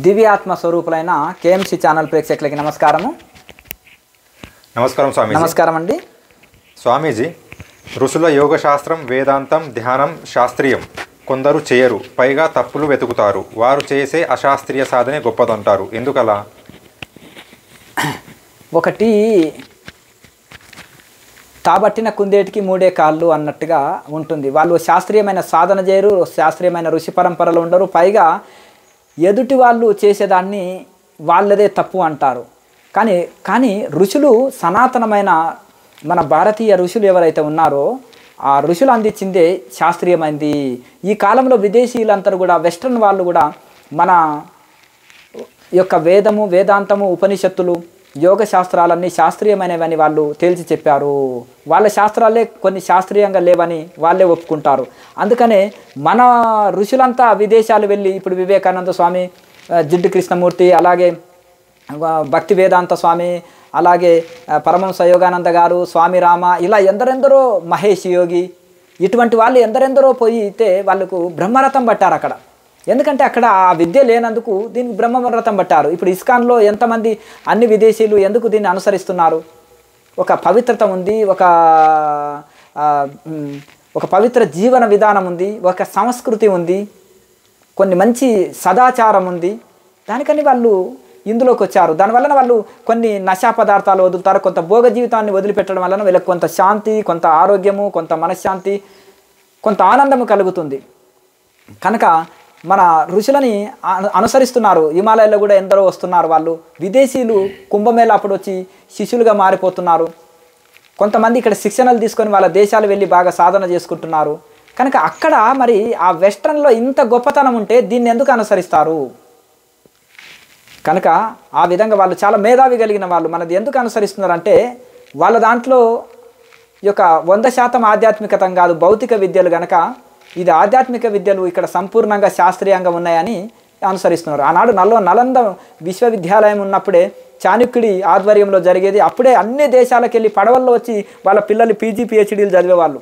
దివ్యాత్మ స్వరూపులైన KMC channel ప్రేక్షకులకి నమస్కారము. నమస్కారం స్వామీజీ. నమస్కారం అండి. స్వామీజీ, ఋషుల యోగశాస్త్రం, వేదాంతం, ధ్యానం శాస్త్రీయం. కొందరు చేయరు, పైగా తప్పులు వెతుకుతారు. వారు చేసే అశాస్త్రీయ సాధనే గొప్పదంటారు. ఎందుకలా? ఒకటి తాబట్టిన కుందేటికి మూడే కాళ్ళు అన్నట్టుగా ఉంటుంది. వాళ్ళు శాస్త్రీయమైన సాధన చేయరు, శాస్త్రీయమైన ఋషి పరంపరలు ఉండరు, పైగా ఎదుటి వాళ్ళు చేసేదాన్ని వాళ్ళదే తప్పు అంటారు. కానీ ఋషులు సనాతనమైన మన భారతీయ ఋషులు ఎవరైతే ఉన్నారో ఆ ఋషులు అందించిందే శాస్త్రీయమైంది. ఈ కాలంలో విదేశీయులందరూ కూడా, వెస్ట్రన్ వాళ్ళు కూడా మన యొక్క వేదము, వేదాంతము, ఉపనిషత్తులు, యోగ శాస్త్రాలన్నీ శాస్త్రీయమైనవని వాళ్ళు తేల్చి చెప్పారు. వాళ్ళ శాస్త్రాలే కొన్ని శాస్త్రీయంగా లేవని వాళ్ళే ఒప్పుకుంటారు. అందుకనే మన ఋషులంతా విదేశాలు వెళ్ళి, ఇప్పుడు వివేకానంద స్వామి, జిడ్డు కృష్ణమూర్తి, అలాగే భక్తి వేదాంత స్వామి, అలాగే పరమహంస యోగానంద గారు, స్వామి రామ, ఇలా ఎందరెందరో, మహేష్ యోగి, ఇటువంటి వాళ్ళు ఎందరెందరో పోయితే వాళ్ళకు బ్రహ్మరథం పట్టారు అక్కడ. ఎందుకంటే అక్కడ ఆ విద్య లేనందుకు దీనికి బ్రహ్మరథం పట్టారు. ఇప్పుడు ఇస్కాన్లో ఎంతమంది అన్ని విదేశీయులు ఎందుకు దీన్ని అనుసరిస్తున్నారు? ఒక పవిత్రత ఉంది, ఒక పవిత్ర జీవన విధానం ఉంది, ఒక సంస్కృతి ఉంది, కొన్ని మంచి సదాచారం ఉంది. దానికని వాళ్ళు ఇందులోకి వచ్చారు. దానివలన వాళ్ళు కొన్ని నశా పదార్థాలు వదులుతారు, కొంత భోగ జీవితాన్ని వదిలిపెట్టడం వలన వీళ్ళకి కొంత శాంతి, కొంత ఆరోగ్యము, కొంత మనశ్శాంతి, కొంత ఆనందము కలుగుతుంది. కనుక మన ఋషులని అనుసరిస్తున్నారు. హిమాలయాల్లో కూడా ఎందరో వస్తున్నారు వాళ్ళు. విదేశీయులు కుంభమేళ అప్పుడు వచ్చి శిష్యులుగా మారిపోతున్నారు. కొంతమంది ఇక్కడ శిక్షణలు తీసుకొని వాళ్ళ దేశాలు వెళ్ళి బాగా సాధన చేసుకుంటున్నారు. కనుక అక్కడ మరి ఆ వెస్ట్రన్లో ఇంత గొప్పతనం ఉంటే దీన్ని ఎందుకు అనుసరిస్తారు? కనుక ఆ విధంగా వాళ్ళు చాలా మేధావి కలిగిన వాళ్ళు మనది ఎందుకు అనుసరిస్తున్నారంటే, వాళ్ళ దాంట్లో ఈ యొక్క 100% ఆధ్యాత్మికతం కాదు, భౌతిక విద్యలు కనుక ఇది ఆధ్యాత్మిక విద్యలు ఇక్కడ సంపూర్ణంగా శాస్త్రీయంగా ఉన్నాయని అనుసరిస్తున్నారు. ఆనాడు నలంద విశ్వవిద్యాలయం ఉన్నప్పుడే చాణక్యుడి ఆధ్వర్యంలో జరిగేది. అప్పుడే అన్ని దేశాలకు వెళ్ళి పడవల్లో వచ్చి వాళ్ళ పిల్లలు పీజీ పిహెచ్డీలు చదివేవాళ్ళు.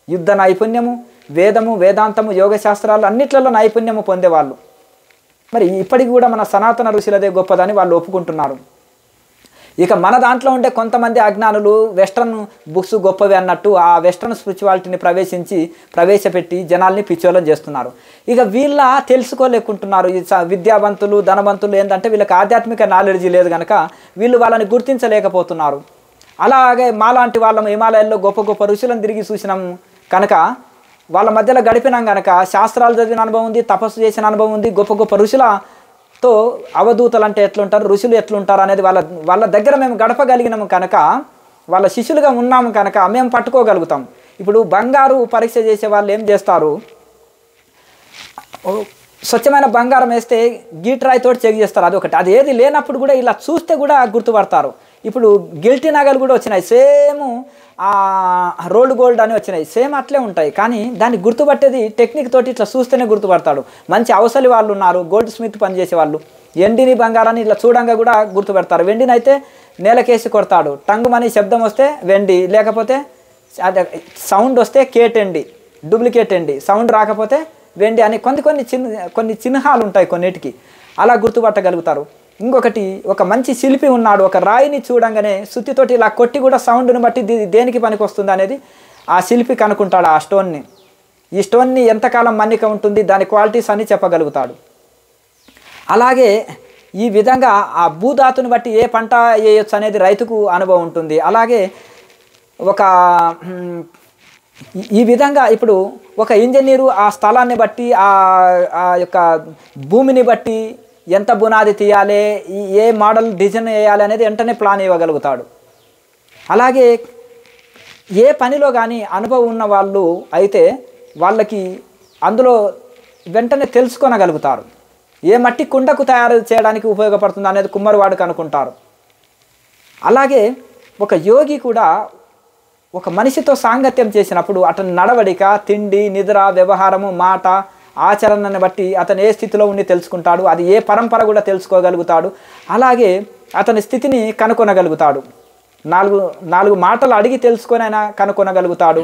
యుద్ధ నైపుణ్యము, వేదము, వేదాంతము, యోగ శాస్త్రాలు అన్నిట్లలో నైపుణ్యము పొందేవాళ్ళు. మరి ఇప్పటికి కూడా మన సనాతన ఋషులదే గొప్పదని వాళ్ళు ఒప్పుకుంటున్నారు. ఇక మన దాంట్లో ఉండే కొంతమంది అజ్ఞానులు వెస్ట్రన్ బుక్స్ గొప్పవి అన్నట్టు ఆ వెస్ట్రన్ స్పిరిచువాలిటీని ప్రవేశపెట్టి జనాల్ని పిచ్చోళ్ళని చేస్తున్నారు. ఇక వీళ్ళ తెలుసుకోలేకుంటున్నారు. ఈ విద్యావంతులు, ధనవంతులు ఏంటంటే వీళ్ళకి ఆధ్యాత్మిక నాలెడ్జీ లేదు కనుక వీళ్ళు వాళ్ళని గుర్తించలేకపోతున్నారు. అలాగే మాలాంటి వాళ్ళము హిమాలయాల్లో గొప్ప గొప్ప ఋషులను తిరిగి చూసినాం కనుక, వాళ్ళ మధ్యలో గడిపినాం కనుక శాస్త్రాలు చదివిన అనుభవం ఉంది, తపస్సు చేసిన అనుభవం ఉంది. గొప్ప గొప్ప ఋషులతో అవధూతలు అంటే ఎట్లుంటారు, ఋషులు ఎట్లుంటారు అనేది వాళ్ళ దగ్గర మేము గడపగలిగినాము కనుక, వాళ్ళ శిష్యులుగా ఉన్నాము కనుక మేము పట్టుకోగలుగుతాం. ఇప్పుడు బంగారు పరీక్ష చేసే వాళ్ళు ఏం చేస్తారు? స్వచ్ఛమైన బంగారం వేస్తే గీట్రాయితో చెక్ చేస్తారు, అదొకటి. అది ఏది లేనప్పుడు కూడా ఇలా చూస్తే కూడా గుర్తుపడతారు. ఇప్పుడు గిల్టీ నగలు కూడా వచ్చినాయి, సేమ్ రోల్డ్ గోల్డ్ అని వచ్చినాయి, సేమ్ అట్లే ఉంటాయి. కానీ దాన్ని గుర్తుపట్టేది టెక్నిక్ తోటి ఇట్లా చూస్తేనే గుర్తుపడతాడు. మంచి అవసలి వాళ్ళు ఉన్నారు, గోల్డ్ స్మిత్ పనిచేసే వాళ్ళు, ఎండిని బంగారాన్ని ఇట్లా చూడంగా కూడా గుర్తుపెడతారు. వెండిని అయితే నేలకేసి కొడతాడు, టంగుమని శబ్దం వస్తే వెండి, లేకపోతే సౌండ్ వస్తే కేటెండి, డూప్లికేట్ ఎండి, సౌండ్ రాకపోతే వెండి అని కొన్ని చిహ్నాలు ఉంటాయి కొన్నిటికి, అలా గుర్తుపట్టగలుగుతారు. ఇంకొకటి, ఒక మంచి శిల్పి ఉన్నాడు, ఒక రాయిని చూడంగానే సుత్తితోటి ఇలా కొట్టి కూడా సౌండ్ని బట్టి దేనికి పనికి వస్తుంది అనేది ఆ శిల్పి కనుక్కుంటాడు. ఆ స్టోన్ని, ఈ స్టోన్ని ఎంతకాలం మన్నిక ఉంటుంది, దాని క్వాలిటీస్ అని చెప్పగలుగుతాడు. అలాగే ఈ విధంగా ఆ భూధాతుని బట్టి ఏ పంట వేయొచ్చు అనేది రైతుకు అనుభవం ఉంటుంది. అలాగే ఈ విధంగా ఇప్పుడు ఒక ఇంజనీరు ఆ స్థలాన్ని బట్టి, ఆ యొక్క భూమిని బట్టి ఎంత బునాది తీయాలి, ఏ మోడల్ డిజైన్ వేయాలి అనేది వెంటనే ప్లాన్ ఇవ్వగలుగుతాడు. అలాగే ఏ పనిలో కానీ అనుభవం ఉన్న వాళ్ళు అయితే వాళ్ళకి అందులో వెంటనే తెలుసుకోనగలుగుతారు. ఏ మట్టి కుండకు తయారు చేయడానికి ఉపయోగపడుతుంది అనేది కుమ్మరివాడు కనుక్కుంటారు. అలాగే ఒక యోగి కూడా ఒక మనిషితో సాంగత్యం చేసినప్పుడు అతని నడవడిక, తిండి, నిద్ర, వ్యవహారము, మాట, ఆచరణను బట్టి అతను ఏ స్థితిలో ఉండి తెలుసుకుంటాడు. అది ఏ పరంపర కూడా తెలుసుకోగలుగుతాడు. అలాగే అతని స్థితిని కనుక్కొనగలుగుతాడు. నాలుగు మాటలు అడిగి తెలుసుకొని అయినా కనుక్కొనగలుగుతాడు.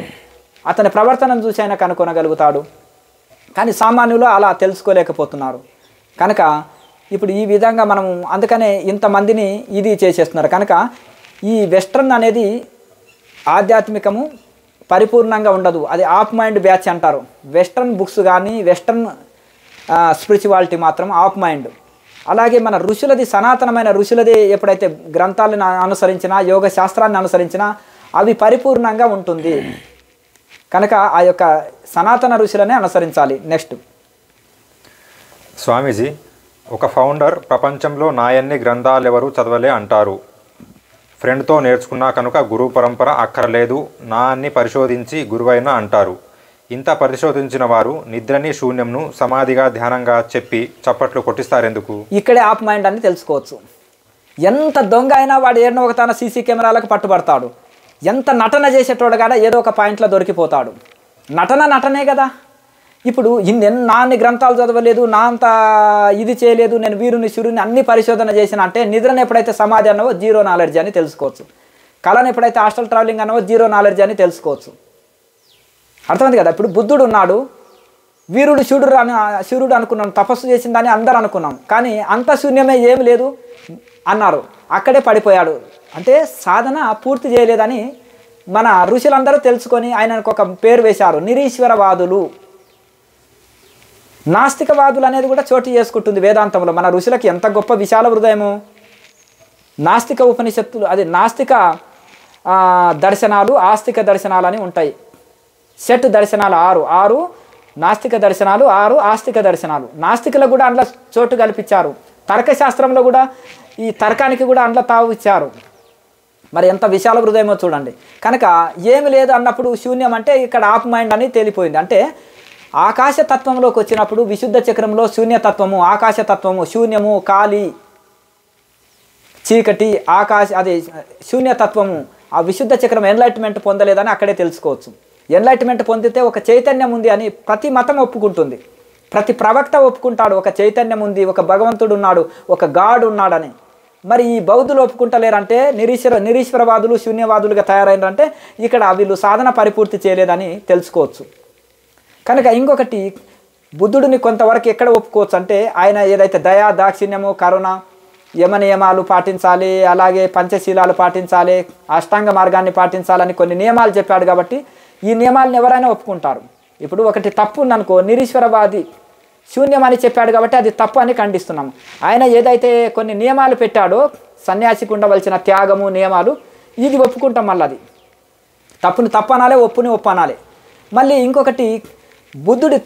అతని ప్రవర్తనను చూసి అయినా కనుక్కొనగలుగుతాడు. కానీ సామాన్యులు అలా తెలుసుకోలేకపోతున్నారు. కనుక ఇప్పుడు ఈ విధంగా మనము అందుకనే ఇంతమందిని ఇది చేసేస్తున్నారు. కనుక ఈ వెస్ట్రన్ అనేది ఆధ్యాత్మికము పరిపూర్ణంగా ఉండదు. అది ఆఫ్ మైండ్ బ్యాచ్ అంటారు. వెస్ట్రన్ బుక్స్ కానీ వెస్ట్రన్ స్పిరిచువాలిటీ మాత్రం ఆఫ్ మైండ్. అలాగే మన ఋషులది సనాతనమైన ఋషులది ఎప్పుడైతే గ్రంథాలను అనుసరించినా యోగ శాస్త్రాన్ని అనుసరించినా అవి పరిపూర్ణంగా ఉంటుంది. కనుక ఆ యొక్క సనాతన ఋషులనే అనుసరించాలి. నెక్స్ట్ స్వామీజీ, ఒక ఫౌండర్ ప్రపంచంలో నాయన్ని గ్రంథాలెవరూ చదవలే అంటారు. ఫ్రెండ్తో నేర్చుకున్నా కనుక గురువు పరంపర అక్కర్లేదు, నా అన్ని పరిశోధించి గురువైనా అంటారు. ఇంత పరిశోధించిన వారు నిద్రని శూన్యంను సమాధిగా ధ్యానంగా చెప్పి చప్పట్లు కొట్టిస్తారెందుకు? ఇక్కడే ఆఫ్ మైండ్ అని తెలుసుకోవచ్చు. ఎంత దొంగ అయినా వాడు ఏడనో ఒక తన సీసీ కెమెరాలకు పట్టుబడతాడు. ఎంత నటన చేసేటోడు కూడా ఏదో ఒక పాయింట్లో దొరికిపోతాడు. నటనే కదా. ఇప్పుడు నాన్ని గ్రంథాలు చదవలేదు, నా అంత ఇది చేయలేదు, నేను వీరుని శివుని అన్ని పరిశోధన చేసిన అంటే నిద్రను ఎప్పుడైతే సమాధి అన్నవో జీరో నాలెడ్జ్ అని తెలుసుకోవచ్చు. కళను ఎప్పుడైతే హాస్టల్ ట్రావెలింగ్ అన్నవో జీరో నాలెడ్జ్ అని తెలుసుకోవచ్చు. అర్థమైంది కదా. ఇప్పుడు బుద్ధుడు ఉన్నాడు, వీరుడు శివుడు అనుకున్నాం, తపస్సు చేసిందని అందరూ అనుకున్నాం, కానీ అంత శూన్యమే ఏమి లేదు అన్నారు. అక్కడే పడిపోయాడు. అంటే సాధన పూర్తి చేయలేదని మన ఋషులందరూ తెలుసుకొని ఆయనకు ఒక పేరు వేశారు, నిరీశ్వరవాదులు. నాస్తికవాదులు అనేది కూడా చోటు చేసుకుంటుంది వేదాంతంలో. మన ఋషులకి ఎంత గొప్ప విశాల హృదయము. నాస్తిక ఉపనిషత్తులు, అది నాస్తిక దర్శనాలు, ఆస్తిక దర్శనాలు అని ఉంటాయి. సెట్ దర్శనాలు 6 నాస్తిక దర్శనాలు, 6 ఆస్తిక దర్శనాలు. నాస్తికులకు కూడా అందులో చోటు కల్పించారు. తర్కశాస్త్రంలో కూడా ఈ తర్కానికి కూడా అందులో తావు ఇచ్చారు. మరి ఎంత విశాల హృదయమో చూడండి. కనుక ఏమి లేదు అన్నప్పుడు శూన్యం అంటే ఇక్కడ ఆఫ్ మైండ్ అని తేలిపోయింది. అంటే ఆకాశతత్వంలోకి వచ్చినప్పుడు విశుద్ధ చక్రంలో శూన్యతత్వము, ఆకాశతత్వము, శూన్యము, ఖాళీ, చీకటి, అది శూన్యతత్వము, ఆ విశుద్ధ చక్రం ఎన్లైట్మెంట్ పొందలేదని అక్కడే తెలుసుకోవచ్చు. ఎన్లైట్మెంట్ పొందితే ఒక చైతన్యం ఉంది అని ప్రతి మతం ఒప్పుకుంటుంది. ప్రతి ప్రవక్త ఒప్పుకుంటాడు, ఒక చైతన్యం ఉంది, ఒక భగవంతుడు ఉన్నాడు, ఒక గాడ్ ఉన్నాడని. మరి ఈ బౌద్ధులు ఒప్పుకుంటలేరంటే నిరీశ్వరవాదులు శూన్యవాదులుగా తయారైనారంటే ఇక్కడ వీళ్ళు సాధన పరిపూర్తి చేయలేదని తెలుసుకోవచ్చు. కనుక ఇంకొకటి, బుద్ధుడిని కొంతవరకు ఎక్కడ ఒప్పుకోవచ్చు అంటే ఆయన ఏదైతే దయా, దాక్షిణ్యము, కరుణ, యమనియమాలు పాటించాలి, అలాగే పంచశీలాలు పాటించాలి, అష్టాంగ మార్గాన్ని పాటించాలని కొన్ని నియమాలు చెప్పాడు. కాబట్టి ఈ నియమాలను ఎవరైనా ఒప్పుకుంటారు. ఇప్పుడు ఒకటి తప్పు ఉందనుకో, నిరీశ్వరవాది శూన్యం అని చెప్పాడు కాబట్టి అది తప్పు అని ఖండిస్తున్నాము. ఆయన ఏదైతే కొన్ని నియమాలు పెట్టాడో, సన్యాసికి ఉండవలసిన త్యాగము, నియమాలు, ఇది ఒప్పుకుంటాం. మళ్ళీ అది తప్పుని తప్పు అనాలి, ఒప్పుని ఒప్పు అనాలి. మళ్ళీ ఇంకొకటి, బుద్ధుడి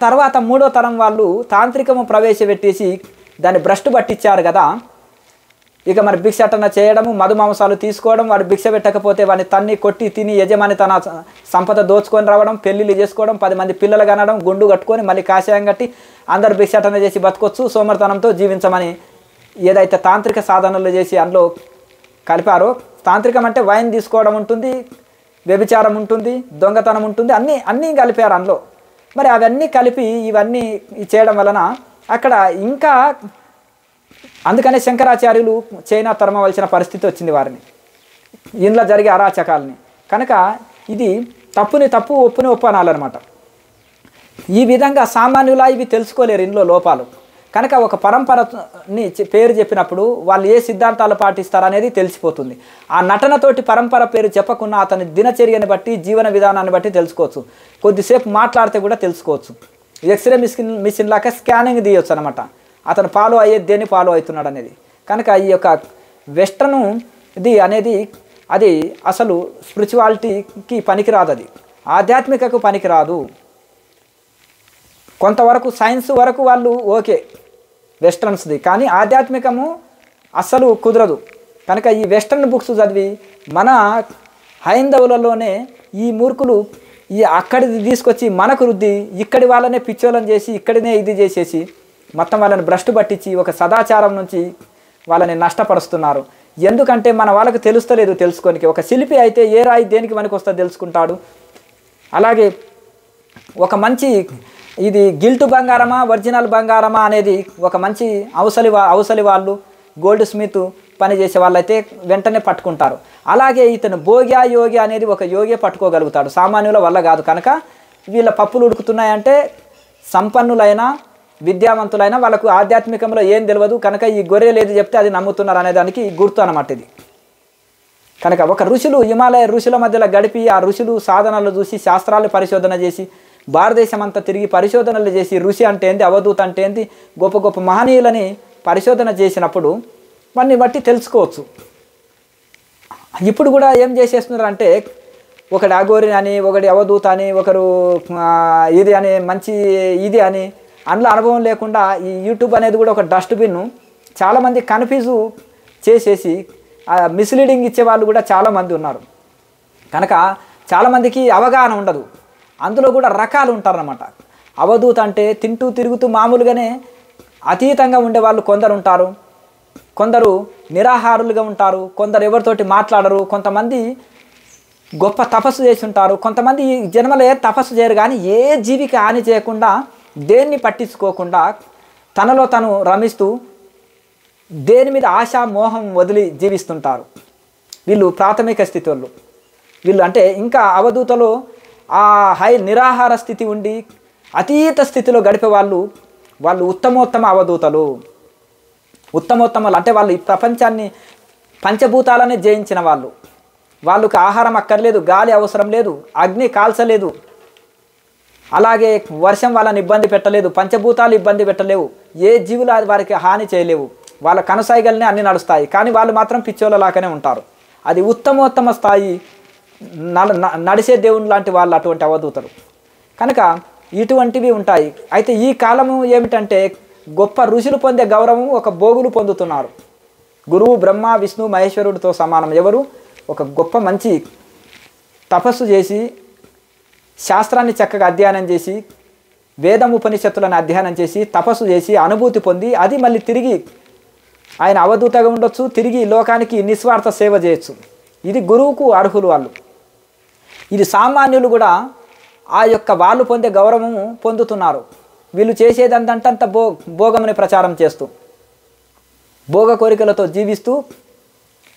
తర్వాత 3వ తరం వాళ్ళు తాంత్రికము ప్రవేశపెట్టేసి దాన్ని భ్రష్టు పట్టించారు కదా. ఇక మరి భిక్షాటన చేయడము, మధుమాంసాలు తీసుకోవడం, వాడు భిక్ష పెట్టకపోతే వాడిని తన్ని కొట్టి తిని యజమాని తన సంపద దోచుకొని రావడం, పెళ్ళిళ్ళు చేసుకోవడం, 10 మంది పిల్లలు కనడం, గుండు కట్టుకొని మళ్ళీ కాషాయం కట్టి అందరు భిక్షాటన చేసి బతకొచ్చు, సోమర్తనంతో జీవించమని ఏదైతే తాంత్రిక సాధనలు చేసి అందులో కలిపారో. తాంత్రికం అంటే వైన్ తీసుకోవడం ఉంటుంది, వ్యభిచారం ఉంటుంది, దొంగతనం ఉంటుంది, అన్నీ కలిపారు అందులో. మరి అవన్నీ కలిపి ఇవన్నీ చేయడం వలన అక్కడ ఇంకా అందుకనే శంకరాచార్యులు చైనా తరమవలసిన పరిస్థితి వచ్చింది వారిని, ఇంట్లో జరిగే అరాచకాలని. కనుక ఇది తప్పుని తప్పు, ఒప్పుని ఒప్పు అనాలన్నమాట. ఈ విధంగా సామాన్యులా ఇవి తెలుసుకోలేరు ఇందులో లోపాలు. కనుక ఒక పరంపరని పేరు చెప్పినప్పుడు వాళ్ళు ఏ సిద్ధాంతాలు పాటిస్తారనేది తెలిసిపోతుంది. ఆ నటనతోటి పరంపర పేరు చెప్పకుండా అతని దినచర్యని బట్టి, జీవన విధానాన్ని బట్టి తెలుసుకోవచ్చు. కొద్దిసేపు మాట్లాడితే కూడా తెలుసుకోవచ్చు. ఎక్స్రే మిషన్ లాగా స్కానింగ్ తీయవచ్చు అనమాట, అతను ఫాలో అయ్యేది దేన్ని ఫాలో అవుతున్నాడు అనేది. కనుక ఈ యొక్క వెస్ట్రన్ ఇది అనేది అది అసలు స్పిరిచువాలిటీకి పనికిరాదు, అది ఆధ్యాత్మికకు పనికిరాదు. కొంతవరకు సైన్స్ వరకు వాళ్ళు ఓకే వెస్ట్రన్స్ది, కానీ ఆధ్యాత్మికము అస్సలు కుదరదు. కనుక ఈ వెస్ట్రన్ బుక్స్ చదివి మన హైందవులలోనే ఈ మూర్ఖులు ఈ అక్కడిది తీసుకొచ్చి మనకు రుద్ది ఇక్కడి వాళ్ళనే పిచ్చోళ్ళని చేసి ఇక్కడినే ఇది చేసేసి మొత్తం వాళ్ళని భ్రష్టు పట్టించి ఒక సదాచారం నుంచి వాళ్ళని నష్టపరుస్తున్నారు. ఎందుకంటే మన వాళ్ళకు తెలుస్తలేదు తెలుసుకోనికి. ఒక శిల్పి అయితే ఏ రాయి దేనికి మనకు వస్తుందో తెలుసుకుంటాడు. అలాగే ఒక మంచి ఇది గిల్టు బంగారమా ఒరిజినల్ బంగారమా అనేది ఒక మంచి అవసలి వాళ్ళు, గోల్డ్ స్మిత్ పని చేసే వాళ్ళైతే వెంటనే పట్టుకుంటారు. అలాగే ఇతను భోగ్య యోగి అనేది ఒక యోగే పట్టుకోగలుగుతాడు, సామాన్యుల వల్ల కాదు. కనుక వీళ్ళ పప్పులు ఉడుకుతున్నాయంటే సంపన్నులైన విద్యావంతులైనా వాళ్ళకు ఆధ్యాత్మికంలో ఏం తెలియదు కనుక ఈ గొర్రెలు ఏది చెప్తే అది నమ్ముతున్నారు అనేదానికి గుర్తు అన్నమాట ఇది. కనుక ఒక ఋషులు హిమాలయ ఋషుల మధ్యలో గడిపి ఆ ఋషులు సాధనలు చూసి శాస్త్రాలు పరిశోధన చేసి భారతదేశం అంతా తిరిగి పరిశోధనలు చేసి ఋషి అంటే ఏంది, అవధూత అంటే ఏంది, గొప్ప గొప్ప మహనీయులని పరిశోధన చేసినప్పుడు వాటిని బట్టి తెలుసుకోవచ్చు. ఇప్పుడు కూడా ఏం చేసేస్తున్నారు అంటే ఒకటి అఘోరి అని, ఒకటి అవధూత అని, ఒకరు ఇది అని, మంచి ఇది అని, అందులో అనుభవం లేకుండా ఈ యూట్యూబ్ అనేది కూడా ఒక డస్ట్బిన్. చాలామంది కన్ఫ్యూజు చేసేసి మిస్లీడింగ్ ఇచ్చే వాళ్ళు కూడా చాలామంది ఉన్నారు. కనుక చాలామందికి అవగాహన ఉండదు. అందులో కూడా రకాలు ఉంటారన్నమాట. అవధూత అంటే తింటూ తిరుగుతూ మామూలుగానే అతీతంగా ఉండేవాళ్ళు కొందరు ఉంటారు, కొందరు నిరాహారులుగా ఉంటారు, కొందరు ఎవరితోటి మాట్లాడరు, కొంతమంది గొప్ప తపస్సు చేసి ఉంటారు, కొంతమంది జన్మలో ఏ తపస్సు చేయరు కానీ ఏ జీవికి హాని చేయకుండా దేన్ని పట్టించుకోకుండా తనలో తను రమిస్తూ దేని మీద ఆశ మోహం వదిలి జీవిస్తుంటారు. వీళ్ళు ప్రాథమిక స్థితి వాళ్ళు. వీళ్ళు అంటే ఇంకా అవధూతలో ఆ నిరాహార స్థితి ఉండి అతీత స్థితిలో గడిపే వాళ్ళు ఉత్తమోత్తమ అవధూతలు. ఉత్తమోత్తములు అంటే వాళ్ళు ఈ ప్రపంచాన్ని పంచభూతాలనే జయించిన వాళ్ళు. వాళ్ళకి ఆహారం అక్కర్లేదు, గాలి అవసరం లేదు, అగ్ని కాల్చలేదు, అలాగే వర్షం వాళ్ళని ఇబ్బంది పెట్టలేదు, పంచభూతాలు ఇబ్బంది పెట్టలేవు, ఏ జీవులు వారికి హాని చేయలేవు, వాళ్ళ కనుసైగలనే అన్నీ నడుస్తాయి. కానీ వాళ్ళు మాత్రం పిచ్చోళ్ళలాగానే ఉంటారు. అది ఉత్తమోత్తమ స్థాయి నడిసే దేవుని లాంటి వాళ్ళు అటువంటి అవధూతలు. కనుక ఇటువంటివి ఉంటాయి. అయితే ఈ కాలము ఏమిటంటే గొప్ప ఋషులు పొందే గౌరవం ఒక భోగులు పొందుతున్నారు. గురువు బ్రహ్మ విష్ణు మహేశ్వరుడితో సమానం. ఎవరు? ఒక గొప్ప మంచి తపస్సు చేసి శాస్త్రాన్ని చక్కగా అధ్యయనం చేసి వేదం ఉపనిషత్తులను అధ్యయనం చేసి తపస్సు చేసి అనుభూతి పొంది అది మళ్ళీ తిరిగి ఆయన అవధూతగా ఉండొచ్చు, తిరిగి లోకానికి నిస్వార్థ సేవ చేయొచ్చు. ఇది గురువుకు అర్హులు వాళ్ళు. ఇది సామాన్యులు కూడా ఆ యొక్క వాళ్ళు పొందే గౌరవము పొందుతున్నారు. వీళ్ళు చేసేదంతంత భోగమని ప్రచారం చేస్తూ భోగ కోరికలతో జీవిస్తూ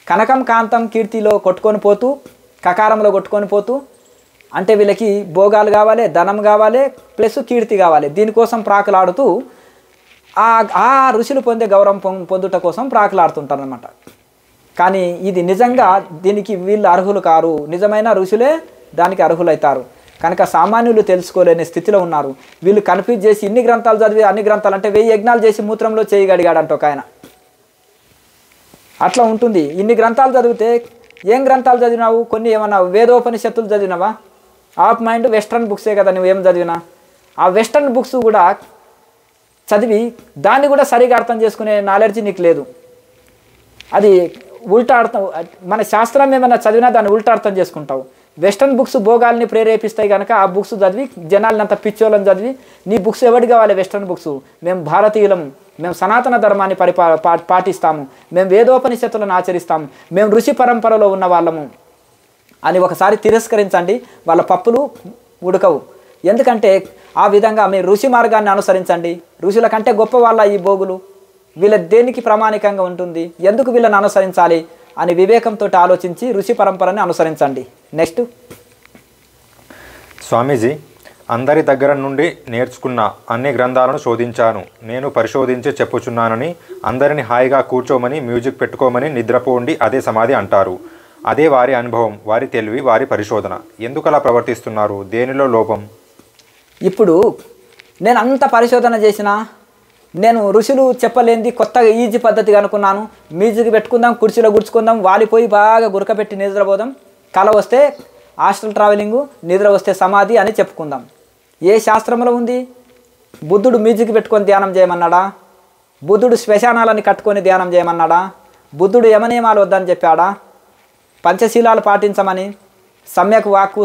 కనకం కాంతం కీర్తిలో కొట్టుకొని పోతూ కకారంలో కొట్టుకొని పోతూ అంటే వీళ్ళకి భోగాలు కావాలి, ధనం కావాలి, ప్లస్ కీర్తి కావాలి. దీనికోసం ప్రాకులాడుతూ ఆ ఋషులు పొందే గౌరవం పొందుట కోసం ప్రాకులాడుతుంటారనమాట. కానీ ఇది నిజంగా దీనికి వీళ్ళు అర్హులు కారు. నిజమైన ఋషులే దానికి అర్హులవుతారు. కనుక సామాన్యులు తెలుసుకోలేని స్థితిలో ఉన్నారు. వీళ్ళు కన్ఫ్యూజ్ చేసి ఇన్ని గ్రంథాలు చదివి అన్ని గ్రంథాలు అంటే 1000 యజ్ఞాలు చేసి మూత్రంలో చేయగలిగాడంట ఒక ఆయన. అట్లా ఉంటుంది. ఇన్ని గ్రంథాలు చదివితే ఏం గ్రంథాలు చదివినావు? కొన్ని ఏమన్నా వేదోపనిషత్తులు చదివినావా? ఆఫ్ మైండ్ వెస్ట్రన్ బుక్సే కదా నువ్వు ఏం చదివినా. ఆ వెస్ట్రన్ బుక్స్ కూడా చదివి దాన్ని కూడా సరిగా అర్థం చేసుకునే నాలెడ్జ్ నీకు లేదు. అది ఉల్టా అర్థం. మన శాస్త్రం ఏమైనా చదివినా దాన్ని ఉల్టా అర్థం చేసుకుంటావు. వెస్ట్రన్ బుక్స్ భోగాల్ని ప్రేరేపిస్తాయి కనుక ఆ బుక్స్ చదివి జనాల్ని అంత పిచ్చోళ్ళని చదివి నీ బుక్స్ ఎవరికి కావాలి? Western books. మేము భారతీయులం, మేము సనాతన ధర్మాన్ని పాటిస్తాము, మేము వేదోపనిషత్తులను ఆచరిస్తాము, మేము ఋషి పరంపరలో ఉన్న వాళ్ళము అని ఒకసారి తిరస్కరించండి. వాళ్ళ పప్పులు ఉడకవు. ఎందుకంటే ఆ విధంగా మీరు ఋషి మార్గాన్ని అనుసరించండి. ఋషుల కంటే గొప్ప వాళ్ళ ఈ భోగులు. వీళ్ళ దేనికి ప్రామాణికంగా ఉంటుంది, ఎందుకు వీళ్ళని అనుసరించాలి అని వివేకంతో ఆలోచించి ఋషి పరంపరని అనుసరించండి. నెక్స్ట్. స్వామీజీ, అందరి దగ్గర నుండి నేర్చుకున్న అన్ని గ్రంథాలను శోధించాను. నేను పరిశోధించి చెప్పుచున్నానని అందరిని హాయిగా కూర్చోమని, మ్యూజిక్ పెట్టుకోమని, నిద్రపోండి అదే సమాధి అంటారు. అదే వారి అనుభవం, వారి తెలివి, వారి పరిశోధన. ఎందుకు అలా ప్రవర్తిస్తున్నారు? దేనిలో లోపం? ఇప్పుడు నేను అంత పరిశోధన చేసినా నేను ఋషులు చెప్పలేంది కొత్తగా ఈజీ పద్ధతిగా అనుకున్నాను. మ్యూజిక్ పెట్టుకుందాం, కుర్చీలో గుర్చుకుందాం, వాలిపోయి బాగా గురకపెట్టి నిద్రపోదాం, కల వస్తే హాస్టల్ ట్రావెలింగు, నిద్ర వస్తే సమాధి అని చెప్పుకుందాం. ఏ శాస్త్రంలో ఉంది? బుద్ధుడు మ్యూజిక్ పెట్టుకొని ధ్యానం చేయమన్నాడా? బుద్ధుడు శ్మశానాలని కట్టుకొని ధ్యానం చేయమన్నాడా? బుద్ధుడు యమనియమాలు వద్దని చెప్పాడా? పంచశీలాలు పాటించమని, సమ్యక్ వాక్కు,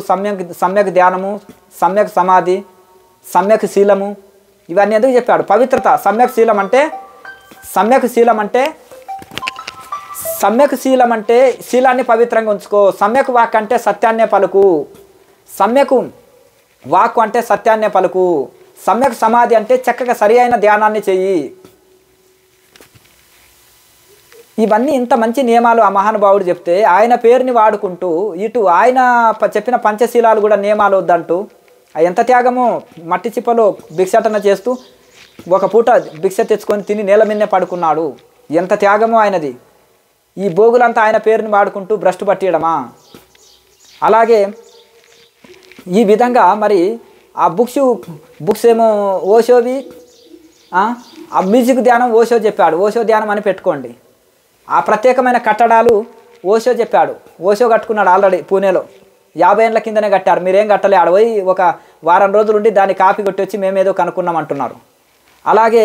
సమ్యక్ ధ్యానము, సమ్యక్ సమాధి, సమ్యక్ శీలము, ఇవన్నీ ఎందుకు చెప్పాడు? పవిత్రత. సమ్యక్ శీలం అంటే శీలాన్ని పవిత్రంగా ఉంచుకో. సమ్యక్ వాక్ అంటే సత్యాన్నే పలుకు. సమ్యక్ వాక్కు అంటే సత్యాన్నే పలుకు. సమ్యక్ సమాధి అంటే చక్కగా సరి అయిన ధ్యానాన్ని చెయ్యి. ఇవన్నీ ఇంత మంచి నియమాలు ఆ మహానుభావుడు చెప్తే ఆయన పేరుని వాడుకుంటూ ఇటు ఆయన చెప్పిన పంచశీలాలు కూడా నియమాలు వద్దంటూ ఎంత త్యాగమో, మట్టి చిప్పలో భిక్షాటన చేస్తూ ఒక పూట భిక్ష తెచ్చుకొని తిని నేల మీదనే పడుకున్నాడు. ఎంత త్యాగమో ఆయనది. ఈ భోగులంతా ఆయన పేరుని వాడుకుంటూ భ్రష్టు పట్టియడమా? అలాగే ఈ విధంగా మరి ఆ బుక్స్ ఏమో ఓషోవి, ఆ మ్యూజిక్ ధ్యానం ఓషో చెప్పాడు. ఓషో ధ్యానం అని పెట్టుకోండి. ఆ ప్రత్యేకమైన కట్టడాలు ఓషో చెప్పాడు. ఓషో కట్టుకున్నాడు ఆల్రెడీ పూణేలో. 50 ఏళ్ళ కిందనే కట్టారు. మీరేం కట్టలే. ఆడ పోయి ఒక వారం రోజులు ఉండి దాన్ని కాపీ కొట్టి వచ్చి మేమేదో కనుక్కున్నాం అంటున్నారు. అలాగే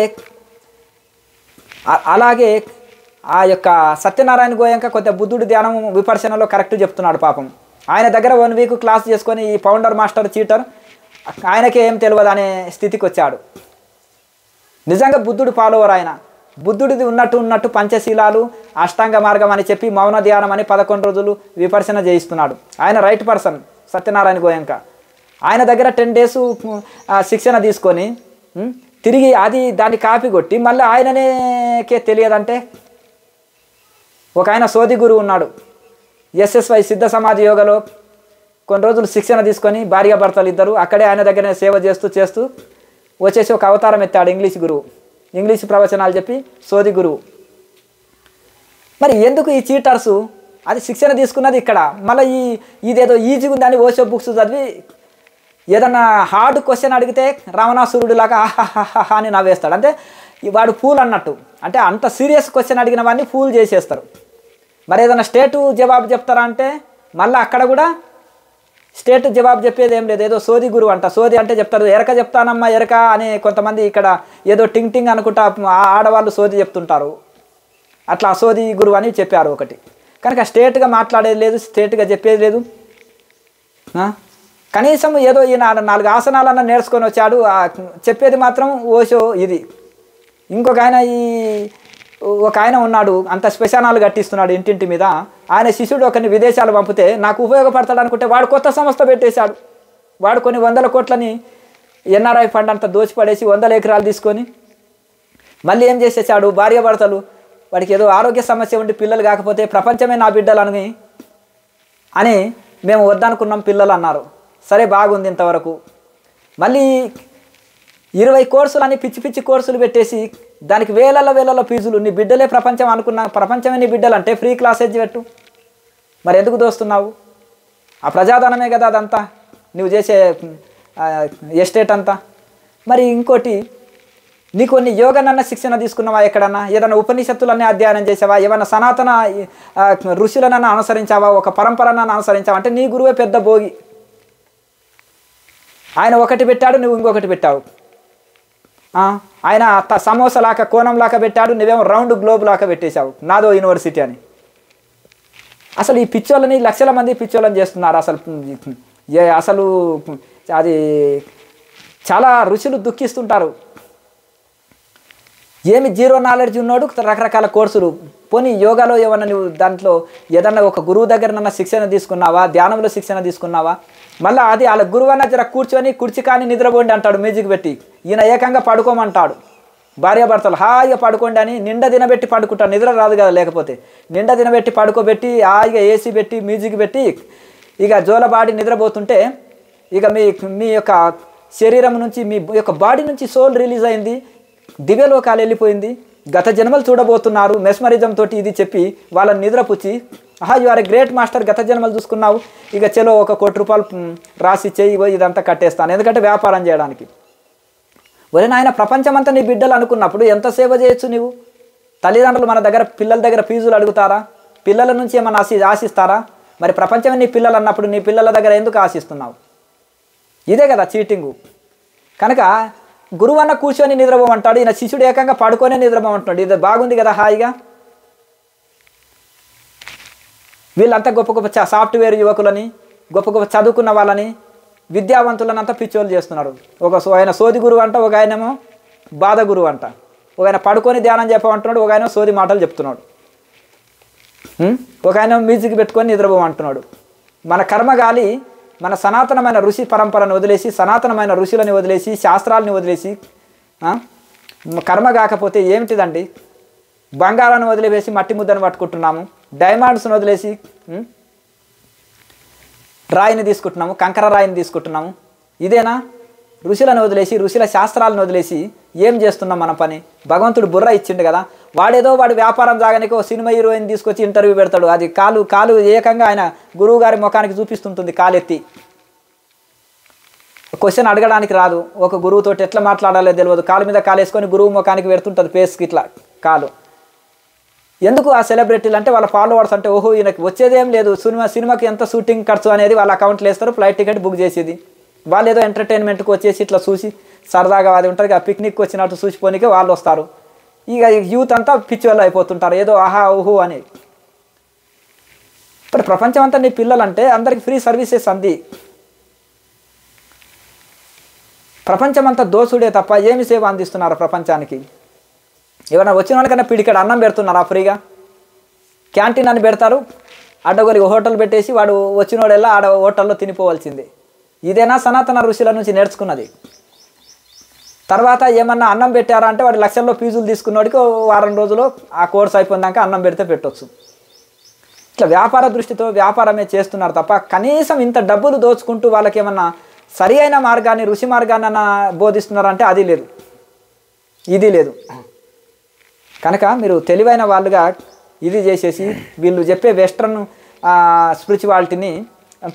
ఆ యొక్క సత్యనారాయణ గోయంక కొద్దిగా బుద్ధుడి ధ్యానం విపర్శనలో కరెక్ట్ చెప్తున్నాడు పాపం. ఆయన దగ్గర 1 వీక్ క్లాస్ చేసుకొని ఈ ఫౌండర్ మాస్టర్ చీటర్ ఆయనకే ఏం తెలియదు అనే స్థితికి వచ్చాడు. నిజంగా బుద్ధుడు ఫాలోవర్ ఆయన. బుద్ధుడిది ఉన్నట్టు పంచశీలాలు అష్టాంగ మార్గం అని చెప్పి మౌన ధ్యానం అని 11 రోజులు విపర్శన చేయిస్తున్నాడు. ఆయన రైట్ పర్సన్ సత్యనారాయణ గోయంక. ఆయన దగ్గర 10 డేస్ శిక్షణ తీసుకొని తిరిగి దాన్ని కాపీ కొట్టి మళ్ళీ ఆయననేకే తెలియదంటే. ఒక ఆయన సోది గురువు ఉన్నాడు. SSY సిద్ధ సమాధి యోగలో కొన్ని రోజులు శిక్షణ తీసుకొని భార్యాభర్తలు ఇద్దరు అక్కడే ఆయన దగ్గరనే సేవ చేస్తూ వచ్చేసి ఒక అవతారం ఎత్తాడు. ఇంగ్లీష్ గురువు, ఇంగ్లీష్ ప్రవచనాలు చెప్పి సోది గురువు. మరి ఎందుకు ఈ చీటర్సు? అది శిక్షణ తీసుకున్నది ఇక్కడ. మళ్ళీ ఇదేదో ఈజీగా ఉందని ఓషో బుక్స్ చదివి ఏదన్నా హార్డ్ క్వశ్చన్ అడిగితే రావణాసురుడిలాగా ఆహాహా అని నవ్వేస్తాడు. అంటే వాడు ఫూల్ అన్నట్టు. అంటే అంత సీరియస్ క్వశ్చన్ అడిగిన వాడిని ఫూల్ చేసేస్తారు. మరి ఏదైనా స్టేటు జవాబు చెప్తారా అంటే మళ్ళీ అక్కడ కూడా స్టేట్ జవాబు చెప్పేది ఏం లేదు. ఏదో సోది గురువు అంట. సోది అంటే చెప్తారు ఎరక చెప్తానమ్మా ఎరక అని. కొంతమంది ఇక్కడ ఏదో టింగ్ అనుకుంటా ఆడవాళ్ళు సోది చెప్తుంటారు. అట్లా సోది గురువు అని చెప్పారు ఒకటి. కనుక స్టేట్గా మాట్లాడేది లేదు, స్టేట్గా చెప్పేది లేదు. కనీసం ఏదో ఈయన 4 ఆసనాలన్నా నేర్చుకొని వచ్చాడు. చెప్పేది మాత్రం ఓషో ఇది. ఇంకొక ఆయన ఒక ఆయన ఉన్నాడు, అంత శ్మశానాలు కట్టిస్తున్నాడు ఇంటింటి మీద. ఆయన శిష్యుడు ఒకరిని విదేశాలు పంపితే నాకు ఉపయోగపడతాడు అనుకుంటే వాడు కొత్త సంస్థ పెట్టేశాడు. వాడు కొన్ని 100 కోట్లని NRI ఫండ్ అంతా దోచిపడేసి 100 ఎకరాలు తీసుకొని మళ్ళీ ఏం చేసేసాడు, భార్యాభర్తలు వాడికి ఏదో ఆరోగ్య సమస్య ఉండి పిల్లలు కాకపోతే ప్రపంచమే నా బిడ్డలు అని మేము వద్దనుకున్నాం పిల్లలు అన్నారు. సరే బాగుంది ఇంతవరకు. మళ్ళీ 20 కోర్సులని పిచ్చి కోర్సులు పెట్టేసి దానికి వేలలో ఫీజులు. నీ బిడ్డలే ప్రపంచం అనుకున్నా, ప్రపంచమే నీ బిడ్డలు అంటే ఫ్రీ క్లాసేజ్ పెట్టు. మరి ఎందుకు దోస్తున్నావు? ఆ ప్రజాధనమే కదా అదంతా, నువ్వు చేసే ఎస్టేట్ అంతా. మరి ఇంకోటి, నీకు కొన్ని యోగనన్న శిక్షణ తీసుకున్నావా? ఎక్కడన్నా ఏదైనా ఉపనిషత్తులన్నీ అధ్యయనం చేసావా? ఏమైనా సనాతన ఋషులనన్నా అనుసరించావా? ఒక పరంపరనన్నా అనుసరించావా? అంటే నీ గురువే పెద్ద భోగి. ఆయన ఒకటి పెట్టాడు, నువ్వు ఇంకొకటి పెట్టావు. ఆయన సమోసా లాగా కోణం లాగా పెట్టాడు, నువ్వేమో రౌండ్ గ్లోబ్ లాగా పెట్టేశావు నాదో యూనివర్సిటీ అని. అసలు ఈ పిచ్చోళ్ళని లక్షల మంది పిచ్చోళ్ళని చేస్తున్నారు. అసలు అది చాలా ఋషులు దుఃఖిస్తుంటారు. ఏమి జీరో నాలెడ్జ్ ఉన్నాడు రకరకాల కోర్సులు. పోనీ యోగాలో ఏమన్నా నువ్వు దాంట్లో ఏదన్నా ఒక గురువు దగ్గర శిక్షణ తీసుకున్నావా? ధ్యానంలో శిక్షణ తీసుకున్నావా? మళ్ళీ అది వాళ్ళ గురువు అన్న జర కూర్చొని కుర్చీ కానీ నిద్రపోండి అంటాడు మ్యూజిక్ పెట్టి. ఈయన ఏకంగా పడుకోమంటాడు. భార్యాభర్తలు హాయిగా పడుకోండి అని నిండా తినబెట్టి పడుకుంటాడు. నిద్ర రాదు కదా లేకపోతే. నిండా తినబెట్టి పడుకోబెట్టి హాయిగా AC పెట్టి మ్యూజిక్ పెట్టి ఇక జోలబాడి నిద్రపోతుంటే ఇక మీ యొక్క శరీరం నుంచి మీ యొక్క బాడీ నుంచి సోల్ రిలీజ్ అయింది, దివ్యలోకాలు వెళ్ళిపోయింది, గత జన్మలు చూడబోతున్నారు మెస్మరిజం తోటి ఇది చెప్పి వాళ్ళని నిద్రపుచ్చి you are a great master, గత జన్మలు చూసుకున్నావు, ఇక చలో 1 కోటి రూపాయలు రాసి చేయి ఇదంతా కట్టేస్తాను ఎందుకంటే వ్యాపారం చేయడానికి. ఒరే నాయన, ప్రపంచమంతా నీ బిడ్డలు అనుకున్నప్పుడు ఎంత సేవ చేయొచ్చు నువ్వు? తల్లిదండ్రులు మన దగ్గర పిల్లల దగ్గర ఫీజులు అడుగుతారా? పిల్లల నుంచి ఏమన్నా ఆశిస్తారా? మరి ప్రపంచమే నీ పిల్లలు అన్నప్పుడు నీ పిల్లల దగ్గర ఎందుకు ఆశిస్తున్నావు? ఇదే కదా చీటింగు. కనుక గురువు అన్న కూర్చొని నిద్రపోమంటాడు, ఈయన శిష్యుడు ఏకంగా పడుకొనే నిద్రపోమంటున్నాడు. ఇది బాగుంది కదా హాయిగా. వీళ్ళంతా గొప్ప సాఫ్ట్వేర్ యువకులని, గొప్ప చదువుకున్న వాళ్ళని, విద్యావంతులని అంతా పిచ్చోళ్ళు చేస్తున్నారు. ఆయన సోది గురువు అంట, ఒక ఆయనేమో బాధ గురువు అంట. ఒక ఆయన పడుకొని ధ్యానం చెప్పమంటున్నాడు, ఒక ఆయన సోది మాటలు చెప్తున్నాడు, ఒక ఆయన మ్యూజిక్ పెట్టుకొని నిద్రపోమంటున్నాడు. మన కర్మగాలి మన సనాతనమైన ఋషి పరంపరను వదిలేసి, సనాతనమైన ఋషులని వదిలేసి, శాస్త్రాలని వదిలేసి కర్మ కాకపోతే ఏమిటిదండి? బంగారాన్ని వదిలేసి మట్టి ముద్దను పట్టుకుంటున్నాము, డైమండ్స్ని వదిలేసి రాయిని తీసుకుంటున్నాము, కంకర రాయిని తీసుకుంటున్నాము. ఇదేనా? ఋషులను వదిలేసి ఋషుల శాస్త్రాలను వదిలేసి ఏం చేస్తున్నాం మన పని? భగవంతుడు బుర్ర ఇచ్చిండు కదా, వాడు వ్యాపారం జాగానికి ఓ సినిమా హీరోయిన్ తీసుకొచ్చి ఇంటర్వ్యూ పెడతాడు. అది కాలు ఏకంగా ఆయన గురువు గారి ముఖానికి చూపిస్తుంటుంది కాలెత్తి. క్వశ్చన్ అడగడానికి రాదు, ఒక గురువుతో ఎట్లా మాట్లాడాలో తెలియదు, కాలు మీద కాలేసుకొని గురువు ముఖానికి పెడుతుంటుంది ఫేస్కి ఇట్లా కాలు. ఎందుకు ఆ సెలబ్రిటీలు అంటే వాళ్ళ ఫాలోవర్స్ అంటే ఓహో ఈయనకి వచ్చేదేం లేదు, సినిమాకి ఎంత షూటింగ్ ఖర్చు అనేది వాళ్ళ అకౌంట్లో వేస్తారు, ఫ్లైట్ టికెట్ బుక్ చేసేది. వాళ్ళు ఏదో ఎంటర్టైన్మెంట్కి వచ్చేసి ఇట్లా చూసి సరదాగా అది ఉంటుంది కదా పిక్నిక్ వచ్చినట్టు చూసిపోనికే వాళ్ళు వస్తారు. ఇక యూత్ అంతా పిచ్చివాళ్ళు అయిపోతుంటారు ఏదో ఆహా ఊహు అని. ఇప్పుడు ప్రపంచం అంతా నీ పిల్లలంటే అందరికి ఫ్రీ సర్వీసెస్ అంది. ప్రపంచం అంతా దోసుడే తప్ప ఏమి సేవ అందిస్తున్నారు ప్రపంచానికి? ఏమైనా వచ్చిన వాళ్ళకన్నా పిడికాడు అన్నం పెడుతున్నారా ఫ్రీగా? క్యాంటీన్ అని పెడతారు, అడ్డగోలికి హోటల్ పెట్టేసి వాడు వచ్చినోడెల్లా ఆడ హోటల్లో తినిపోవాల్సిందే. ఇదేనా సనాతన ఋషుల నుంచి నేర్చుకున్నది? తర్వాత ఏమన్నా అన్నం పెట్టారా అంటే వాడు లక్షల్లో ఫీజులు తీసుకున్నోడికి వారం రోజులు ఆ కోర్స్ అయిపోయినాక అన్నం పెడితే పెట్టవచ్చు. ఇట్లా వ్యాపార దృష్టితో వ్యాపారమే చేస్తున్నారు తప్ప కనీసం ఇంత డబ్బులు దోచుకుంటూ వాళ్ళకి ఏమన్నా సరి అయిన మార్గాన్ని ఋషి మార్గాన్ని అన్న బోధిస్తున్నారంటే అది లేదు, ఇది లేదు. కనుక మీరు తెలివైన వాళ్ళుగా ఇది చేసేసి వీళ్ళు చెప్పే వెస్ట్రన్ స్పిరిచువాలిటీని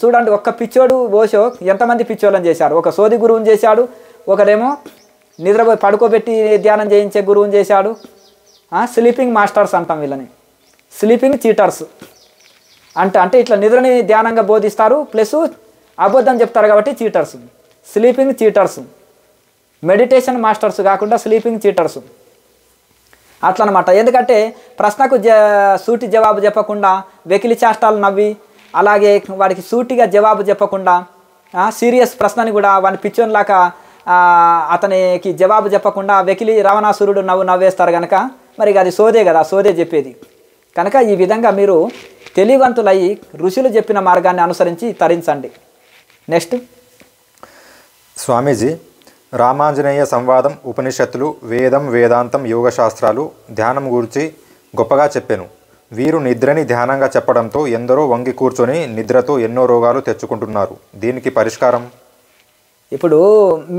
చూడండి. ఒక్క పిచ్చోడు ఓషో ఎంతమంది పిచ్చోళ్ళని చేశారు. ఒక సోది గురువుని చేశాడు, ఒకరేమో నిద్రపోయి పడుకోబెట్టి ధ్యానం చేయించే గురువుని చేశాడు. స్లీపింగ్ మాస్టర్స్ అంటాం వీళ్ళని, స్లీపింగ్ చీటర్స్ అంటే ఇట్లా నిద్రని ధ్యానంగా బోధిస్తారు ప్లస్ అబద్ధం చెప్తారు కాబట్టి cheaters. Sleeping cheaters, meditation masters కాకుండా స్లీపింగ్ చీటర్స్ అట్లా అనమాట. ఎందుకంటే ప్రశ్నకు సూటి జవాబు చెప్పకుండా వెకిలి చేష్టాలు నవ్వి, అలాగే వాడికి సూటిగా జవాబు చెప్పకుండా సీరియస్ ప్రశ్నని కూడా వాడిని పిచ్చోన్లాగా అతనికి జవాబు చెప్పకుండా వెకిలి రావణాసురుడు నవ్వేస్తారు కనుక మరి అది సోదే కదా, సోదే చెప్పేది. కనుక ఈ విధంగా మీరు తెలివంతులయ్యి ఋషులు చెప్పిన మార్గాన్ని అనుసరించి తరించండి. నెక్స్ట్ స్వామీజీ, రామాంజనేయ సంవాదం, ఉపనిషత్తులు, వేదం, వేదాంతం, యోగశాస్త్రాలు, ధ్యానం గురించి గొప్పగా చెప్పాను. వీరు నిద్రని ధ్యానంగా చెప్పడంతో ఎందరో వంగి కూర్చొని నిద్రతో ఎన్నో రోగాలు తెచ్చుకుంటున్నారు. దీనికి పరిష్కారం? ఇప్పుడు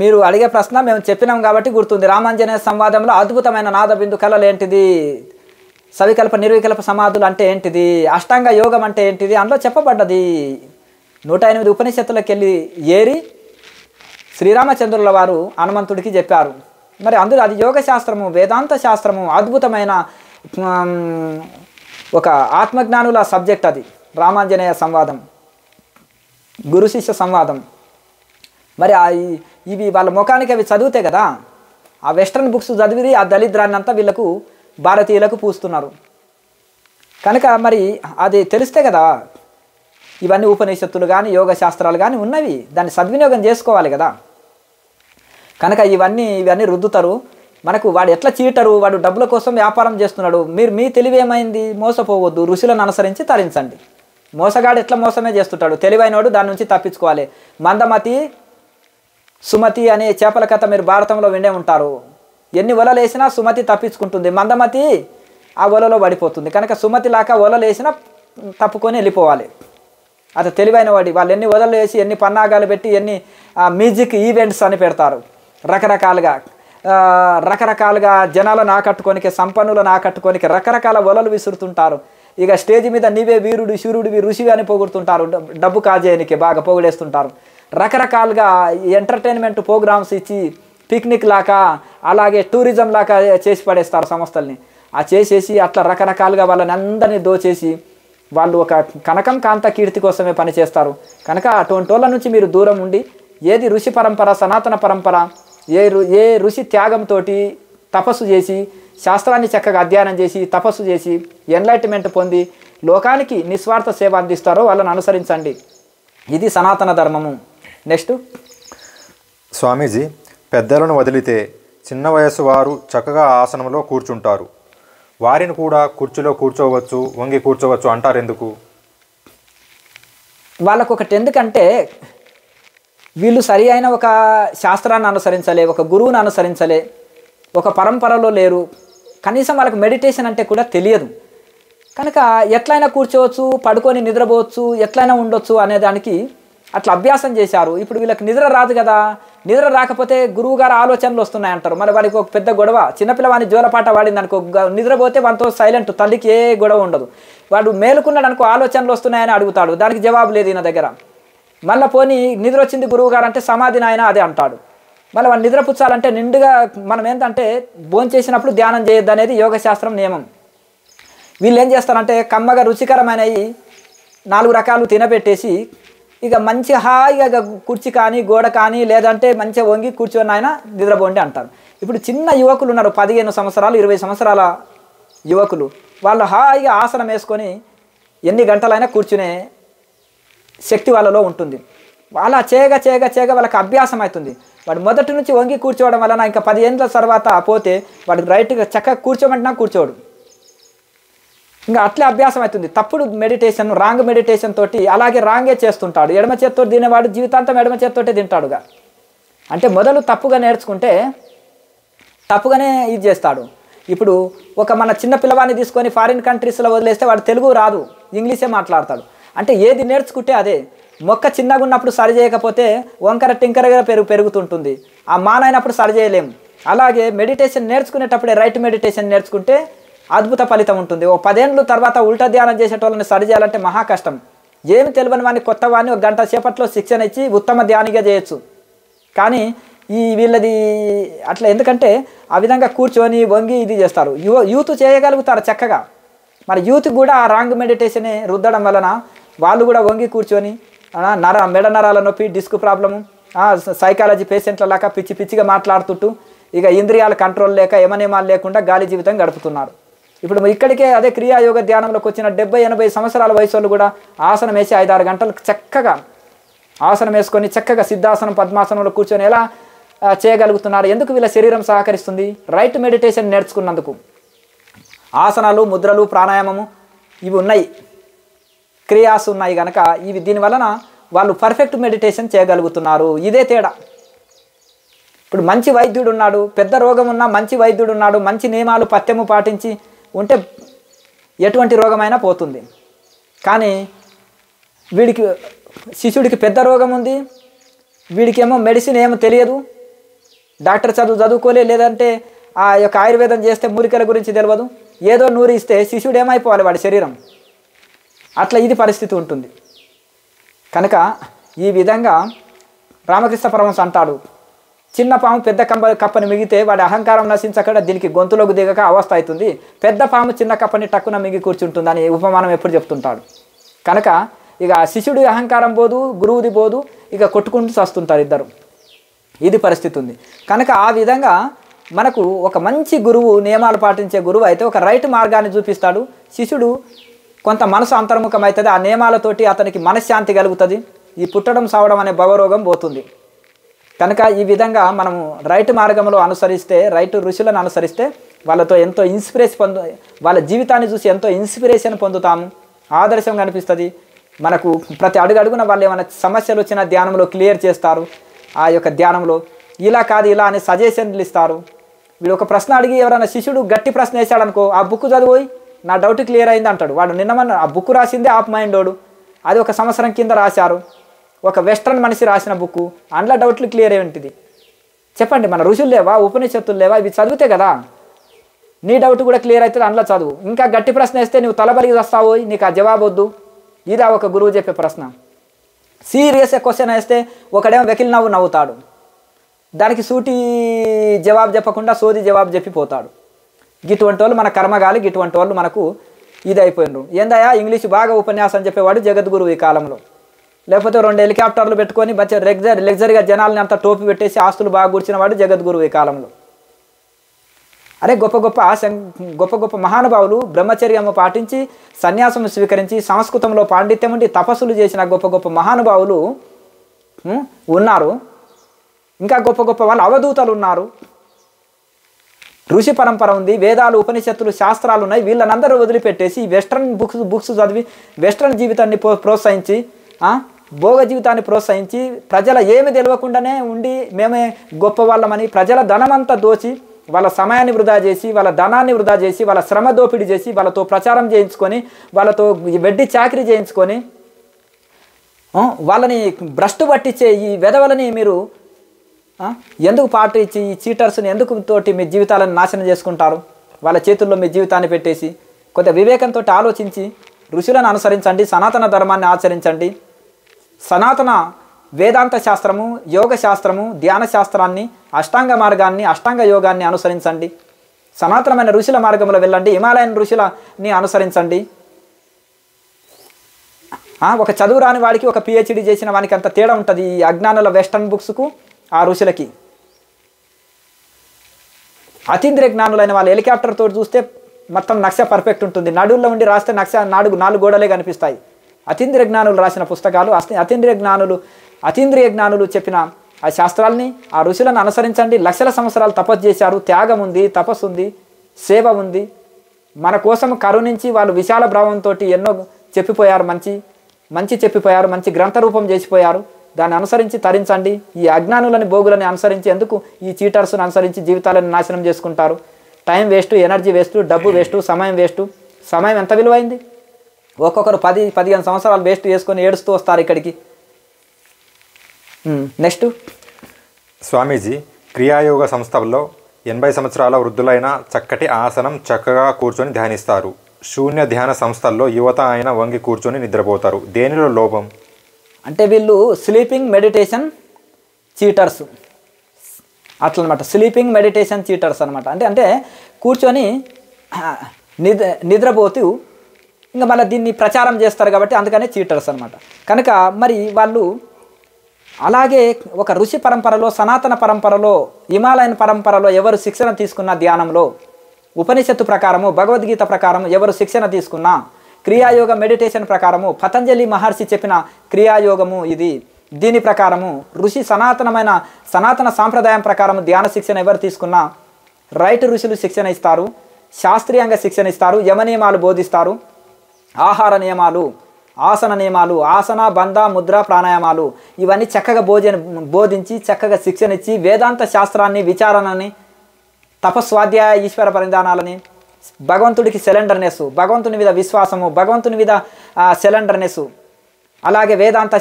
మీరు అడిగే ప్రశ్న మేము చెప్పినాం కాబట్టి గుర్తుంది. రామాంజనేయ సంవాదంలో అద్భుతమైన నాదబిందు కళలు ఏంటిది, సవికల్ప నిర్వికల్ప సమాధులు అంటే ఏంటిది, అష్టాంగ యోగం అంటే ఏంటిది అందులో చెప్పబడ్డది. 108 ఉపనిషత్తులకు వెళ్ళి ఏరి శ్రీరామచంద్రుల వారు హనుమంతుడికి చెప్పారు. మరి అందులో అది యోగ శాస్త్రము, వేదాంత శాస్త్రము, అద్భుతమైన ఒక ఆత్మజ్ఞానుల సబ్జెక్ట్ అది రామాంజనేయ సంవాదం, గురు శిష్య సంవాదం. మరి ఇవి వాళ్ళ ముఖానికి అవి చదివితే కదా, ఆ వెస్ట్రన్ బుక్స్ చదివి ఆ దళిద్రాన్ని అంతా వీళ్ళకు భారతీయులకు పూస్తున్నారు. కనుక మరి అది తెలిస్తే కదా ఇవన్నీ ఉపనిషత్తులు కానీ యోగ శాస్త్రాలు కానీ ఉన్నవి, దాన్ని సద్వినియోగం చేసుకోవాలి కదా. కనుక ఇవన్నీ రుద్దుతారు మనకు. వాడు ఎట్లా చీటరు, వాడు డబ్బుల కోసం వ్యాపారం చేస్తున్నాడు. మీ తెలివి ఏమైంది? మోసపోవద్దు, ఋషులను అనుసరించి తరించండి. మోసగాడు ఎట్లా మోసమే చేస్తుంటాడు, తెలివైనవాడు దాని నుంచి తప్పించుకోవాలి. మందమతి సుమతి అనే చేపల కథ మీరు భారతంలో వినే ఉంటారు. ఎన్ని వలలు వేసినా సుమతి తప్పించుకుంటుంది, మందమతి ఆ వలలో పడిపోతుంది. కనుక సుమతి లాగా వలలు వేసినా తప్పుకొని వెళ్ళిపోవాలి. అది తెలివైన వాడి. వాళ్ళు ఎన్ని వదలు వేసి ఎన్ని పన్నాగాలు పెట్టి ఎన్ని మ్యూజిక్ ఈవెంట్స్ అని పెడతారు, రకరకాలుగా జనాలను ఆకట్టుకోనికి, సంపన్నులను ఆకట్టుకోనికి రకరకాల వలలు విసురుతుంటారు. ఇక స్టేజ్ మీద నీవే వీరుడు శూరుడివి ఋషివి అని పొగుడుతుంటారు, డబ్బు కాజేయనికి బాగా పొగిడేస్తుంటారు. రకరకాలుగా ఎంటర్టైన్మెంట్ ప్రోగ్రామ్స్ ఇచ్చి పిక్నిక్ లాగా అలాగే టూరిజం లాగా చేసి పడేస్తారు సంస్థల్ని. ఆ చేసేసి అట్లా రకరకాలుగా వాళ్ళని అందరినీ దోచేసి వాళ్ళు ఒక కనకం కాంత కీర్తి కోసమే పనిచేస్తారు. కనుక అటువంటి వాళ్ళ నుంచి మీరు దూరం ఉండి ఏది ఋషి పరంపర, సనాతన పరంపర, ఏ ఋషి త్యాగంతో తపస్సు చేసి శాస్త్రాన్ని చక్కగా అధ్యయనం చేసి తపస్సు చేసి ఎన్లైట్మెంట్ పొంది లోకానికి నిస్వార్థ సేవ అందిస్తారో వాళ్ళని అనుసరించండి. ఇది సనాతన ధర్మము. నెక్స్ట్ స్వామీజీ, పెద్దలను వదిలితే చిన్న వయస్సు వారు చక్కగా ఆసనంలో కూర్చుంటారు. వారిని కూడా కుర్చీలో కూర్చోవచ్చు, వంగి కూర్చోవచ్చు అంటారు. ఎందుకు? వాళ్ళకు ఒకటి ఎందుకంటే వీళ్ళు సరి అయిన ఒక శాస్త్రాన్ని అనుసరించలే, ఒక గురువుని అనుసరించలే, ఒక పరంపరలో లేరు. కనీసం వాళ్ళకి మెడిటేషన్ అంటే కూడా తెలియదు. కనుక ఎట్లయినా కూర్చోవచ్చు, పడుకొని నిద్రపోవచ్చు, ఎట్లయినా ఉండొచ్చు అనేదానికి అట్లా అభ్యాసం చేశారు. ఇప్పుడు వీళ్ళకి నిద్ర రాదు కదా, నిద్ర రాకపోతే గురువు గారు ఆలోచనలు వస్తున్నాయంటారు. మరి వాడికి ఒక పెద్ద గొడవ, చిన్నపిల్లవాడిని జోలపాట వాడింది అనుకో, నిద్రపోతే వానితో సైలెంట్, తల్లికి ఏ గొడవ ఉండదు. వాడు మేలుకున్నాడు అనుకో, ఆలోచనలు వస్తున్నాయని అడుగుతాడు, దానికి జవాబు లేదు ఈయన దగ్గర. మళ్ళీ పోనీ నిద్ర వచ్చింది గురువు గారు అంటే సమాధి నాయన అదే అంటాడు. మళ్ళీ వాడు నిద్రపుచ్చాలంటే నిండుగా మనం ఏంటంటే భోంచేసినప్పుడు ధ్యానం చేయొద్దు అనేది యోగశాస్త్రం నియమం. వీళ్ళు ఏం చేస్తారంటే కమ్మగా రుచికరమైనవి 4 రకాలు తినబెట్టేసి ఇక మంచి హాయిగా కుర్చీ కానీ గోడ కానీ లేదంటే మంచిగా వంగి కూర్చొని ఆయన నిద్రపోండి అంటారు. ఇప్పుడు చిన్న యువకులు ఉన్నారు, 15 సంవత్సరాలు 20 సంవత్సరాల యువకులు, వాళ్ళు హాయిగా ఆసనం వేసుకొని ఎన్ని గంటలైనా కూర్చునే శక్తి వాళ్ళలో ఉంటుంది. వాళ్ళ చేయగా వాళ్ళకి అభ్యాసం అవుతుంది. వాడు మొదటి నుంచి వంగి కూర్చోవడం వలన ఇంకా 10 ఏళ్ళ తర్వాత పోతే వాడు రైట్గా చక్కగా కూర్చోమంటున్నా కూర్చోడు. ఇంకా అట్లే అభ్యాసం అవుతుంది. తప్పుడు మెడిటేషన్, రాంగ్ మెడిటేషన్ తోటి అలాగే రాంగే చేస్తుంటాడు. ఎడమ చేత్తో తినేవాడు జీవితాంతం ఎడమ చేత్తోటే తింటాడుగా. అంటే మొదలు తప్పుగా నేర్చుకుంటే తప్పుగానే ఇది చేస్తాడు. ఇప్పుడు ఒక మన చిన్న పిల్లవాడిని తీసుకొని ఫారిన్ కంట్రీస్లో వదిలేస్తే వాడు తెలుగు రాదు, ఇంగ్లీషే మాట్లాడతాడు. అంటే ఏది నేర్చుకుంటే అదే. మొక్క చిన్నగా ఉన్నప్పుడు సరి చేయకపోతే వంకర టింకరగా పెరుగుతుంటుంది, ఆ మానైనప్పుడు సరి చేయలేము. అలాగే మెడిటేషన్ నేర్చుకునేటప్పుడే రైట్ మెడిటేషన్ నేర్చుకుంటే అద్భుత ఫలితం ఉంటుంది. ఓ 10 ఏళ్ళ తర్వాత ఉల్టా ధ్యానం చేసేటోళ్ళని సరి చేయాలంటే మహా కష్టం. ఏమి తెలియని వాడిని, కొత్త వాడిని 1 గంట సేపట్లో శిక్షణ ఇచ్చి ఉత్తమ ధ్యానిగా చేయొచ్చు. కానీ వీళ్ళది అట్లా, ఎందుకంటే ఆ విధంగా కూర్చొని వంగి ఇది చేస్తారు. యూత్ చేయగలుగుతారు చక్కగా. మరి యూత్ కూడా ఆ రాంగ్ మెడిటేషనే రుద్దడం వలన వాళ్ళు కూడా వంగి కూర్చొని మెడ నరాల నొప్పి, డిస్క్ ప్రాబ్లము, సైకాలజీ పేషెంట్ల లాగా పిచ్చిగా మాట్లాడుతుంటూ ఇక ఇంద్రియాల కంట్రోల్ లేక యమనియమాలు లేకుండా గాలి జీవితం గడుపుతున్నారు. ఇప్పుడు ఇక్కడికే అదే క్రియాయోగ ధ్యానంలోకి వచ్చిన 70-80 సంవత్సరాల వయసు వాళ్ళు కూడా ఆసనం వేసి 5-6 గంటలు చక్కగా ఆసనం వేసుకొని చక్కగా సిద్ధాసనం పద్మాసనంలో కూర్చొని ఎలా చేయగలుగుతున్నారు? ఎందుకు? వీళ్ళ శరీరం సహకరిస్తుంది. రైట్ మెడిటేషన్ నేర్చుకున్నందుకు. ఆసనాలు, ముద్రలు, ప్రాణాయామము ఇవి ఉన్నాయి, క్రియాస్ ఉన్నాయి కనుక ఇవి దీనివలన వాళ్ళు పర్ఫెక్ట్ మెడిటేషన్ చేయగలుగుతున్నారు. ఇదే తేడా. ఇప్పుడు మంచి వైద్యుడు ఉన్నాడు, పెద్ద రోగం ఉన్న మంచి వైద్యుడు ఉన్నాడు, మంచి నియమాలు పథ్యము పాటించి ఉంటే ఎటువంటి రోగమైనా పోతుంది. కానీ వీడికి శిష్యుడికి పెద్ద రోగం ఉంది, వీడికేమో మెడిసిన్ ఏమో తెలియదు, డాక్టర్ చదువుకోలే, లేదంటే ఆ యొక్క ఆయుర్వేదం చేస్తే మూలికల గురించి తెలియదు, ఏదో నూరి ఇస్తే శిష్యుడు ఏమైపోవాలి వాడి శరీరం. అట్లా ఇది పరిస్థితి ఉంటుంది. కనుక ఈ విధంగా రామకృష్ణ పరమహంస అంటాడు, చిన్న పాము పెద్ద కప్పని మిగితే వాడి అహంకారం నశించకుండా దీనికి గొంతులోకి దిగక అవస్థ అవుతుంది, పెద్ద పాము చిన్న కప్పని టక్కున మిగి కూర్చుంటుందని ఉపమానం ఎప్పుడు చెప్తుంటాడు. కనుక ఇక శిష్యుడి అహంకారం పోదు, గురువుది పోదు, ఇక కొట్టుకుంటూ వస్తుంటారు ఇద్దరు. ఇది పరిస్థితి ఉంది. కనుక ఆ విధంగా మనకు ఒక మంచి గురువు, నియమాలు పాటించే గురువు అయితే ఒక రైట్ మార్గాన్ని చూపిస్తాడు. శిష్యుడు కొంత మనసు అంతర్ముఖం అవుతుంది, ఆ నియమాలతోటి అతనికి మనశ్శాంతి కలుగుతుంది, ఈ పుట్టడం సావడం అనే భవరోగం పోతుంది. కనుక ఈ విధంగా మనము రైట్ మార్గంలో అనుసరిస్తే, రైట్ ఋషులను అనుసరిస్తే వాళ్ళతో ఎంతో ఇన్స్పిరేషన్ వాళ్ళ జీవితాన్ని చూసి ఎంతో ఇన్స్పిరేషన్ పొందుతాము, ఆదర్శం కనిపిస్తుంది మనకు. ప్రతి అడుగున వాళ్ళు ఏమైనా సమస్యలు వచ్చిన ధ్యానంలో క్లియర్ చేస్తారు. ఆ యొక్క ధ్యానంలో ఇలా కాదు ఇలా అని సజెషన్లు ఇస్తారు. వీడు ఒక ప్రశ్న అడిగి ఎవరైనా శిష్యుడు గట్టి ప్రశ్న వేసాడనుకో, ఆ బుక్ చదిపోయి నా డౌట్ క్లియర్ అయింది అంటాడు. వాడు నిన్నమన్న ఆ బుక్ రాసిందే ఆఫ్ మైండోడు, అది 1 సంవత్సరం కింద రాశారు, ఒక వెస్ట్రన్ మనిషి రాసిన బుక్కు, అందులో డౌట్లు క్లియర్ ఏంటిది చెప్పండి? మన ఋషులు లేవా, ఉపనిషత్తులు లేవా? ఇవి చదివితే కదా నీ డౌట్ కూడా క్లియర్ అవుతుంది. అందులో చదువు. ఇంకా గట్టి ప్రశ్న వేస్తే నువ్వు తలబలిగి వస్తావు, నీకు ఆ జవాబు వద్దు. ఇదా ఒక గురువు చెప్పే ప్రశ్న. సీరియస్ క్వశ్చన్ వేస్తే ఒకడేమో వెకిలి నవ్వుతాడు, దానికి సూటి జవాబు చెప్పకుండా సోది జవాబు చెప్పిపోతాడు. గిటువంటి వాళ్ళు మన కర్మగాలి, గిటువంటి వాళ్ళు మనకు ఇది అయిపోయినరు. ఏందయ్యా ఇంగ్లీష్ బాగా ఉపన్యాసం చెప్పేవాడు జగద్గురువు ఈ కాలంలో. లేకపోతే 2 హెలికాప్టర్లు పెట్టుకొని మంచి లగ్జరీగా జనాలని అంతా టోపీ పెట్టేసి ఆస్తులు బాగా కూర్చిన వాడు జగద్గురువు ఈ కాలంలో. అరే గొప్ప గొప్ప మహానుభావులు బ్రహ్మచర్యము పాటించి సన్యాసం స్వీకరించి సంస్కృతంలో పాండిత్యం ఉండి తపస్సులు చేసిన గొప్ప మహానుభావులు ఉన్నారు. ఇంకా గొప్ప వాళ్ళు అవధూతలు ఉన్నారు. ఋషి పరంపర ఉంది, వేదాలు, ఉపనిషత్తులు, శాస్త్రాలు ఉన్నాయి. వీళ్ళనందరూ వదిలిపెట్టేసి వెస్ట్రన్ బుక్స్ చదివి వెస్ట్రన్ జీవితాన్ని ప్రోత్సహించి, భోగ జీవితాన్ని ప్రోత్సహించి ప్రజల ఏమి తెలియకుండానే ఉండి మేమే గొప్ప వాళ్ళమని ప్రజల ధనమంతా దోచి, వాళ్ళ సమయాన్ని వృధా చేసి, వాళ్ళ ధనాన్ని వృధా చేసి, వాళ్ళ శ్రమ దోపిడీ చేసి, వాళ్ళతో ప్రచారం చేయించుకొని, వాళ్ళతో వెడ్డి చాకరీ చేయించుకొని వాళ్ళని భ్రష్టు పట్టించే ఈ వెధవలని మీరు ఎందుకు పార్టీ ఇచ్చి ఈ చీటర్స్ని ఎందుకు తోటి మీ జీవితాలను నాశనం చేసుకుంటారు? వాళ్ళ చేతుల్లో మీ జీవితాన్ని పెట్టేసి కొద్దిగా వివేకంతో ఆలోచించి ఋషులను అనుసరించండి, సనాతన ధర్మాన్ని ఆచరించండి. సనాతన వేదాంత శాస్త్రము, యోగ శాస్త్రము, ధ్యాన శాస్త్రాన్ని, అష్టాంగ మార్గాన్ని, అష్టాంగ యోగాన్ని అనుసరించండి. సనాతనమైన ఋషుల మార్గంలో వెళ్ళండి, హిమాలయన్ ఋషులని అనుసరించండి. ఒక చదువు రాని వాడికి ఒక పిహెచ్డి చేసిన వానికి అంత తేడా ఉంటుంది ఈ అజ్ఞానుల వెస్టర్న్ బుక్స్కు ఆ ఋషులకి. అతీంద్రియ జ్ఞానులైన వాళ్ళు హెలికాప్టర్ తోటి చూస్తే మొత్తం నక్ష పర్ఫెక్ట్ ఉంటుంది, నడుల్లో ఉండి రాస్తే నక్ష నాలుగు గోడలే కనిపిస్తాయి. అతీంద్రియ జ్ఞానులు రాసిన పుస్తకాలు, అతీంద్రియ జ్ఞానులు చెప్పిన ఆ శాస్త్రాల్ని, ఆ ఋషులను అనుసరించండి. లక్షల సంవత్సరాలు తపస్సు చేశారు, త్యాగం ఉంది, తపస్సు ఉంది, సేవ ఉంది. మన కోసం కరుణించి వాళ్ళు విశాల భావంతో ఎన్నో చెప్పిపోయారు, మంచి చెప్పిపోయారు, మంచి గ్రంథ రూపం చేసిపోయారు. దాన్ని అనుసరించి తరించండి. ఈ అజ్ఞానులని భోగులని అనుసరించి ఎందుకు ఈ చీటర్స్ని అనుసరించి జీవితాలను నాశనం చేసుకుంటారు? టైం వేస్ట్, ఎనర్జీ వేస్ట్, డబ్బు వేస్ట్, సమయం వేస్ట్. సమయం ఎంత విలువైంది? ఒక్కొక్కరు 10-15 సంవత్సరాలు వేస్ట్ చేసుకొని ఏడుస్తూ వస్తారు ఇక్కడికి. నెక్స్ట్ స్వామీజీ, క్రియాయోగ సంస్థల్లో 80 సంవత్సరాల వృద్ధులైన చక్కటి ఆసనం చక్కగా కూర్చొని ధ్యానిస్తారు. శూన్య ధ్యాన సంస్థల్లో యువత అయిన వంగి కూర్చొని నిద్రపోతారు. దేనిలో లోపం? అంటే వీళ్ళు స్లీపింగ్ మెడిటేషన్ చీటర్స్ అట్లనమాట. స్లీపింగ్ మెడిటేషన్ చీటర్స్ అనమాట. అంటే కూర్చొని నిద్రపోతూ ఇంకా మళ్ళీ దీన్ని ప్రచారం చేస్తారు కాబట్టి అందుకనే చీటర్స్ అనమాట. కనుక మరి వాళ్ళు అలాగే ఒక ఋషి పరంపరలో, సనాతన పరంపరలో, హిమాలయన్ పరంపరలో ఎవరు శిక్షణ తీసుకున్న ధ్యానంలో, ఉపనిషత్తు ప్రకారము, భగవద్గీత ప్రకారము ఎవరు శిక్షణ తీసుకున్నా, క్రియాయోగ మెడిటేషన్ ప్రకారము, పతంజలి మహర్షి చెప్పిన క్రియాయోగము ఇది. దీని ప్రకారము ఋషి సనాతన సాంప్రదాయం ప్రకారము ధ్యాన శిక్షణ ఎవరు తీసుకున్నా రైట్ ఋషులు శిక్షణ ఇస్తారు, శాస్త్రీయంగా శిక్షణ ఇస్తారు, యమ నియమాలు బోధిస్తారు, ఆహార నియమాలు, ఆసన నియమాలు, ఆసన, బంధ, ముద్ర, ప్రాణాయామాలు ఇవన్నీ చక్కగా బోధించి చక్కగా శిక్షణ ఇచ్చి వేదాంత శాస్త్రాన్ని, విచారణని, తపస్వాధ్యాయ ఈశ్వర పరిధానాలని, భగవంతుడికి సెలెండర్నెస్, భగవంతుని మీద విశ్వాసము, భగవంతుని మీద సెలెండర్నెస్, అలాగే వేదాంత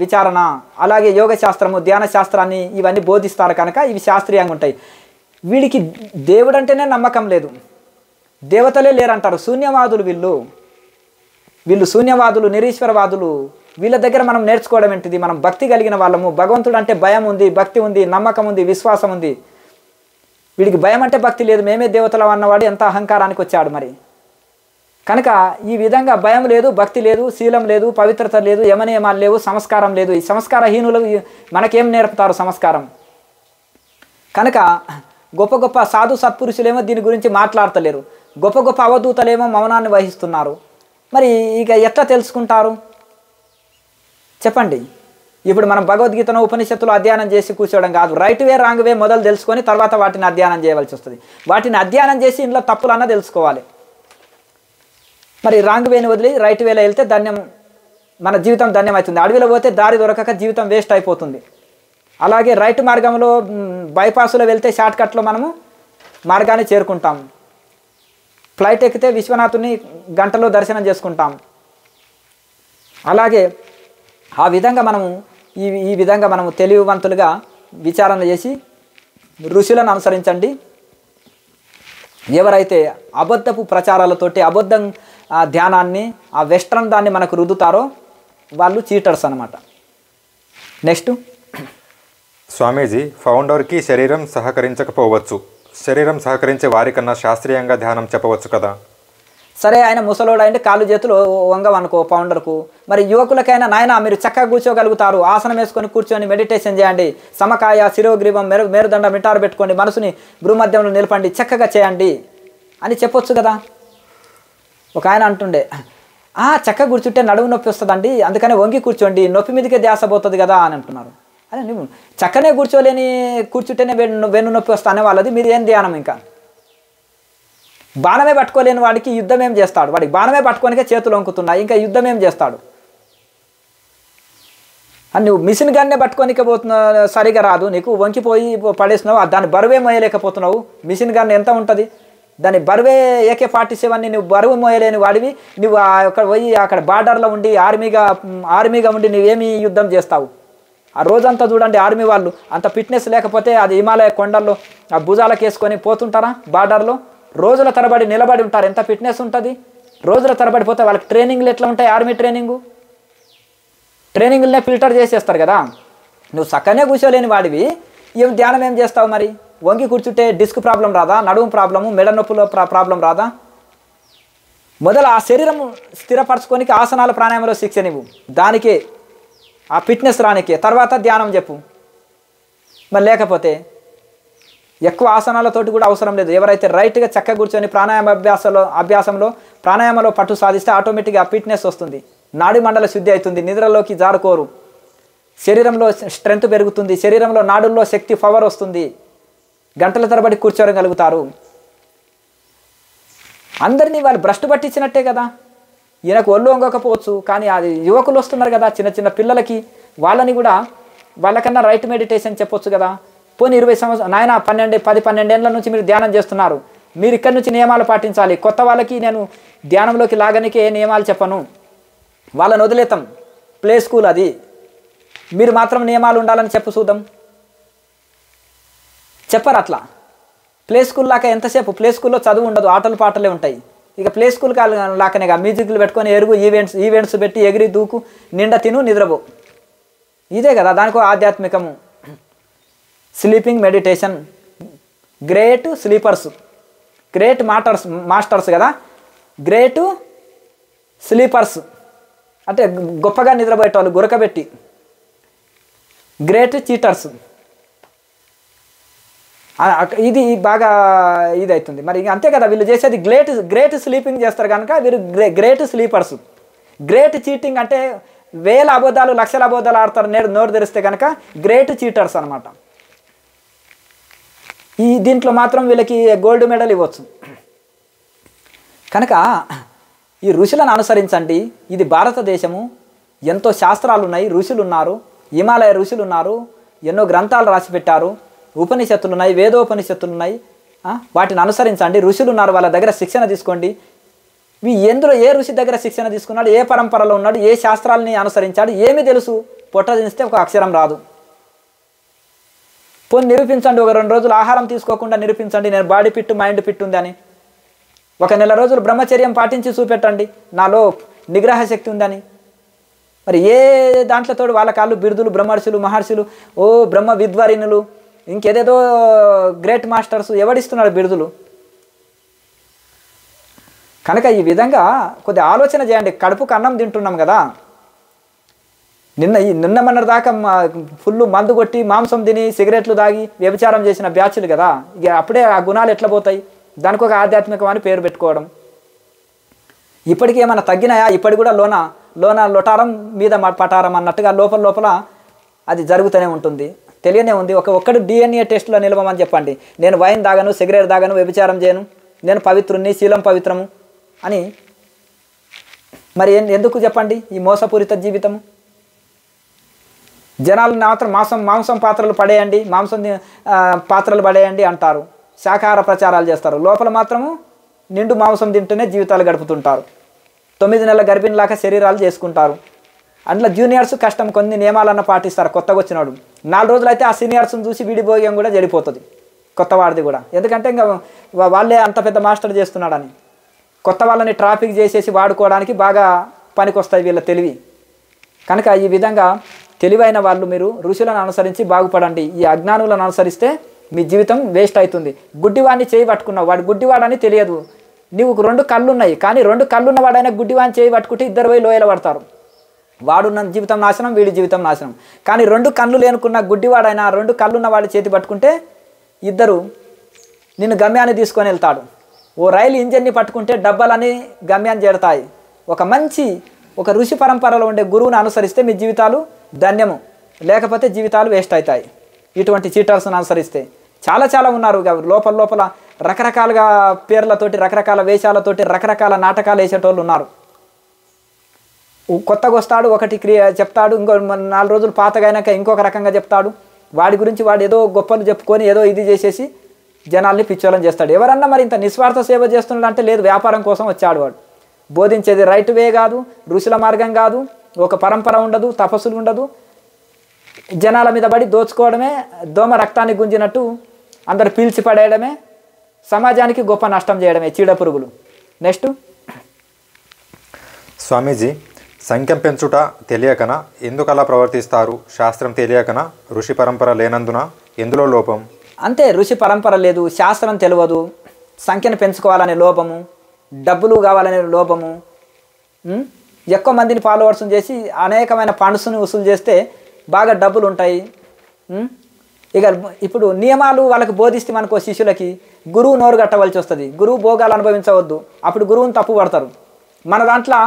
విచారణ, అలాగే యోగ శాస్త్రము, ధ్యాన శాస్త్రాన్ని ఇవన్నీ బోధిస్తారు కనుక ఇవి శాస్త్రీయంగా ఉంటాయి. వీడికి దేవుడు అంటేనే నమ్మకం లేదు, దేవతలే లేరంటారు. శూన్యవాదులు వీళ్ళు శూన్యవాదులు, నిరీశ్వరవాదులు. వీళ్ళ దగ్గర మనం నేర్చుకోవడం ఏంటిది? మనం భక్తి కలిగిన వాళ్ళము. భగవంతుడు అంటే భయం ఉంది, భక్తి ఉంది, నమ్మకం ఉంది, విశ్వాసం ఉంది. వీడికి భయం అంటే భక్తి లేదు, మేమే దేవతలు అన్నవాడు ఎంత అహంకారానికి వచ్చాడు మరి. కనుక ఈ విధంగా భయం లేదు, భక్తి లేదు, శీలం లేదు, పవిత్రత లేదు, యమనియమాలు లేవు, సంస్కారం లేదు. ఈ సంస్కారహీనులు మనకేం నేర్పుతారు సంస్కారం? కనుక గొప్ప గొప్ప సాధు సత్పురుషులేమో దీని గురించి మాట్లాడతలేరు, గొప్ప గొప్ప అవధూతలేమో మౌనాన్ని వహిస్తున్నారు. మరి ఇక ఎట్లా తెలుసుకుంటారు చెప్పండి? ఇప్పుడు మనం భగవద్గీతను, ఉపనిషత్తులు అధ్యయనం చేసి కూర్చోవడం కాదు, రైట్ వే రాంగ్ వే మొదలు తెలుసుకొని తర్వాత వాటిని అధ్యయనం చేయవలసి వస్తుంది. వాటిని అధ్యయనం చేసి ఇంట్లో తప్పులన్నా తెలుసుకోవాలి. మరి రాంగ్ వేని వదిలి రైట్ వేలో వెళ్తే మన జీవితం ధన్యమవుతుంది. అడవిలో పోతే దారి దొరకక జీవితం వేస్ట్ అయిపోతుంది. అలాగే రైట్ మార్గంలో బైపాస్లో వెళ్తే షార్ట్కట్లో మనము మార్గాన్ని చేరుకుంటాం. ఫ్లైట్ ఎక్కితే విశ్వనాథుని గంటలో దర్శనం చేసుకుంటాం. అలాగే ఆ విధంగా ఈ విధంగా మనము తెలివివంతులుగా విచారణ చేసి ఋషులను అనుసరించండి. ఎవరైతే అబద్ధపు ప్రచారాలతోటి అబద్ధం ధ్యానాన్ని, ఆ వెస్ట్రన్ దాన్ని మనకు రుద్దుతారో వాళ్ళు చీటర్స్ అన్నమాట. నెక్స్ట్ స్వామీజీ, ఫౌండర్కి శరీరం సహకరించకపోవచ్చు, శరీరం సహకరించే వారికన్నా శాస్త్రీయంగా ధ్యానం చెప్పవచ్చు కదా? సరే, ఆయన ముసలోడు అంటే కాళ్ళు చేతులు వంగవనుకో ఫౌండర్కు. మరి యువకులకైనా నాయన మీరు చక్కగా కూర్చోగలుగుతారు, ఆసనం వేసుకొని కూర్చొని మెడిటేషన్ చేయండి, సమకాయ, శిరోగ్రీవం, మేరుదండ మిటారు పెట్టుకోండి, మనసుని భూమధ్యంలో నిలపండి, చక్కగా చేయండి అని చెప్పొచ్చు కదా. ఒక ఆయన అంటుండే, చక్కగా కూర్చుంటే నడుము నొప్పి వస్తుందండి, అందుకని వంగి కూర్చోండి, నొప్పి మీదకే ధ్యాస పోతుంది కదా అని అంటున్నారు. అదే నువ్వు చక్కనే కూర్చుంటేనే వెన్ను నొప్పి వస్తానే వాళ్ళది మీరు ఏం ధ్యానం? ఇంకా బాణమే పట్టుకోలేని వాడికి యుద్ధం ఏం చేస్తాడు? వాడికి బాణమే పట్టుకోనికే చేతులు వంకుతున్నాయి, ఇంకా యుద్ధం ఏం చేస్తాడు? అని నువ్వు మిషన్ గన్నే పట్టుకోనికే పోతున్నావు, సరిగా రాదు నీకు, వంకిపోయి పడేస్తున్నావు, దాన్ని బరువే మోయలేకపోతున్నావు. మిషన్ గన్ ఎంత ఉంటుంది? దాని బరువే AK-47 నువ్వు బరువు మోయలేని వాడివి. నువ్వు అక్కడ పోయి అక్కడ బార్డర్లో ఉండి ఆర్మీగా ఉండి నువ్వేమి యుద్ధం చేస్తావు? ఆ రోజంతా చూడండి ఆర్మీ వాళ్ళు అంత ఫిట్నెస్ లేకపోతే అది హిమాలయ కొండల్లో ఆ భుజాలకు వేసుకొని పోతుంటారా బార్డర్లో, రోజుల తరబడి నిలబడి ఉంటారు. ఎంత ఫిట్నెస్ ఉంటుంది, రోజుల తరబడి పోతే వాళ్ళకి ట్రైనింగ్లు ఎట్లా ఉంటాయి, ఆర్మీ ట్రైనింగ్లనే ఫిల్టర్ చేసేస్తారు కదా. నువ్వు చక్కనే కూర్చోలేని వాడివి ఏం ధ్యానం ఏం చేస్తావు మరి? వంగి కూర్చుంటే డిస్క్ ప్రాబ్లం రాదా, నడుము ప్రాబ్లము, మెడ నొప్పుల ప్రాబ్లం రాదా? మొదలు ఆ శరీరం స్థిరపరచుకోనికి ఆసనాల ప్రాణాయామంలో శిక్షణ ఇవ్వు, దానికే ఆ ఫిట్నెస్ రానికే, తర్వాత ధ్యానం చెప్పు. మరి లేకపోతే ఎక్కువ ఆసనాలతోటి కూడా అవసరం లేదు. ఎవరైతే రైట్గా చక్కగా కూర్చొని అభ్యాసంలో ప్రాణాయామంలో పట్టు సాధిస్తే ఆటోమేటిక్గా ఫిట్నెస్ వస్తుంది, నాడి మండల శుద్ధి అవుతుంది, నిద్రలోకి జారుకోరు, శరీరంలో స్ట్రెంగ్త్ పెరుగుతుంది, శరీరంలో నాడుల్లో శక్తి పవర్ వస్తుంది, గంటల తరబడి కూర్చోగలుగుతారు. అందరినీ వాళ్ళు భ్రష్టు పట్టించినట్టే కదా. ఈయనకు ఒళ్ళు వంగకపోవచ్చు, కానీ అది యువకులు వస్తున్నారు కదా, చిన్న చిన్న పిల్లలకి, వాళ్ళని కూడా వాళ్ళకన్నా రైట్ మెడిటేషన్ చెప్పొచ్చు కదా. పోనీ 20 సంవత్సరాలు నాయన 10-12 ఏళ్ళ నుంచి మీరు ధ్యానం చేస్తున్నారు, మీరు ఇక్కడి నుంచి నియమాలు పాటించాలి. కొత్త వాళ్ళకి నేను ధ్యానంలోకి లాగనికే ఏ నియమాలు చెప్పను, వాళ్ళని వదిలేతాం, ప్లే స్కూల్ అది, మీరు మాత్రం నియమాలు ఉండాలని చెప్పు చూద్దాం. చెప్పరు అట్లా. ప్లే స్కూల్ లాగా ఎంతసేపు, ప్లే స్కూల్లో చదువు ఉండదు, ఆటలు పాటలే ఉంటాయి. ఇక ప్లే స్కూల్ లాకనేగా మ్యూజిక్లు పెట్టుకొని ఎరుగు ఈవెంట్స్ పెట్టి ఎగిరి దూకు, నిండా తిను నిద్రపో, ఇదే కదా దానికో ఆధ్యాత్మికము. Sleeping meditation, great sleepers, great masters కదా, గ్రేట్ స్లీపర్స్ అంటే గొప్పగా నిద్రపోయేటోళ్ళు గురకబెట్టి, గ్రేట్ చీటర్స్, ఇది బాగా ఇది అవుతుంది. మరి అంతే కదా వీళ్ళు చేసేది, గ్రేట్ స్లీపింగ్ చేస్తారు కనుక వీరు గ్రేట్ స్లీపర్స్. గ్రేట్ చీటింగ్ అంటే 1000 అబద్ధాలు 1,00,000 అబద్ధాలు ఆడతారు నోరు తెరిస్తే కనుక గ్రేట్ చీటర్స్ అనమాట. దీంట్లో మాత్రం వీళ్ళకి గోల్డ్ మెడల్ ఇవ్వచ్చు. కనుక ఈ ఋషులను అనుసరించండి. ఇది భారతదేశము, ఎంతో శాస్త్రాలు ఉన్నాయి, ఋషులు ఉన్నారు, హిమాలయ ఋషులు ఉన్నారు, ఎన్నో గ్రంథాలు రాసిపెట్టారు, ఉపనిషత్తులు ఉన్నాయి, వేదోపనిషత్తులు ఉన్నాయి. వాటిని అనుసరించండి. ఋషులు ఉన్నారు, వాళ్ళ దగ్గర శిక్షణ తీసుకోండి. ఎందులో ఏ ఋషి దగ్గర శిక్షణ తీసుకున్నాడు, ఏ పరంపరలో ఉన్నాడు, ఏ శాస్త్రాలని అనుసరించాడు, ఏమీ తెలుసు. పొట్ట తినిస్తే ఒక అక్షరం రాదు. పోనీ నిరూపించండి, ఒక 2 రోజులు ఆహారం తీసుకోకుండా నిరూపించండి, నేను బాడీ ఫిట్ మైండ్ ఫిట్ ఉందని. ఒక నెల రోజులు బ్రహ్మచర్యం పాటించి చూపెట్టండి, నాలో నిగ్రహ శక్తి ఉందని. మరి ఏ దాంట్లతో వాళ్ళ కాళ్ళు బిరుదులు, బ్రహ్మర్షులు, మహర్షులు, ఓ బ్రహ్మ విద్వారినులు, ఇంకేదేదో గ్రేట్ మాస్టర్స్, ఎవడిస్తున్నాడు బిరుదులు? కనుక ఈ విధంగా కొద్ది ఆలోచన చేయండి. కడుపుకు అన్నం తింటున్నాం కదా, నిన్న మొన్నటి దాకా ఫుల్ మందు కొట్టి మాంసం తిని సిగరెట్లు తాగి వ్యభిచారం చేసిన బ్యాచ్లు కదా. ఇక అప్పుడే ఆ గుణాలు ఎట్లా పోతాయి? దానికి ఒక ఆధ్యాత్మికం అని పేరు పెట్టుకోవడం. ఇప్పటికీ ఏమైనా తగ్గినాయా? ఇప్పటికి కూడా లోన లొటారం మీద పటారం అన్నట్టుగా లోపల అది జరుగుతూనే ఉంటుంది, తెలియనే ఉంది. ఒక్కడు DNA టెస్ట్లో నిలవమని చెప్పండి, నేను వైన్ తాగను, సిగరెట్ తాగను, వ్యభిచారం చేయను, నేను పవిత్రుణ్ణి, శీలం పవిత్రము అని. మరి ఎందుకు చెప్పండి ఈ మోసపూరిత జీవితము? జనాలు మాత్రం మాంసం పాత్రలు పడేయండి, పాత్రలు పడేయండి అంటారు, శాకాహార ప్రచారాలు చేస్తారు, లోపల మాత్రము నిండు మాంసం తింటూనే జీవితాలు గడుపుతుంటారు. 9 నెలల గర్భిణిలాగా శరీరాలు చేసుకుంటారు. అందులో జూనియర్స్ కష్టం, కొన్ని నియమాలన్నా పాటిస్తారు. కొత్తగా వచ్చినాడు 4 రోజులు అయితే ఆ సీనియర్స్ని చూసి విడిపోయం కూడా జరిపోతుంది, కొత్త వాడిది కూడా. ఎందుకంటే ఇంకా వాళ్ళే అంత పెద్ద మాస్టర్ చేస్తున్నాడని. కొత్త వాళ్ళని ట్రాఫిక్ చేసేసి వాడుకోవడానికి బాగా పనికొస్తాయి వీళ్ళ తెలివి. కనుక ఈ విధంగా తెలివైన వాళ్ళు మీరు ఋషులను అనుసరించి బాగుపడండి. ఈ అజ్ఞానులను అనుసరిస్తే మీ జీవితం వేస్ట్ అవుతుంది. గుడ్డివాడిని చేయి పట్టుకున్నావు, వాడు గుడ్డివాడని తెలియదు. నీకు 2 కళ్ళు ఉన్నాయి, కానీ 2 కళ్ళున్నవాడైనా గుడ్డివాడిని చేయి పట్టుకుంటే 2 పోయి లోయల పడతారు. వాడున్న జీవితం నాశనం, వీడి జీవితం నాశనం. కానీ 2 కళ్ళు లేనుకున్న గుడ్డివాడైనా 2 కళ్ళున్న వాడి చేతి పట్టుకుంటే 2 నిన్ను గమ్యాన్ని తీసుకొని వెళ్తాడు. ఓ రైలు ఇంజన్ని పట్టుకుంటే డబ్బాలని గమ్యాన్ని చేరుతాయి. ఒక ఋషి పరంపరలో ఉండే గురువుని అనుసరిస్తే మీ జీవితాలు ధన్యము, లేకపోతే జీవితాలు వేస్ట్ అవుతాయి. ఇటువంటి చీటర్స్ని అనుసరిస్తే చాలా ఉన్నారు. లోపల రకరకాలుగా పేర్లతోటి, రకరకాల వేషాలతోటి, రకరకాల నాటకాలు వేసేటోళ్ళు ఉన్నారు. కొత్తగా వస్తాడు, ఒకటి చెప్తాడు, ఇంకో 4 రోజులు పాతగా అయినాక ఇంకొక రకంగా చెప్తాడు. వాడి గురించి వాడు ఏదో గొప్పలు చెప్పుకొని ఏదో ఇది చేసేసి జనాల్ని పిచ్చోళ్ళని చేస్తాడు. ఎవరన్నా మరి ఇంత నిస్వార్థ సేవ చేస్తున్నాడు అంటే లేదు, వ్యాపారం కోసం వచ్చాడు. వాడు బోధించేది రైట్ వే కాదు, ఋషుల మార్గం కాదు, ఒక పరంపర ఉండదు, తపస్సులు ఉండదు, జనాల మీద పడి దోచుకోవడమే, దోమ రక్తాన్ని గుంజినట్టు అందరు పీల్చి పడేయడమే, సమాజానికి గొప్ప నష్టం చేయడమే చీడపురుగులు. నెక్స్ట్ స్వామీజీ, సంఖ్యం పెంచుట తెలియకనా? ఎందుకు అలా ప్రవర్తిస్తారు? శాస్త్రం తెలియకనా? ఋషి పరంపర లేనందున? ఎందులో లోపం? అంతే, ఋషి పరంపర లేదు, శాస్త్రం తెలియదు, సంఖ్యను పెంచుకోవాలనే లోపము, డబ్బులు కావాలనే లోపము, ఎక్కువ మందిని ఫాలోవర్స్ని చేసి అనేకమైన ఫండ్స్ని వసూలు చేస్తే బాగా డబ్బులు ఉంటాయి. ఇక ఇప్పుడు నియమాలు వాళ్ళకి బోధిస్తే మనకు శిష్యులకి గురువు నోరు కట్టవలసి వస్తుంది, గురువు భోగాలు అనుభవించవద్దు, అప్పుడు గురువుని తప్పు పడతారు. మన దాంట్లో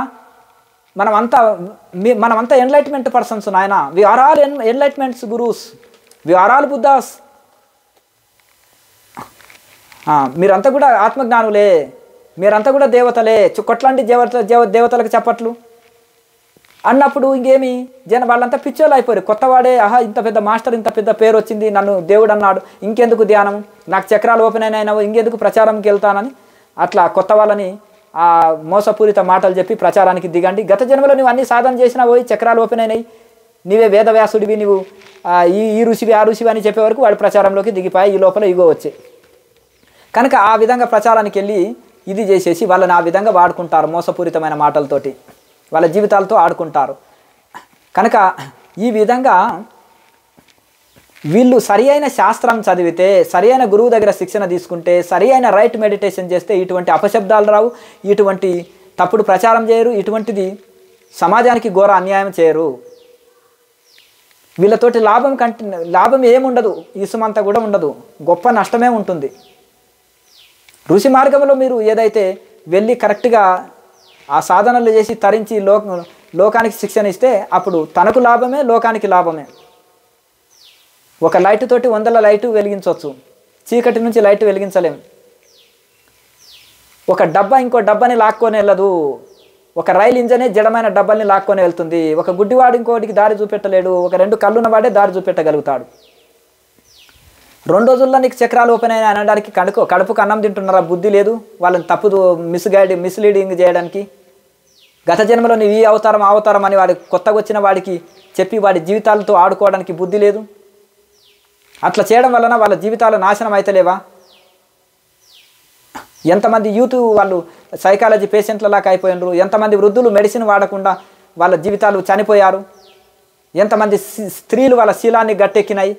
మనమంతా ఎన్లైట్మెంట్ పర్సన్స్ నాయన, we are all enlightenments gurus, we are all Buddhas. మీరంతా కూడా ఆత్మజ్ఞానులే, మీరంతా కూడా దేవతలే, కొట్లాంటి దేవతలకు చెప్పట్లు అన్నప్పుడు ఇంకేమి వాళ్ళంతా పిచ్చోళ్ళు అయిపోయారు. కొత్తవాడే ఇంత పెద్ద మాస్టర్, ఇంత పెద్ద పేరు వచ్చింది, నన్ను దేవుడు అన్నాడు, ఇంకెందుకు ధ్యానం, నాకు చక్రాలు ఓపెన్ అయినావు, ఇంకెందుకు ప్రచారంకి వెళ్తానని అట్లా కొత్త వాళ్ళని ఆ మోసపూరిత మాటలు చెప్పి ప్రచారానికి దిగండి. గత జన్మలో నువ్వు అన్ని సాధన చేసినా పోయి చక్రాలు ఓపెన్ అయినాయి, నీవే వేదవ్యాసుడివి, నువ్వు ఈ ఋషివి ఆ ఋషివి అని చెప్పే వరకు వాడి ప్రచారంలోకి దిగిపోయి ఈ లోపల ఇగో వచ్చాయి. కనుక ఆ విధంగా ప్రచారానికి వెళ్ళి ఇది చేసేసి వాళ్ళని ఆ విధంగా వాడుకుంటారు, మోసపూరితమైన మాటలతోటి వాళ్ళ జీవితాలతో ఆడుకుంటారు. కనుక ఈ విధంగా వీళ్ళు సరి అయిన శాస్త్రం చదివితే, సరి అయిన గురువు దగ్గర శిక్షణ తీసుకుంటే, సరి అయిన రైట్ మెడిటేషన్ చేస్తే ఇటువంటి అపశబ్దాలు రావు, ఇటువంటి తప్పుడు ప్రచారం చేయరు, ఇటువంటిది సమాజానికి ఘోర అన్యాయం చేయరు. వీళ్ళతోటి లాభం ఏముండదు, ఇసుమంతా కూడా ఉండదు, గొప్ప నష్టమే ఉంటుంది. ఋషి మార్గంలో మీరు ఏదైతే వెళ్ళి కరెక్ట్గా ఆ సాధనలు చేసి తరించి లోకానికి శిక్షణ ఇస్తే అప్పుడు తనకు లాభమే, లోకానికి లాభమే. ఒక లైట్ తోటి 100 లైటు వెలిగించవచ్చు, చీకటి నుంచి లైట్ వెలిగించలేం. ఒక డబ్బా ఇంకో డబ్బాని లాక్కొని వెళ్ళదు, ఒక రైలు ఇంజనే జడమైన డబ్బాని లాక్కొని వెళ్తుంది. ఒక గుడ్డివాడు ఇంకోటికి దారి చూపెట్టలేడు, ఒక 2 కళ్ళున్న వాడే దారి చూపెట్టగలుగుతాడు. 2 రోజుల్లో నీకు చక్రాలు ఓపెన్ అయినా అనడానికి కడుపుకు అన్నం తింటున్నారా, బుద్ధి లేదు, వాళ్ళని మిస్లీడింగ్ చేయడానికి. గత జన్మలో నీవు ఈ అవతారం ఆ అవతారం అని వాడి కొత్తగా వచ్చిన వాడికి చెప్పి వాడి జీవితాలతో ఆడుకోవడానికి బుద్ధి లేదు. అట్లా చేయడం వలన వాళ్ళ జీవితాలు నాశనం అయితలేవా? ఎంతమంది యూత్ వాళ్ళు సైకాలజీ పేషెంట్లలాగా అయిపోయినారు, ఎంతమంది వృద్ధులు మెడిసిన్ వాడకుండా వాళ్ళ జీవితాలు చనిపోయారు, ఎంతమంది స్త్రీలు వాళ్ళ శీలాన్ని గట్టెక్కినాయి,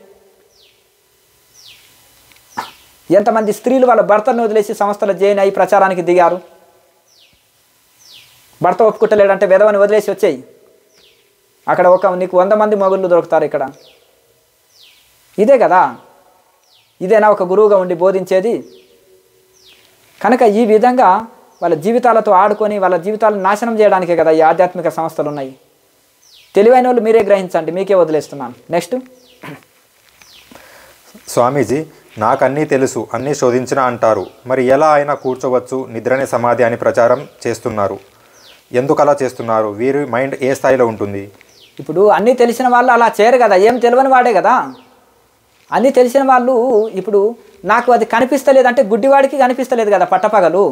ఎంతమంది స్త్రీలు వాళ్ళ భర్తను వదిలేసి సంస్థలు జాయిన్ అయ్యి ప్రచారానికి దిగారు. భర్త ఒప్పుకుంటలేడంటే వెధవని వదిలేసి వచ్చాయి, అక్కడ నీకు 100 మంది మొగుళ్ళు దొరుకుతారు. ఇక్కడ ఇదే కదా, ఇదేనా ఒక గురువుగా ఉండి బోధించేది? కనుక ఈ విధంగా వాళ్ళ జీవితాలతో ఆడుకొని వాళ్ళ జీవితాలను నాశనం చేయడానికే కదా ఈ ఆధ్యాత్మిక సంస్థలు ఉన్నాయి. తెలివైన వాళ్ళు మీరే గ్రహించండి, మీకే వదిలేస్తున్నాను. నెక్స్ట్ స్వామీజీ, నాకు అన్నీ తెలుసు, అన్నీ శోధించిన అంటారు, మరి ఎలా అయినా కూర్చోవచ్చు, నిద్రనే సమాధి అని ప్రచారం చేస్తున్నారు, ఎందుకు అలా చేస్తున్నారు? వీరి మైండ్ ఏ స్థాయిలో ఉంటుంది? ఇప్పుడు అన్నీ తెలిసిన వాళ్ళు అలా చేయరు కదా, ఏం తెలియని వాడే కదా. అన్నీ తెలిసిన వాళ్ళు ఇప్పుడు నాకు అది కనిపిస్తలేదు అంటే గుడ్డివాడికి కనిపిస్తలేదు కదా పట్టపగలు.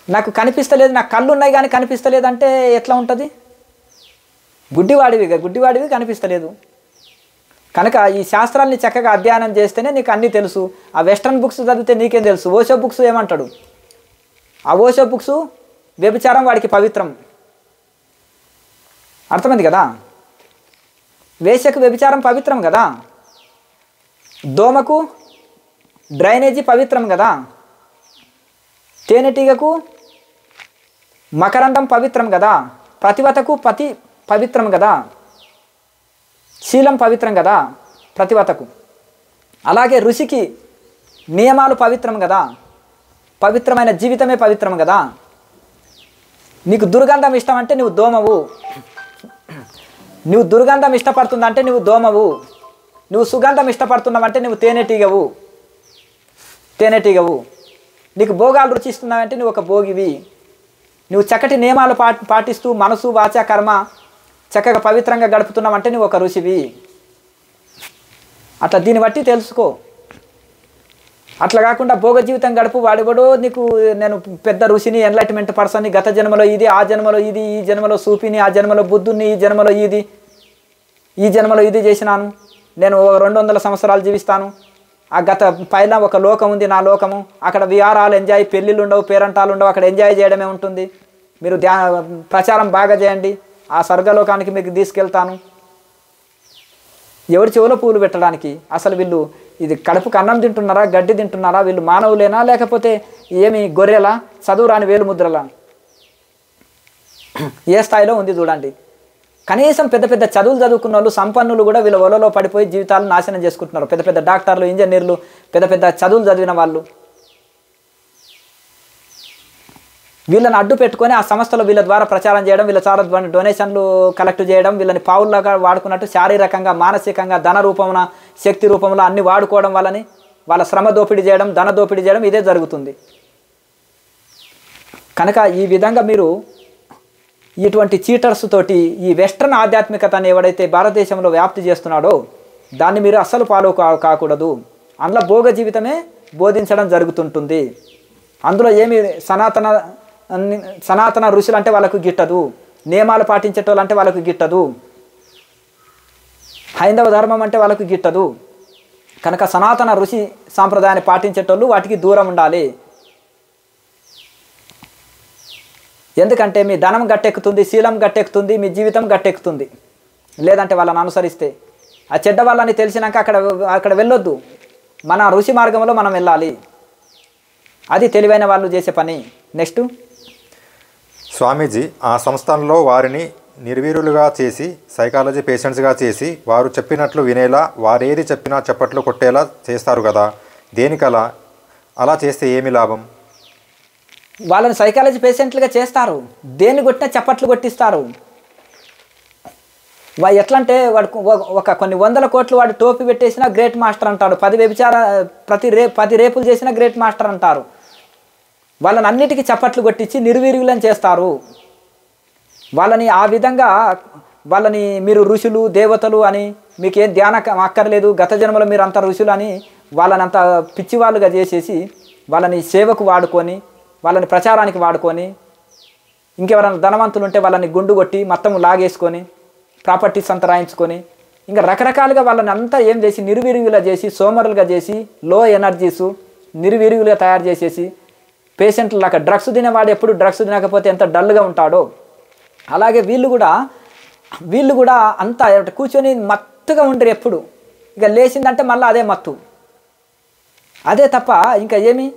నాకు కనిపిస్తలేదు, నాకు కళ్ళు ఉన్నాయి కానీ కనిపిస్తలేదు అంటే ఎట్లా ఉంటుంది? గుడ్డివాడివి కనిపిస్తలేదు. కనుక ఈ శాస్త్రాల్ని చక్కగా అధ్యయనం చేస్తేనే నీకు అన్నీ తెలుసు. ఆ వెస్ట్రన్ బుక్స్ చదివితే నీకేం తెలుసు? ఓషో బుక్స్ ఏమంటాడు? ఆ ఓషో బుక్స్ వ్యభిచారం వాడికి పవిత్రం, అర్థమైంది కదా. వేశ్యకు వ్యభిచారం పవిత్రం కదా, దోమకు డ్రైనేజీ పవిత్రం కదా, తేనెటీగకు మకరందం పవిత్రం కదా, ప్రతివతకు పతి పవిత్రం కదా, శీలం పవిత్రం కదా ప్రతివతకు. అలాగే ఋషికి నియమాలు పవిత్రం కదా, పవిత్రమైన జీవితమే పవిత్రం కదా. నీకు దుర్గంధం ఇష్టం అంటే నువ్వు దోమవు, నువ్వు దుర్గంధం ఇష్టపడుతుందంటే నువ్వు దోమవు, నువ్వు సుగంధం ఇష్టపడుతున్నావంటే నువ్వు తేనెటీగవు. నీకు భోగాలు రుచిస్తున్నావంటే నువ్వు ఒక భోగివి. నువ్వు చక్కటి నియమాలు పాటిస్తూ మనసు వాచ కర్మ చక్కగా పవిత్రంగా గడుపుతున్నావంటే నువ్వు ఒక ఋషివి. అట్లా దీన్ని బట్టి తెలుసుకో. అట్లా కాకుండా భోగ జీవితం గడుపు వాడివడో నీకు నేను పెద్ద ఋషిని, ఎన్లైట్మెంట్ పర్సన్ని, గత జన్మలో ఇది, ఆ జన్మలో ఇది, ఈ జన్మలో సూపిని, ఆ జన్మలో బుద్ధుని, ఈ జన్మలో ఇది, ఈ జన్మలో ఇది చేసినాను, నేను 200 సంవత్సరాలు జీవిస్తాను, ఆ గత పైన ఒక లోకం ఉంది, నా లోకము, అక్కడ విహారాలు ఎంజాయ్, పెళ్ళిళ్ళు ఉండవు, పేరంటాలు ఉండవు, అక్కడ ఎంజాయ్ చేయడమే ఉంటుంది. మీరు ప్రచారం బాగా చేయండి, ఆ స్వర్గలోకానికి మీకు తీసుకెళ్తాను. ఎవరి చెవులో పూలు పెట్టడానికి? అసలు వీళ్ళు ఇది కడుపుకు అన్నం తింటున్నారా, గడ్డి తింటున్నారా? వీళ్ళు మానవులేనా లేకపోతే ఏమి గొర్రెలా, చదువురాని వేలుముద్రలా? ఏ స్థాయిలో ఉంది చూడండి. కనీసం పెద్ద పెద్ద చదువులు చదువుకున్న వాళ్ళు, సంపన్నులు కూడా వీళ్ళ వలలో పడిపోయి జీవితాలను నాశనం చేసుకుంటున్నారు. పెద్ద పెద్ద డాక్టర్లు, ఇంజనీర్లు, పెద్ద పెద్ద చదువులు చదివిన వాళ్ళు వీళ్ళని అడ్డు పెట్టుకొని ఆ సంస్థలు వీళ్ళ ద్వారా ప్రచారం చేయడం, వీళ్ళ ద్వారా డొనేషన్లు కలెక్ట్ చేయడం, వీళ్ళని పావుల్లాగా వాడుకున్నట్టు శారీరకంగా, మానసికంగా, ధన రూపమున, శక్తి రూపంలో అన్ని వాడుకోవడం వల్లని వాళ్ళ శ్రమ దోపిడీ చేయడం, ధన దోపిడీ చేయడం ఇదే జరుగుతుంది. కనుక ఈ విధంగా మీరు ఇటువంటి చీటర్స్ తోటి ఈ వెస్ట్రన్ ఆధ్యాత్మికతను ఎవడైతే భారతదేశంలో వ్యాప్తి చేస్తున్నాడో దాన్ని మీరు అస్సలు ఫాలో కాకూడదు. అందులో భోగ జీవితమే బోధించడం జరుగుతుంటుంది. అందులో ఏమి సనాతన ఋషులు అంటే వాళ్ళకు గిట్టదు, నియమాలు పాటించేటోళ్ళు అంటే వాళ్ళకు గిట్టదు, హైందవ ధర్మం అంటే వాళ్ళకు గిట్టదు. కనుక సనాతన ఋషి సాంప్రదాయాన్ని పాటించేటోళ్ళు వాటికి దూరం ఉండాలి. ఎందుకంటే మీ ధనం గట్టెక్కుతుంది, శీలం గట్టెక్కుతుంది, మీ జీవితం గట్టెక్కుతుంది. లేదంటే వాళ్ళని అనుసరిస్తే ఆ చెడ్డ వాళ్ళని తెలిసినాక అక్కడ వెళ్ళొద్దు. మన ఋషి మార్గంలో మనం వెళ్ళాలి. అది తెలివైన వాళ్ళు చేసే పని. నెక్స్ట్, స్వామీజీ ఆ సంస్థల్లో వారిని నిర్వీర్యులుగా చేసి, సైకాలజీ పేషెంట్స్గా చేసి, వారు చెప్పినట్లు వినేలా, వారేది చెప్పినా చప్పట్లు కొట్టేలా చేస్తారు కదా, దేనికలా? అలా చేస్తే ఏమి లాభం? వాళ్ళని సైకాలజీ పేషెంట్లుగా చేస్తారు, దేన్ని కొట్టినా చప్పట్లు కొట్టిస్తారు. ఎట్లా అంటే వాడు ఒక కొన్ని 100 కోట్లు వాడు టోపీ పెట్టేసినా గ్రేట్ మాస్టర్ అంటాడు, 10 రేపులు చేసినా గ్రేట్ మాస్టర్ అంటారు. వాళ్ళని అన్నిటికీ చప్పట్లు కొట్టించి నిర్వీర్యులను చేస్తారు. వాళ్ళని ఆ విధంగా వాళ్ళని మీరు ఋషులు, దేవతలు అని, మీకేం ధ్యానం అక్కర్లేదు, గత జన్మలో మీరు అంత ఋషులు అని వాళ్ళని అంత పిచ్చివాళ్ళుగా చేసేసి వాళ్ళని సేవకు వాడుకొని, వాళ్ళని ప్రచారానికి వాడుకొని, ఇంకెవరైనా ధనవంతులు ఉంటే వాళ్ళని గుండు కొట్టి మొత్తం లాగేసుకొని ప్రాపర్టీస్ అంతా రాయించుకొని, ఇంకా రకరకాలుగా వాళ్ళని అంతా ఏం చేసి నిర్వీర్యులుగా చేసి, సోమరులుగా చేసి, లో ఎనర్జీసు నిర్వీర్యులుగా తయారు చేసేసి, పేషెంట్లు లాగా డ్రగ్స్ తినేవాడు ఎప్పుడు డ్రగ్స్ తినకపోతే ఎంత డల్గా ఉంటాడో అలాగే వీళ్ళు కూడా అంతా కూర్చొని మత్తుగా ఉండరు ఎప్పుడు. ఇక లేచిందంటే మళ్ళీ అదే మత్తు, అదే తప్ప ఇంకా ఏమి.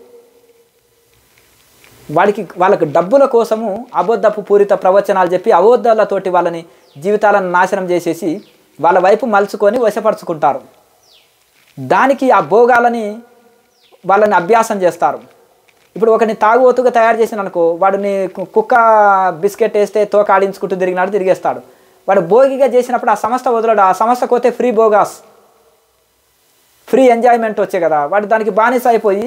వాళ్ళకి డబ్బుల కోసము అబద్ధపు పూరిత ప్రవచనాలు చెప్పి అబద్ధాలతోటి వాళ్ళని జీవితాలను నాశనం చేసేసి వాళ్ళ వైపు మలుచుకొని వశపరుచుకుంటారు. దానికి ఆ భోగాలని వాళ్ళని అభ్యాసం చేస్తారు. ఇప్పుడు ఒకరిని తాగుబోతుగా తయారు చేసిన అనుకో, వాడిని కుక్క బిస్కెట్ వేస్తే తోక ఆడించుకుంటూ తిరిగేస్తాడు. వాడు భోగిగా చేసినప్పుడు ఆ సంస్థ వదలడు. ఆ సంస్థకు పోతే ఫ్రీ భోగాస్, ఫ్రీ ఎంజాయ్మెంట్ వచ్చే కదా, వాడు దానికి బానిస అయిపోయి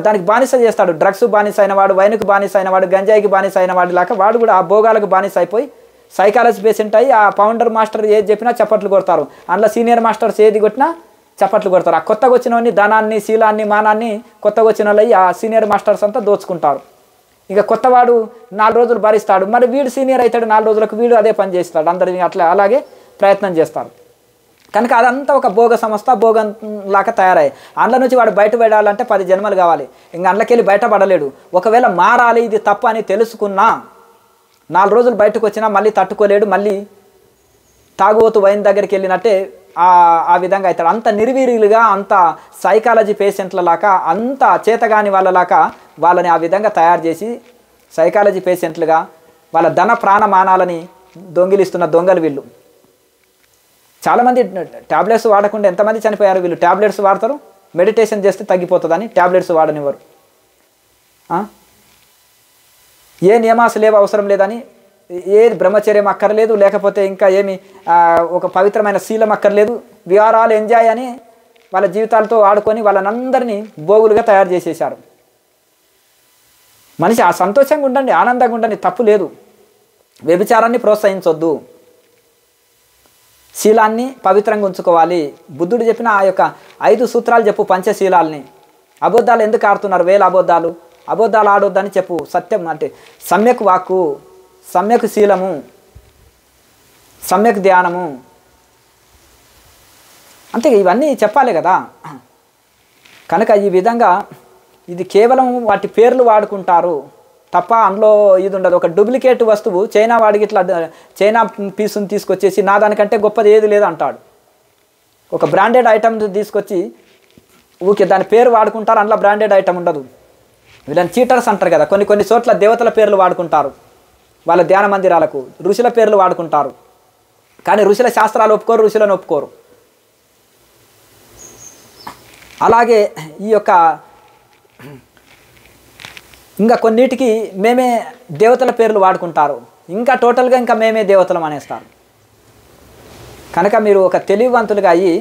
దానికి బానిస చేస్తాడు. డ్రగ్స్ బానిస అయిన వాడు, వైన్కు బానిస అయిన వాడు, గంజాయికి బానిస అయిన వాడు లాగా వాడు కూడా ఆ భోగాలకు బానిస అయిపోయి సైకాలజీ పేషెంట్ అయ్యి ఆ ఫౌండర్ మాస్టర్ ఏది చెప్పినా చప్పట్లు కొడతారు. అందులో సీనియర్ మాస్టర్స్ ఏది కొట్టినా చప్పట్లు కొడతారు. ఆ కొత్తగా వచ్చిన వాడిని ధనాన్ని, శీలాన్ని, మానాన్ని కొత్తగా వచ్చిన వాళ్ళు ఆ సీనియర్ మాస్టర్స్ అంతా దోచుకుంటారు. ఇక కొత్తవాడు 4 రోజులు భరిస్తాడు, మరి వీడు సీనియర్ అవుతాడు, 4 రోజులకు వీడు అదే పని చేస్తాడు. అందరినీ అలాగే ప్రయత్నం చేస్తారు. కనుక అదంతా ఒక భోగ సంస్థ, భోగం లాగా తయారయ్యాయి. అందులో నుంచి వాడు బయటపడాలంటే 10 జన్మలు కావాలి. ఇంకా అందులోకెళ్ళి బయటపడలేడు. ఒకవేళ మారాలి, ఇది తప్పు అని తెలుసుకున్నా 4 రోజులు బయటకు వచ్చినా మళ్ళీ తట్టుకోలేడు. మళ్ళీ తాగుబోతు వైన్ దగ్గరికి వెళ్ళినట్టే ఆ విధంగా అవుతాడు. అంత నిర్వీర్యులుగా, అంత సైకాలజీ పేషెంట్లలాగా, అంత చేతగాని వాళ్ళలాగా వాళ్ళని ఆ విధంగా తయారు చేసి సైకాలజీ పేషెంట్లుగా వాళ్ళ ధన ప్రాణమానాలని దొంగిలిస్తున్న దొంగలు వీళ్ళు. చాలామంది ట్యాబ్లెట్స్ వాడకుండా ఎంతమంది చనిపోయారు. వీళ్ళు ట్యాబ్లెట్స్ వాడతారు, మెడిటేషన్ చేస్తే తగ్గిపోతుందని ట్యాబ్లెట్స్ వాడనివ్వరు. ఏ నియమాలు లేవు, అవసరం లేదని, ఏది బ్రహ్మచర్యం అక్కర్లేదు, లేకపోతే ఇంకా ఏమి ఒక పవిత్రమైన శీలం అక్కర్లేదు, విహారాలు ఎంజాయ్ అని వాళ్ళ జీవితాలతో ఆడుకొని వాళ్ళనందరినీ భోగులుగా తయారు చేసేశారు. మనిషి ఆ సంతోషంగా ఉండండి, ఆనందంగా ఉండండి, తప్పు లేదు. వ్యభిచారాన్ని ప్రోత్సహించొద్దు, శీలాన్ని పవిత్రంగా ఉంచుకోవాలి. బుద్ధుడు చెప్పిన ఆ యొక్క 5 సూత్రాలు చెప్పు, పంచశీలాల్ని. అబద్ధాలు ఎందుకు ఆడుతున్నారు? 1000 అబద్ధాలు ఆడొద్దని చెప్పు. సత్యం అంటే సమ్యక్ వాక్కు, సమ్యక్ శీలము, సమ్యక్ ధ్యానము, అంతే ఇవన్నీ చెప్పాలి కదా. కనుక ఈ విధంగా ఇది కేవలం వాటి పేర్లు వాడుకుంటారు తప్ప అందులో ఇది ఉండదు. ఒక డూప్లికేట్ వస్తువు చైనా వాడికి ఇట్లా చైనా పీసుని తీసుకొచ్చేసి నా దానికంటే గొప్పది ఏది లేదు అంటాడు. ఒక బ్రాండెడ్ ఐటమ్ తీసుకొచ్చి ఊకే దాని పేరు వాడుకుంటారు, అందులో బ్రాండెడ్ ఐటమ్ ఉండదు. వీళ్ళని చీటర్స్ అంటారు కదా. కొన్ని చోట్ల దేవతల పేర్లు వాడుకుంటారు, వాళ్ళ ధ్యాన మందిరాలకు ఋషుల పేర్లు వాడుకుంటారు. కానీ ఋషుల శాస్త్రాలు ఒప్పుకోరు, ఋషులను ఒప్పుకోరు. అలాగే ఈ యొక్క ఇంకా కొన్నిటికి మేమే దేవతల పేర్లు వాడుకుంటారు, ఇంకా టోటల్గా ఇంకా మేమే దేవతలం అనేస్తారు. కనుక మీరు ఒక తెలివివంతులుగా అయ్యి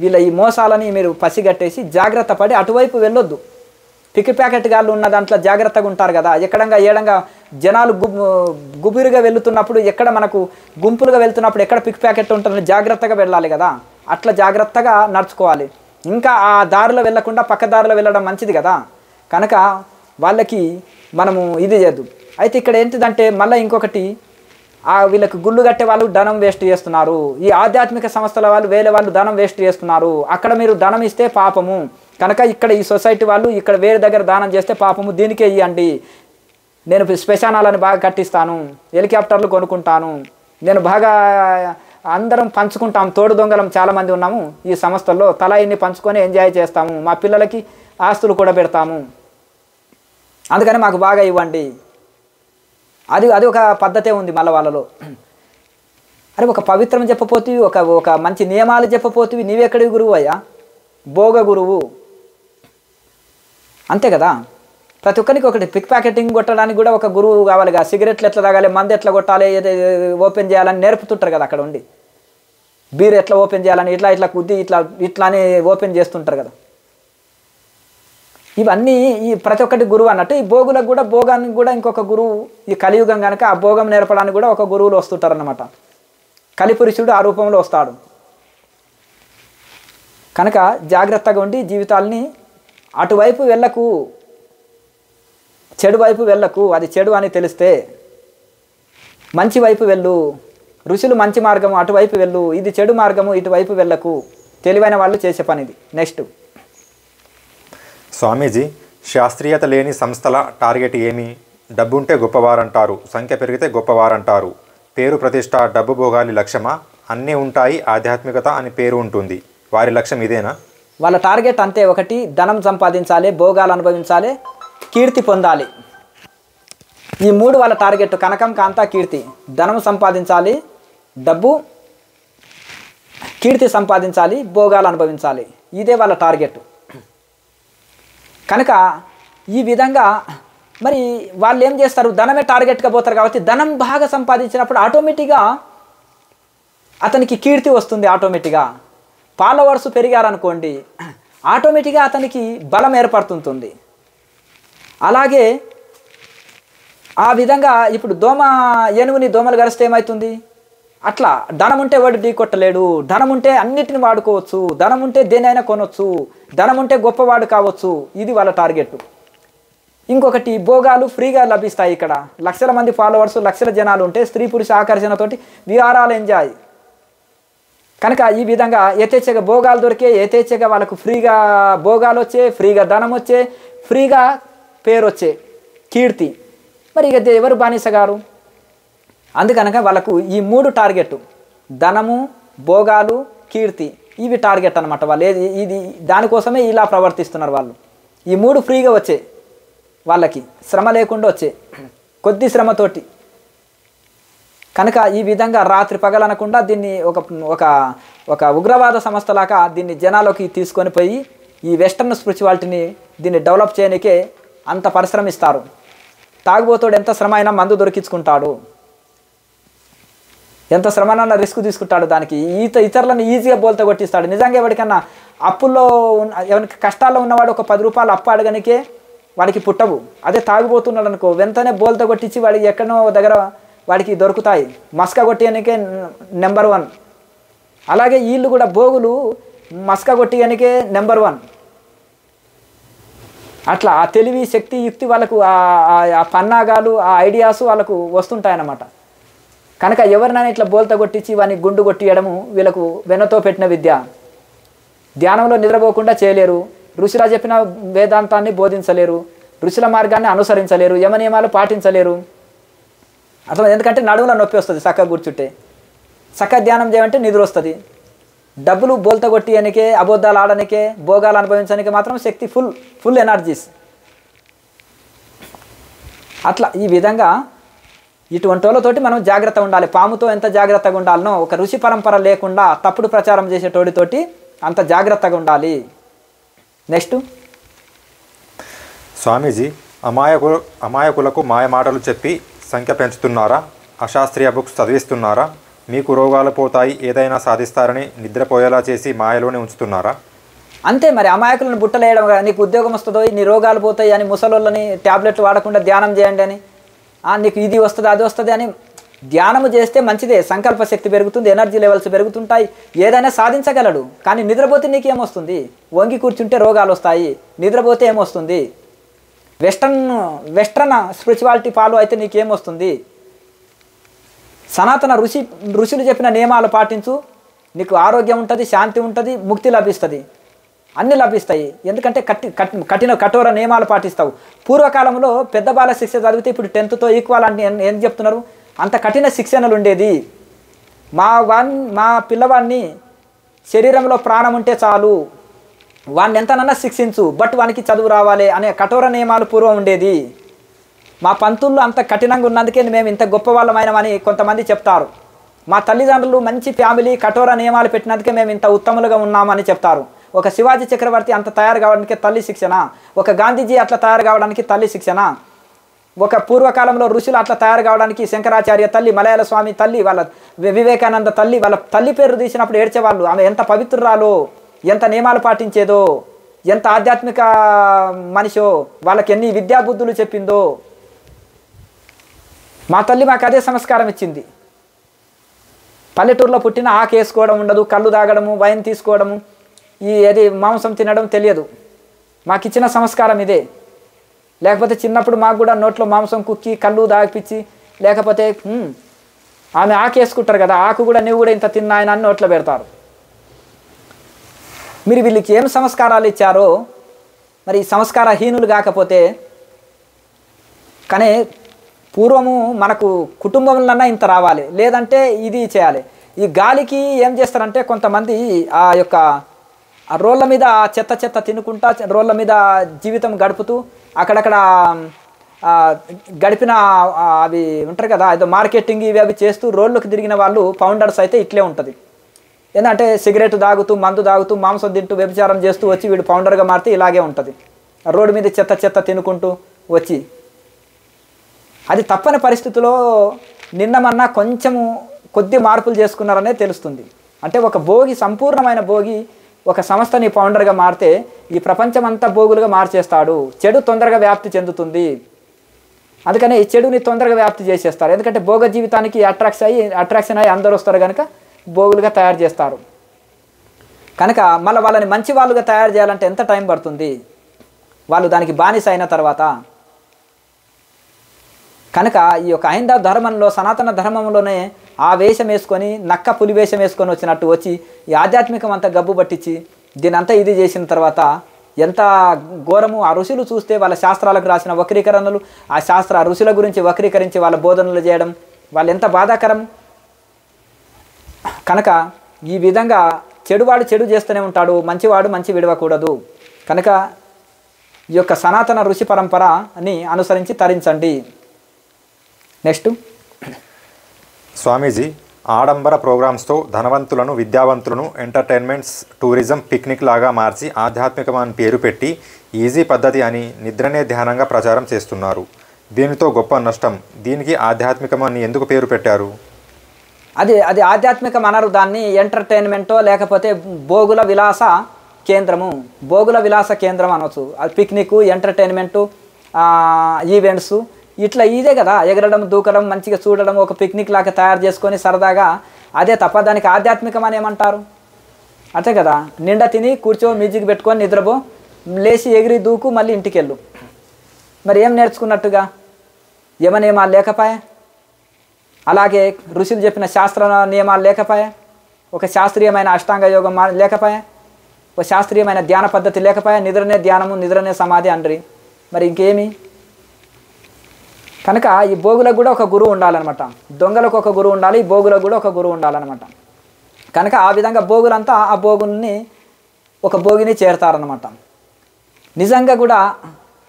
వీళ్ళ ఈ మోసాలని మీరు పసిగట్టేసి జాగ్రత్త పడి అటువైపు వెళ్ళొద్దు. పిక్ ప్యాకెట్ గాళ్ళు ఉన్న దాంట్లో జాగ్రత్తగా ఉంటారు కదా. ఎక్కడంగా ఏడంగా జనాలు గుబురుగా వెళ్తున్నప్పుడు, ఎక్కడ మనకు గుంపులుగా వెళ్తున్నప్పుడు ఎక్కడ పిక్ ప్యాకెట్ ఉంటుందో జాగ్రత్తగా వెళ్ళాలి కదా. అట్లా జాగ్రత్తగా నడుచుకోవాలి. ఇంకా ఆ దారిలో వెళ్ళకుండా పక్క దారిలో వెళ్ళడం మంచిది కదా. కనుక వాళ్ళకి మనము ఇది చేయద్దు. అయితే ఇక్కడ ఏంటిదంటే మళ్ళీ ఇంకొకటి, వీళ్ళకి గుళ్ళు కట్టే వాళ్ళు ధనం వేస్ట్ చేస్తున్నారు. ఈ ఆధ్యాత్మిక సంస్థల వాళ్ళు వేరే వాళ్ళు ధనం వేస్ట్ చేస్తున్నారు. అక్కడ మీరు ధనం ఇస్తే పాపము, కనుక ఇక్కడ ఈ సొసైటీ వాళ్ళు ఇక్కడ వేరే దగ్గర దానం చేస్తే పాపము, దీనికే ఇవ్వండి. నేను శ్మశానాలను బాగా కట్టిస్తాను, హెలికాప్టర్లు కొనుక్కుంటాను, నేను బాగా అందరం పంచుకుంటాం, తోడు దొంగలం చాలామంది ఉన్నాము ఈ సంస్థల్లో, తలా ఇన్ని పంచుకొని ఎంజాయ్ చేస్తాము, మా పిల్లలకి ఆస్తులు కూడా పెడతాము, అందుకని మాకు బాగా ఇవ్వండి. అది ఒక పద్ధతే ఉంది మళ్ళీ వాళ్ళలో. అరే ఒక పవిత్రం చెప్పపోతివి, ఒక మంచి నియమాలు చెప్పపోతివి, నీవెక్కడివి గురువు అయ్యా? భోగ గురువు అంతే కదా. ప్రతి ఒక్కరికి ఒకటి పిక్ ప్యాకెటింగ్ కొట్టడానికి కూడా ఒక గురువు కావాలిగా. సిగరెట్లు ఎట్లా తాగాలి, మందు ఎట్లా కొట్టాలి, ఓపెన్ చేయాలని నేర్పుతుంటారు కదా అక్కడ ఉండి. బీర్ ఎట్లా ఓపెన్ చేయాలని ఇట్లా కుద్ది ఇట్లానే ఓపెన్ చేస్తుంటారు కదా. ఇవన్నీ ఈ ప్రతి ఒక్కటి గురువు అన్నట్టు. ఈ భోగులకు కూడా, భోగానికి కూడా ఇంకొక గురువు, ఈ కలియుగం కనుక ఆ భోగం నేర్పడానికి కూడా ఒక గురువులు వస్తుంటారు అన్నమాట. కలిపురుషుడు ఆ రూపంలో వస్తాడు. కనుక జాగ్రత్తగా ఉండి జీవితాలని అటువైపు వెళ్ళకు, చెడు వైపు వెళ్ళకు. అది చెడు అని తెలిస్తే మంచి వైపు వెళ్ళు. ఋషులు మంచి మార్గము అటువైపు వెళ్ళు, ఇది చెడు మార్గము ఇటువైపు వెళ్ళకు. తెలివైన వాళ్ళు చేసే పనిది. నెక్స్ట్ స్వామీజీ, శాస్త్రీయత లేని సంస్థల టార్గెట్ ఏమి? డబ్బుంటే గొప్పవారంటారు, సంఖ్య పెరిగితే గొప్పవారంటారు. పేరు ప్రతిష్ట డబ్బు భోగాలి లక్ష్యమా? అన్నీ ఉంటాయి, ఆధ్యాత్మికత అని పేరు ఉంటుంది, వారి లక్ష్యం ఇదేనా? వాళ్ళ టార్గెట్ అంతే, ఒకటి ధనం సంపాదించాలి, భోగాలు అనుభవించాలి, కీర్తి పొందాలి. ఈ మూడు వాళ్ళ టార్గెట్. కనకం, కాంత, కీర్తి. ధనం సంపాదించాలి, డబ్బు, కీర్తి సంపాదించాలి, భోగాలు అనుభవించాలి. ఇదే వాళ్ళ టార్గెట్. కనుక ఈ విధంగా మరి వాళ్ళు ఏం చేస్తారు, ధనమే టార్గెట్గా పోతారు. కాబట్టి ధనం బాగా సంపాదించినప్పుడు ఆటోమేటిక్గా అతనికి కీర్తి వస్తుంది. ఆటోమేటిక్గా ఫాలోవర్స్ పెరిగారనుకోండి, ఆటోమేటిక్గా అతనికి బలం ఏర్పడుతుంటుంది. అలాగే ఆ విధంగా ఇప్పుడు ఏనుగుని దోమలు గరిస్తే ఏమవుతుంది? అట్లా ధనం ఉంటే వాడు ఢీ కొట్టలేడు. ధనం ఉంటే అన్నిటిని వాడుకోవచ్చు, ధనం ఉంటే దేనైనా కొనవచ్చు, ధనం ఉంటే గొప్పవాడు కావచ్చు. ఇది వాళ్ళ టార్గెట్. ఇంకొకటి భోగాలు ఫ్రీగా లభిస్తాయి. ఇక్కడ లక్షల మంది ఫాలోవర్స్, లక్షల జనాలు ఉంటే స్త్రీ పురుష ఆకర్షణతోటి విహారాలు ఎంజాయ్. కనుక ఈ విధంగా యథేచ్ఛగా భోగాలు దొరికే, యథేచ్ఛగా వాళ్ళకు ఫ్రీగా భోగాలు వచ్చే, ఫ్రీగా ధనం వచ్చే, ఫ్రీగా పేరు వచ్చే, కీర్తి. మరి ఇక ఎవరు బానిస గారు? అందుకనక వాళ్ళకు ఈ మూడు టార్గెట్, ధనము, భోగాలు, కీర్తి, ఇవి టార్గెట్ అనమాట. వాళ్ళు ఇది దానికోసమే ఇలా ప్రవర్తిస్తున్నారు వాళ్ళు. ఈ మూడు ఫ్రీగా వచ్చే వాళ్ళకి, శ్రమ లేకుండా వచ్చే, కొద్ది శ్రమతోటి. కనుక ఈ విధంగా రాత్రి పగలనకుండా దీన్ని ఒక ఉగ్రవాద సంస్థలాగా దీన్ని జనాలోకి తీసుకొని పోయి ఈ వెస్టర్న్ స్పిరిచువాలిటీని దీన్ని డెవలప్ చేయడానికే అంత పరిశ్రమిస్తారు. తాగుబోతోడు ఎంత శ్రమ అయినా మందు దొరికించుకుంటాడు, ఎంత శ్రమనన్నా రిస్క్ తీసుకుంటాడు. దానికి ఇతరులను ఈజీగా బోల్తా కొట్టిస్తాడు. నిజంగా ఎవరికన్నా అప్పుల్లో ఎవరికి కష్టాల్లో ఉన్నవాడు ఒక 10 రూపాయలు అప్పు అడగనికే వాడికి పుట్టవు. అదే తాగుబోతున్నాడు అనుకో, వెంటనే బోల్తా కొట్టించి వాడికి ఎక్కడో దగ్గర వాడికి దొరుకుతాయి. మస్కా కొట్టేయనికే నెంబర్ 1. అలాగే వీళ్ళు కూడా భోగులు మస్కా కొట్టేయనికే నెంబర్ 1. అట్లా ఆ తెలివి, శక్తి, యుక్తి వాళ్ళకు, ఆ పన్నాగాలు, ఆ ఐడియాస్ వాళ్ళకు వస్తుంటాయన్నమాట. కనుక ఎవరినైనా ఇట్లా బోల్తా కొట్టించి వాడిని గుండు కొట్టియడము వీళ్ళకు వెనతో పెట్టిన విద్య. ధ్యానంలో నిద్రపోకుండా చేయలేరు, ఋషుల చెప్పిన వేదాంతాన్ని బోధించలేరు, ఋషుల మార్గాన్ని అనుసరించలేరు, యమనియమాలు పాటించలేరు. అర్థం, ఎందుకంటే నడుములో నొప్పి వస్తుంది చక్కగా కూర్చుంటే. చక్కగా ధ్యానం చేయమంటే నిద్ర వస్తుంది. డబ్బులు బోల్త కొట్టియనికే, అబద్ధాలు ఆడనికే, భోగాలు అనుభవించడానికి మాత్రం శక్తి ఫుల్ ఎనర్జీస్. అట్లా ఈ విధంగా ఇటువంటి వాళ్ళతోటి మనం జాగ్రత్త ఉండాలి. పాముతో ఎంత జాగ్రత్తగా ఉండాలనో ఒక ఋషి పరంపర లేకుండా తప్పుడు ప్రచారం చేసేటోడితోటి అంత జాగ్రత్తగా ఉండాలి. నెక్స్ట్, స్వామీజీ, అమాయకులకు మాయ మాటలు చెప్పి సంఖ్య పెంచుతున్నారా? అశాస్త్రీయ బుక్స్ చదివిస్తున్నారా? మీకు రోగాలు పోతాయి, ఏదైనా సాధిస్తారని నిద్రపోయేలా చేసి మాయలోనే ఉంచుతున్నారా? అంతే మరి. అమాయకులను బుట్టలేయడం, నీకు ఉద్యోగం వస్తుందో, నీ రోగాలు పోతాయి అని ముసలోళ్ళని ట్యాబ్లెట్లు వాడకుండా ధ్యానం చేయండి అని, నీకు ఇది వస్తుంది అది వస్తుంది అని ధ్యానము చేస్తే మంచిదే. సంకల్ప శక్తి పెరుగుతుంది, ఎనర్జీ లెవెల్స్ పెరుగుతుంటాయి, ఏదైనా సాధించగలడు. కానీ నిద్రపోతే నీకేమొస్తుంది? వంగి కూర్చుంటే రోగాలు వస్తాయి, నిద్రపోతే ఏమొస్తుంది? వెస్ట్రన్ స్పిరిచువాలిటీ ఫాలో అయితే నీకేమొస్తుంది? సనాతన ఋషులు చెప్పిన నియమాలు పాటించు, నీకు ఆరోగ్యం ఉంటుంది, శాంతి ఉంటుంది, ముక్తి లభిస్తుంది, అన్నీ లభిస్తాయి. ఎందుకంటే కఠోర నియమాలు పాటిస్తావు. పూర్వకాలంలో పెద్ద బాల శిక్ష చదివితే ఇప్పుడు 10th ఈక్వల్ అంటే ఏం చెప్తున్నారు? అంత కఠిన శిక్షణలు ఉండేది. మా పిల్లవాడిని శరీరంలో ప్రాణం ఉంటే చాలు, వాడిని ఎంతనన్నా శిక్షించు, బట్ వానికి చదువు రావాలి అనే కఠోర నియమాలు పూర్వం ఉండేది. మా పంతుల్లో అంత కఠినంగా ఉన్నందుకే మేము ఇంత గొప్ప వాళ్ళమైనమని కొంతమంది చెప్తారు. మా తల్లిదండ్రులు మంచి ఫ్యామిలీ, కఠోర నియమాలు పెట్టినందుకే మేము ఇంత ఉత్తములుగా ఉన్నామని చెప్తారు. ఒక శివాజీ చక్రవర్తి అంత తయారు కావడానికి తల్లి శిక్షణ, ఒక గాంధీజీ అట్లా తయారు కావడానికి తల్లి శిక్షణ, ఒక పూర్వకాలంలో ఋషులు అట్లా తయారు కావడానికి శంకరాచార్య తల్లి, మలయాళ స్వామి తల్లి, వాళ్ళ వివేకానంద తల్లి, వాళ్ళ తల్లి పేరు తీసినప్పుడు ఏడ్చేవాళ్ళు. ఆమె ఎంత పవిత్రురాలో, ఎంత నియమాలు పాటించేదో, ఎంత ఆధ్యాత్మిక మనిషో, వాళ్ళకి ఎన్ని విద్యాబుద్ధులు చెప్పిందో. మా తల్లి మాకు అదే సంస్కారం ఇచ్చింది. పల్లెటూరులో పుట్టిన ఆకు వేసుకోవడం ఉండదు, కళ్ళు తాగడము, వైన్ తీసుకోవడము, ఏది మాంసం తినడం తెలియదు. మాకు ఇచ్చిన సంస్కారం ఇదే. లేకపోతే చిన్నప్పుడు మాకు కూడా నోట్లో మాంసం కుక్కి కళ్ళు దాగిపించి, లేకపోతే ఆమె ఆకు వేసుకుంటారు కదా, ఆకు కూడా నువ్వు కూడా ఇంత తిన్నాయన అని నోట్లో పెడతారు. మీరు వీళ్ళకి ఏం సంస్కారాలు ఇచ్చారో మరి సంస్కారహీనులు కాకపోతే. కానీ పూర్వము మనకు కుటుంబంలోన్నా ఇంత రావాలి, లేదంటే ఇది చేయాలి. ఈ గాలికి ఏం చేస్తారంటే కొంతమంది ఆ యొక్క రోళ్ళ మీద చెత్త తినుకుంటా, రోళ్ళ మీద జీవితం గడుపుతూ అక్కడక్కడ గడిపిన అవి ఉంటారు కదా, ఏదో మార్కెటింగ్ ఇవి చేస్తూ రోడ్లకు తిరిగిన వాళ్ళు ఫౌండర్స్ అయితే ఇట్లే ఉంటుంది. ఏంటంటే సిగరెట్ తాగుతూ, మందు తాగుతూ, మాంసం తింటూ, వ్యభిచారం చేస్తూ వచ్చి వీడు ఫౌండర్గా మారితే ఇలాగే ఉంటుంది. రోడ్డు మీద చెత్త తినుకుంటూ వచ్చి, అది తప్పని పరిస్థితిలో నిన్నమన్నా కొంచెము కొద్ది మార్పులు చేసుకున్నారనే తెలుస్తుంది. అంటే ఒక భోగి, సంపూర్ణమైన భోగి ఒక సంస్థని ఫౌండర్గా మారితే ఈ ప్రపంచం అంతా భోగులుగా మార్చేస్తాడు. చెడు తొందరగా వ్యాప్తి చెందుతుంది. అందుకని ఈ చెడుని తొందరగా వ్యాప్తి చేసేస్తారు. ఎందుకంటే భోగ జీవితానికి అట్రాక్షన్ అయ్యి అందరూ వస్తారు కనుక భోగులుగా తయారు చేస్తారు. కనుక మళ్ళీ వాళ్ళని మంచి వాళ్ళుగా తయారు చేయాలంటే ఎంత టైం పడుతుంది, వాళ్ళు దానికి బానిస అయిన తర్వాత. కనుక ఈ యొక్క హైందవ ధర్మంలో, సనాతన ధర్మంలోనే ఆ వేషం వేసుకొని, నక్క పులి వేషం వేసుకొని వచ్చినట్టు వచ్చి ఈ ఆధ్యాత్మికం అంతా గబ్బు పట్టించి దీని అంతా ఇది చేసిన తర్వాత ఎంత ఘోరము. ఆ ఋషులు చూస్తే వాళ్ళ శాస్త్రాలకు రాసిన వక్రీకరణలు, ఆ ఋషుల గురించి వక్రీకరించి వాళ్ళ బోధనలు చేయడం, వాళ్ళు ఎంత బాధాకరం. కనుక ఈ విధంగా చెడువాడు చెడు చేస్తూనే ఉంటాడు, మంచివాడు మంచి విడవకూడదు. కనుక ఈ యొక్క సనాతన ఋషి పరంపరని అనుసరించి తరించండి. నెక్స్ట్, స్వామీజీ, ఆడంబర ప్రోగ్రామ్స్తో ధనవంతులను, విద్యావంతులను ఎంటర్టైన్మెంట్స్, టూరిజం, పిక్నిక్ లాగా మార్చి ఆధ్యాత్మికం అని పేరు పెట్టి ఈజీ పద్ధతి అని నిద్రనే ధ్యానంగా ప్రచారం చేస్తున్నారు. దీనితో గొప్ప నష్టం. దీనికి ఆధ్యాత్మికం అని ఎందుకు పేరు పెట్టారు? అది ఆధ్యాత్మికం అనరు, దాన్ని ఎంటర్టైన్మెంటో లేకపోతే భోగుల విలాస కేంద్రం అనవచ్చు. అది పిక్నిక్, ఎంటర్టైన్మెంటు, ఈవెంట్స్ ఇట్లా ఇదే కదా. ఎగరడం, దూకడం, మంచిగా చూడడం, ఒక పిక్నిక్ లాగా తయారు చేసుకొని సరదాగా, అదే తప్ప దానికి ఆధ్యాత్మికం అని ఏమంటారు? అంతే కదా. నిండా తిని కూర్చో, మ్యూజిక్ పెట్టుకొని నిద్రపో, లేచి ఎగిరి దూకు, మళ్ళీ ఇంటికి వెళ్ళు. మరి ఏం నేర్చుకున్నట్టుగా? యమనియమాలు లేకపోయా, అలాగే ఋషులు చెప్పిన శాస్త్ర నియమాలు లేకపోయా, ఒక శాస్త్రీయమైన అష్టాంగ యోగం లేకపోయా, ఒక శాస్త్రీయమైన ధ్యాన పద్ధతి లేకపోయా, నిద్రనే ధ్యానము, నిద్రనే సమాధి అండ్రి, మరి ఇంకేమి? కనుక ఈ భోగులకు కూడా ఒక గురువు ఉండాలన్నమాట. దొంగలకు ఒక గురువు ఉండాలి, ఈ భోగులకు కూడా ఒక గురువు ఉండాలన్నమాట. కనుక ఆ విధంగా భోగులంతా ఆ భోగుల్ని ఒక భోగిని చేరతారన్నమాట. నిజంగా కూడా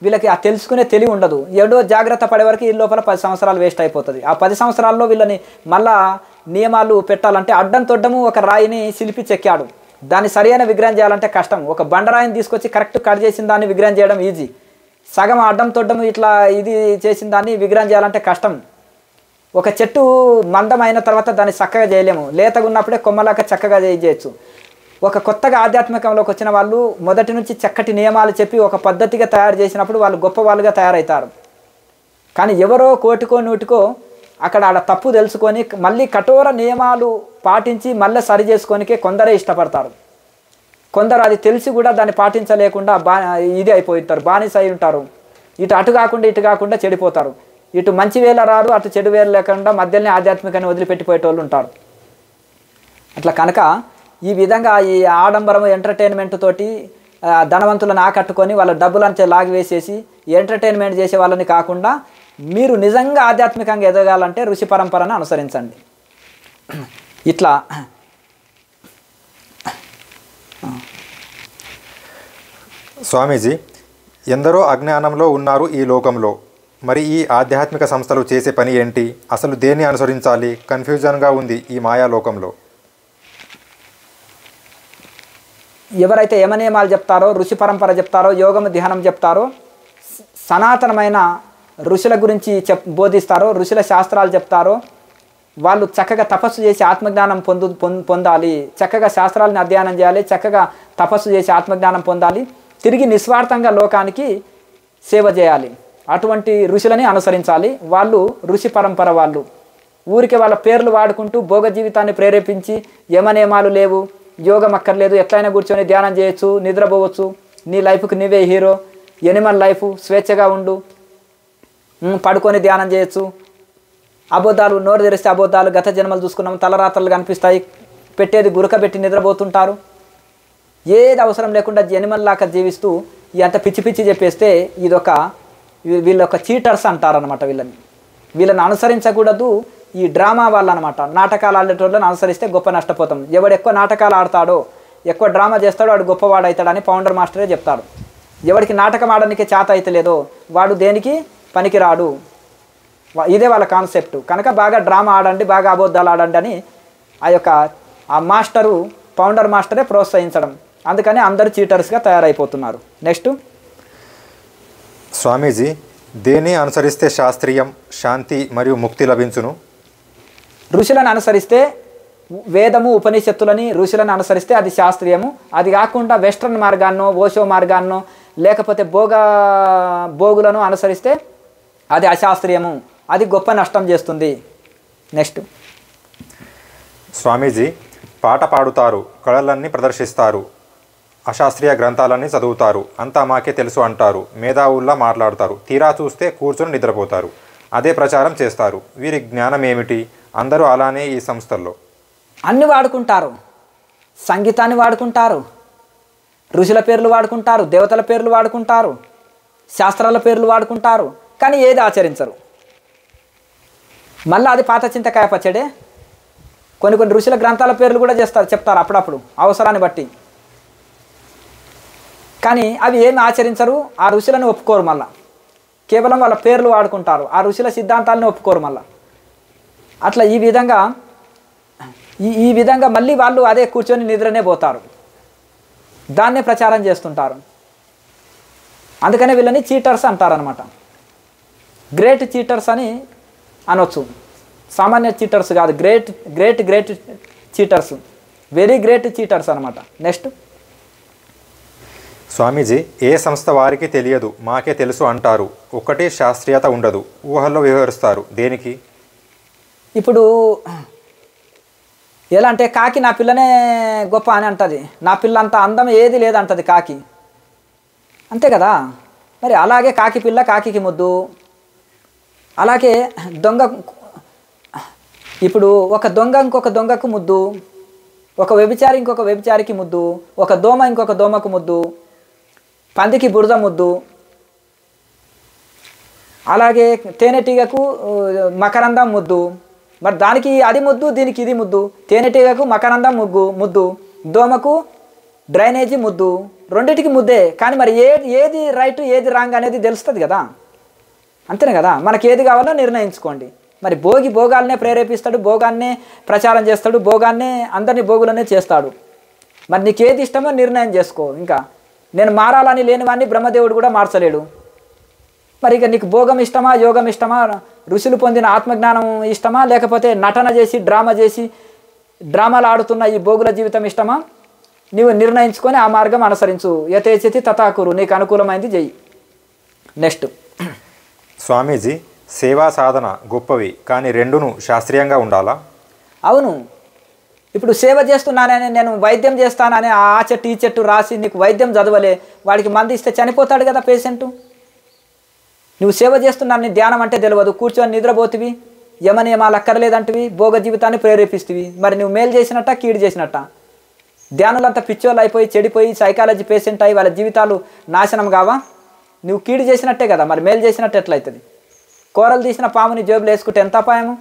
వీళ్ళకి ఆ తెలుసుకునే తెలివి ఉండదు. ఏడో జాగ్రత్త పడే వరకు ఈ లోపల 10 సంవత్సరాలు వేస్ట్ అయిపోతుంది. ఆ 10 సంవత్సరాల్లో వీళ్ళని మళ్ళా నియమాలు పెట్టాలంటే అడ్డం తొడ్డము ఒక రాయిని శిల్పి చెక్కాడు, దాన్ని సరైన విగ్రహం చేయాలంటే కష్టం. ఒక బండరాయిని తీసుకొచ్చి కరెక్ట్ కట్ చేసిన దాన్ని విగ్రహం చేయడం ఈజీ. సగం అడ్డం తొడ్డము ఇట్లా ఇది చేసిన దాన్ని విగ్రహం చేయాలంటే కష్టం. ఒక చెట్టు మందం అయిన తర్వాత దాన్ని చక్కగా చేయలేము, లేతగా ఉన్నప్పుడే కొమ్మలాగా చక్కగా చేయొచ్చు. ఒక కొత్తగా ఆధ్యాత్మికంలోకి వచ్చిన వాళ్ళు మొదటి నుంచి చక్కటి నియమాలు చెప్పి ఒక పద్ధతిగా తయారు చేసినప్పుడు వాళ్ళు గొప్ప వాళ్ళుగా తయారవుతారు. కానీ ఎవరో కోటికో నూటికో అక్కడ ఆడ తప్పు తెలుసుకొని మళ్ళీ కఠోర నియమాలు పాటించి మళ్ళీ సరి చేసుకోనికే కొందరే ఇష్టపడతారు. కొందరు అది తెలిసి కూడా దాన్ని పాటించలేకుండా ఇది అయిపోతారు, బానిస అయి ఉంటారు. అటు కాకుండా ఇటు కాకుండా చెడిపోతారు. ఇటు మంచి వేళ రారు, అటు చెడు వేళ లేకుండా మధ్యలోనే ఆధ్యాత్మికాన్ని వదిలిపెట్టిపోయేటోళ్ళు ఉంటారు. అట్లా కనుక ఈ విధంగా ఈ ఆడంబరము ఎంటర్టైన్మెంట్ తోటి ధనవంతులను ఆకట్టుకొని వాళ్ళ డబ్బులంతా లాగివేసేసి ఎంటర్టైన్మెంట్ చేసే వాళ్ళని కాకుండా మీరు నిజంగా ఆధ్యాత్మికంగా ఎదగాలంటే ఋషి పరంపరను అనుసరించండి. ఇట్లా స్వామీజీ, ఎందరో అజ్ఞానంలో ఉన్నారు ఈ లోకంలో. మరి ఈ ఆధ్యాత్మిక సంస్థలు చేసే పని ఏంటి? అసలు దేన్ని అనుసరించాలి? కన్ఫ్యూజన్గా ఉంది ఈ మాయాలోకంలో. ఎవరైతే యమనియమాలు చెప్తారో, ఋషి పరంపర చెప్తారో, యోగము ధ్యానం చెప్తారో, సనాతనమైన ఋషుల గురించి బోధిస్తారో, ఋషుల శాస్త్రాలు చెప్తారో, వాళ్ళు చక్కగా తపస్సు చేసి ఆత్మజ్ఞానం పొందాలి, చక్కగా శాస్త్రాలను అధ్యయనం చేయాలి, చక్కగా తపస్సు చేసి ఆత్మజ్ఞానం పొందాలి, తిరిగి నిస్వార్థంగా లోకానికి సేవ చేయాలి. అటువంటి ఋషులని అనుసరించాలి. వాళ్ళు ఋషి పరంపర వాళ్ళు. ఊరికే వాళ్ళ పేర్లు వాడుకుంటూ భోగ జీవితాన్ని ప్రేరేపించి యమనియమాలు లేవు, యోగం అక్కర్లేదు, ఎట్లయినా కూర్చొని ధ్యానం చేయొచ్చు, నిద్రపోవచ్చు, నీ లైఫ్కి నీవే హీరో, ఎనిమల్ లైఫ్, స్వేచ్ఛగా ఉండు, పడుకొని ధ్యానం చేయొచ్చు, అబద్ధాలు నోరు తెరిస్తే అబద్ధాలు, గత జన్మలు చూసుకున్నాం, తలరాత్రలు కనిపిస్తాయి, పెట్టేది గురకబెట్టి నిద్రపోతుంటారు. ఏది అవసరం లేకుండా ఎనిమల్ లాగా జీవిస్తూ అంత పిచ్చి పిచ్చి చెప్పేస్తే వీళ్ళొక చీటర్స్ అంటారనమాట. వీళ్ళని అనుసరించకూడదు. ఈ డ్రామా వాళ్ళనమాట, నాటకాలు ఆడేటోళ్ళని అనుసరిస్తే గొప్ప నష్టపోతాం. ఎవడు ఎక్కువ నాటకాలు ఆడతాడో, ఎక్కువ డ్రామా చేస్తాడో వాడు గొప్పవాడు అవుతాడని పౌండర్ మాస్టరే చెప్తాడు. ఎవరికి నాటకం ఆడడానికి చేత అయితే లేదో వాడు దేనికి పనికిరాడు. ఇదే వాళ్ళ కాన్సెప్ట్. కనుక బాగా డ్రామా ఆడండి, బాగా అబద్ధాలు ఆడండి అని ఆ మాస్టరు, పౌండర్ మాస్టరే ప్రోత్సహించడం. అందుకని అందరూ చీటర్స్గా తయారైపోతున్నారు. నెక్స్ట్, స్వామీజీ, దేన్ని అనుసరిస్తే శాస్త్రీయం, శాంతి మరియు ముక్తి లభించును? ఋషులను అనుసరిస్తే, వేదము ఉపనిషత్తులని ఋషులను అనుసరిస్తే అది శాస్త్రీయము. అది కాకుండా వెస్ట్రన్ మార్గాన్నో, ఓషో మార్గాన్నో, లేకపోతే భోగులను అనుసరిస్తే అది అశాస్త్రీయము, అది గొప్ప నష్టం చేస్తుంది. నెక్స్ట్, స్వామీజీ, పాట పాడుతారు, కళలన్నీ ప్రదర్శిస్తారు, అశాస్త్రీయ గ్రంథాలన్నీ చదువుతారు, అంతా మాకే తెలుసు అంటారు, మేధావుల్లా మాట్లాడతారు, తీరా చూస్తే కూర్చొని నిద్రపోతారు, అదే ప్రచారం చేస్తారు. వీరి జ్ఞానం ఏమిటి? అందరూ అలానే ఈ సంస్థల్లో అన్ని వాడుకుంటారు. సంగీతాన్ని వాడుకుంటారు, ఋషుల పేర్లు వాడుకుంటారు, దేవతల పేర్లు వాడుకుంటారు, శాస్త్రాల పేర్లు వాడుకుంటారు, కానీ ఏది ఆచరించరు. మళ్ళీ అది పాత చింతకాయ పచ్చడే. కొన్ని ఋషుల గ్రంథాల పేర్లు కూడా చెప్తారు అప్పుడప్పుడు అవసరాన్ని బట్టి, కానీ అవి ఏమి ఆచరించరు. ఆ ఋషులను ఒప్పుకోరు. మళ్ళా కేవలం వాళ్ళ పేర్లు వాడుకుంటారు, ఆ ఋషుల సిద్ధాంతాలను ఒప్పుకోరు. మళ్ళా అట్లా ఈ విధంగా మళ్ళీ వాళ్ళు అదే కూర్చొని నిద్రనే పోతారు, దాన్నే ప్రచారం చేస్తుంటారు. అందుకనే వీళ్ళని చీటర్స్ అంటారనమాట. గ్రేట్ చీటర్స్ అని అనొచ్చు. సామాన్య చీటర్స్ కాదు, great cheaters, very great cheaters అనమాట. నెక్స్ట్, స్వామీజీ, ఏ సంస్థ వారికి తెలియదు, మాకే తెలుసు అంటారు, ఒక్కటే శాస్త్రీయత ఉండదు, ఊహల్లో వ్యవహరిస్తారు, దేనికి? ఇప్పుడు ఎలా అంటే, కాకి నా పిల్లనే గొప్ప అని అంటుంది, నా పిల్ల అంత అందం ఏది లేదంటది కాకి, అంతే కదా. మరి అలాగే కాకి పిల్ల కాకికి ముద్దు. అలాగే దొంగ, ఇప్పుడు ఒక దొంగ ఇంకొక దొంగకు ముద్దు. ఒక వ్యభిచారి ఇంకొక వ్యభిచారికి ముద్దు, ఒక దోమ ఇంకొక దోమకు ముద్దు, పందికి బురద ముద్దు, అలాగే తేనెటీగకు మకరందం ముద్దు. మరి దానికి అది ముద్దు, దీనికి ఇది ముద్దు. తేనెటీగకు మకరందం ముద్దు, దోమకు డ్రైనేజీ ముద్దు, రెండింటికి ముద్దే. కానీ మరి ఏది రైట్ ఏది రాంగ్ అనేది తెలుస్తుంది కదా, అంతేనే కదా. మనకి ఏది కావాలో నిర్ణయించుకోండి. మరి భోగాలనే ప్రేరేపిస్తాడు, భోగాన్నే ప్రచారం చేస్తాడు, భోగాన్నే అందరినీ భోగులనే చేస్తాడు. మరి నీకు ఏది ఇష్టమో నిర్ణయం చేసుకో. ఇంకా నేను మారాలని లేనివాడిని బ్రహ్మదేవుడు కూడా మార్చలేడు. మరి ఇక నీకు భోగం ఇష్టమా, యోగం ఇష్టమా, ఋషులు పొందిన ఆత్మజ్ఞానం ఇష్టమా, లేకపోతే నటన చేసి డ్రామాలు ఆడుతున్న ఈ భోగుల జీవితం ఇష్టమా? నీవు నిర్ణయించుకొని ఆ మార్గం అనుసరించు. యథేచ్ఛతి తథాకురు, నీకు అనుకూలమైంది చెయ్యి. నెక్స్ట్, స్వామీజీ, సేవా సాధన గొప్పవి, కానీ రెండును శాస్త్రీయంగా ఉండాలా? అవును. ఇప్పుడు సేవ చేస్తున్నానని, నేను వైద్యం చేస్తానని ఆ చెట్టు ఈ చెట్టు రాసి నీకు వైద్యం చదవలే, వాడికి మంది ఇస్తే చనిపోతాడు కదా పేషెంటు. నువ్వు సేవ చేస్తున్నాను, ధ్యానం అంటే తెలియదు, కూర్చొని నిద్రపోతివి, యమనియమాలు అక్కర్లేదంటివి, భోగ జీవితాన్ని ప్రేరేపిస్తువి. మరి నువ్వు మేలు చేసినట్ట కీడు చేసినట్ట? ధ్యానులంతా పిచ్చోళ్ళు అయిపోయి చెడిపోయి సైకాలజీ పేషెంట్ అయ్యి వాళ్ళ జీవితాలు నాశనం కావా? నువ్వు కీడు చేసినట్టే కదా, మరి మేలు చేసినట్టు ఎట్లయితుంది? కూరలు తీసిన పాముని జేబులు వేసుకుంటే ఎంత అపాయము,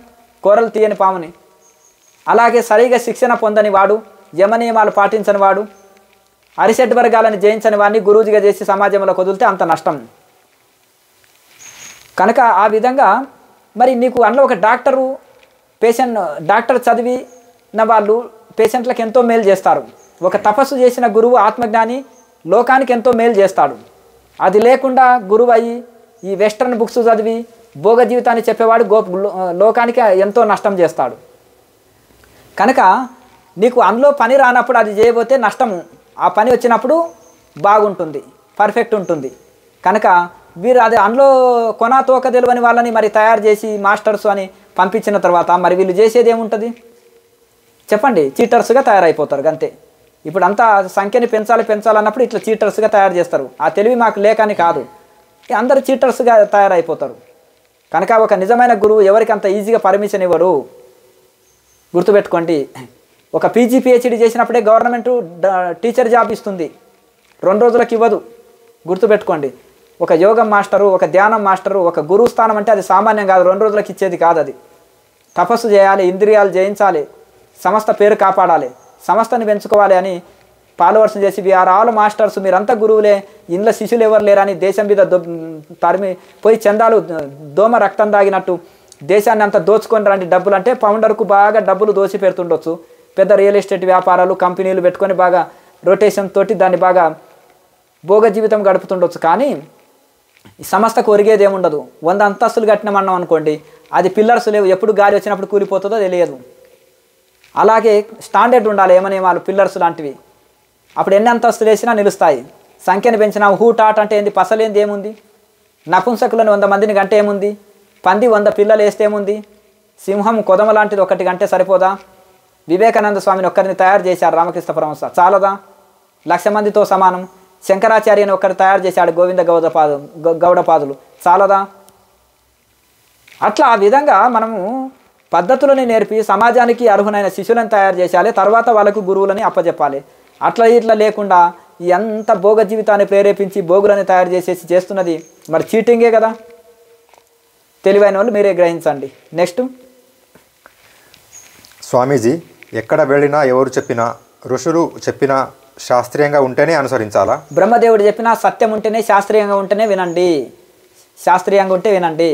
కూరలు తీయని పాముని. అలాగే సరిగా శిక్షణ పొందని వాడు, యమనియమాలు పాటించని వాడు, అరిషడ్ వర్గాలను జయించని వాడిని గురూజీగా చేసి సమాజంలో వదిలితే అంత నష్టం. కనుక ఆ విధంగా మరి నీకు అందులో ఒక డాక్టర్ చదివిన వాళ్ళు పేషెంట్లకు ఎంతో మేలు చేస్తారు. ఒక తపస్సు చేసిన గురువు ఆత్మజ్ఞాని లోకానికి ఎంతో మేలు చేస్తాడు. అది లేకుండా గురువు అయ్యి ఈ వెస్ట్రన్ బుక్స్ చదివి భోగ జీవితాన్ని చెప్పేవాడు లోకానికి ఎంతో నష్టం చేస్తాడు. కనుక నీకు అందులో పని రానప్పుడు అది చేయబోతే నష్టము, ఆ పని వచ్చినప్పుడు బాగుంటుంది, పర్ఫెక్ట్ ఉంటుంది. కనుక వీరు అది అందులో కొనా తోక తెలియని వాళ్ళని మరి తయారు చేసి మాస్టర్స్ అని పంపించిన తర్వాత మరి వీళ్ళు చేసేది ఏముంటుంది చెప్పండి? చీటర్స్గా తయారైపోతారు అంతే. ఇప్పుడు అంతా సంఖ్యని పెంచాలన్నప్పుడు ఇట్లా చీటర్స్గా తయారు చేస్తారు. ఆ తెలివి మాకు లేకని కాదు, అందరూ చీటర్స్గా తయారైపోతారు. కనుక ఒక నిజమైన గురువు ఎవరికి అంత ఈజీగా పర్మిషన్ ఇవ్వరు, గుర్తుపెట్టుకోండి. ఒక పీజీ పిహెచ్డీ చేసినప్పుడే గవర్నమెంట్ టీచర్ జాబ్ ఇస్తుంది, 2 రోజులకు ఇవ్వదు, గుర్తుపెట్టుకోండి. ఒక యోగం మాస్టరు, ఒక ధ్యానం మాస్టరు, ఒక గురువు స్థానం అంటే అది సామాన్యం కాదు, 2 రోజులకు ఇచ్చేది కాదు. అది తపస్సు చేయాలి, ఇంద్రియాలు జయించాలి, సంస్థ పేరు కాపాడాలి, సంస్థని పెంచుకోవాలి అని ఫాలోవర్స్ చేసి వీఆర్ ఆల్ మాస్టర్స్, మీరంతా గురువులే, ఇంట్లో శిష్యులు ఎవరు లేరని దేశం మీద తరిమి పోయి చందాలు దోమ రక్తం దాగినట్టు దేశాన్ని అంతా దోచుకొని రండి డబ్బులు అంటే ఫౌండర్కు బాగా డబ్బులు దోచి పెడుతుండొచ్చు. పెద్ద రియల్ ఎస్టేట్ వ్యాపారాలు కంపెనీలు పెట్టుకొని బాగా రొటేషన్ తోటి దాన్ని బాగా భోగ జీవితం గడుపుతుండొచ్చు. కానీ ఈ సంస్థకు ఒరిగేది ఏముండదు. 100 అంతస్తులు కట్టినామన్నాం అనుకోండి, అది పిల్లర్స్ లేవు, ఎప్పుడు గాలి వచ్చినప్పుడు కూలిపోతుందో తెలియదు. అలాగే స్టాండర్డ్ ఉండాలి, ఏమనియమాలు పిల్లర్స్ లాంటివి. అప్పుడు ఎన్ని అంతస్తులు వేసినా నిలుస్తాయి. సంఖ్యను పెంచినా హూటాట్ అంటే ఏంది, పసలేంది ఏముంది? నపుంసకులను 100 మందిని గంటే ఏముంది? పంది 100 పిల్లలు వేస్తే ఏముంది? సింహం కొదమ లాంటిది ఒకటి గంటే సరిపోదా? వివేకానంద స్వామిని ఒక్కరిని తయారు చేశారు రామకృష్ణ పరమహంస, చాలదా? 1,00,000 మందితో సమానం. శంకరాచార్యని ఒక్కరు తయారు చేశాడు గోవింద గౌడపాదులు, చాలదా? అట్లా ఆ విధంగా మనము పద్ధతులని నేర్పి సమాజానికి అర్హులైన శిష్యులను తయారు చేయాలి, తర్వాత వాళ్ళకు గురువులని అప్పచెప్పాలి. అట్లా ఇట్లా లేకుండా ఎంత భోగ జీవితాన్ని ప్రేరేపించి భోగులని తయారు చేసేసి చేస్తున్నది మరి చీటింగే కదా. తెలివైన వాళ్ళు మీరే గ్రహించండి. నెక్స్ట్, స్వామీజీ, ఎక్కడ వెళ్ళినా ఎవరు చెప్పినా ఋషులు చెప్పినా శాస్త్రీయంగా ఉంటేనే అనుసరించాలా? బ్రహ్మదేవుడు చెప్పినా సత్యం ఉంటేనే, శాస్త్రీయంగా ఉంటేనే వినండి. శాస్త్రీయంగా ఉంటే వినండి,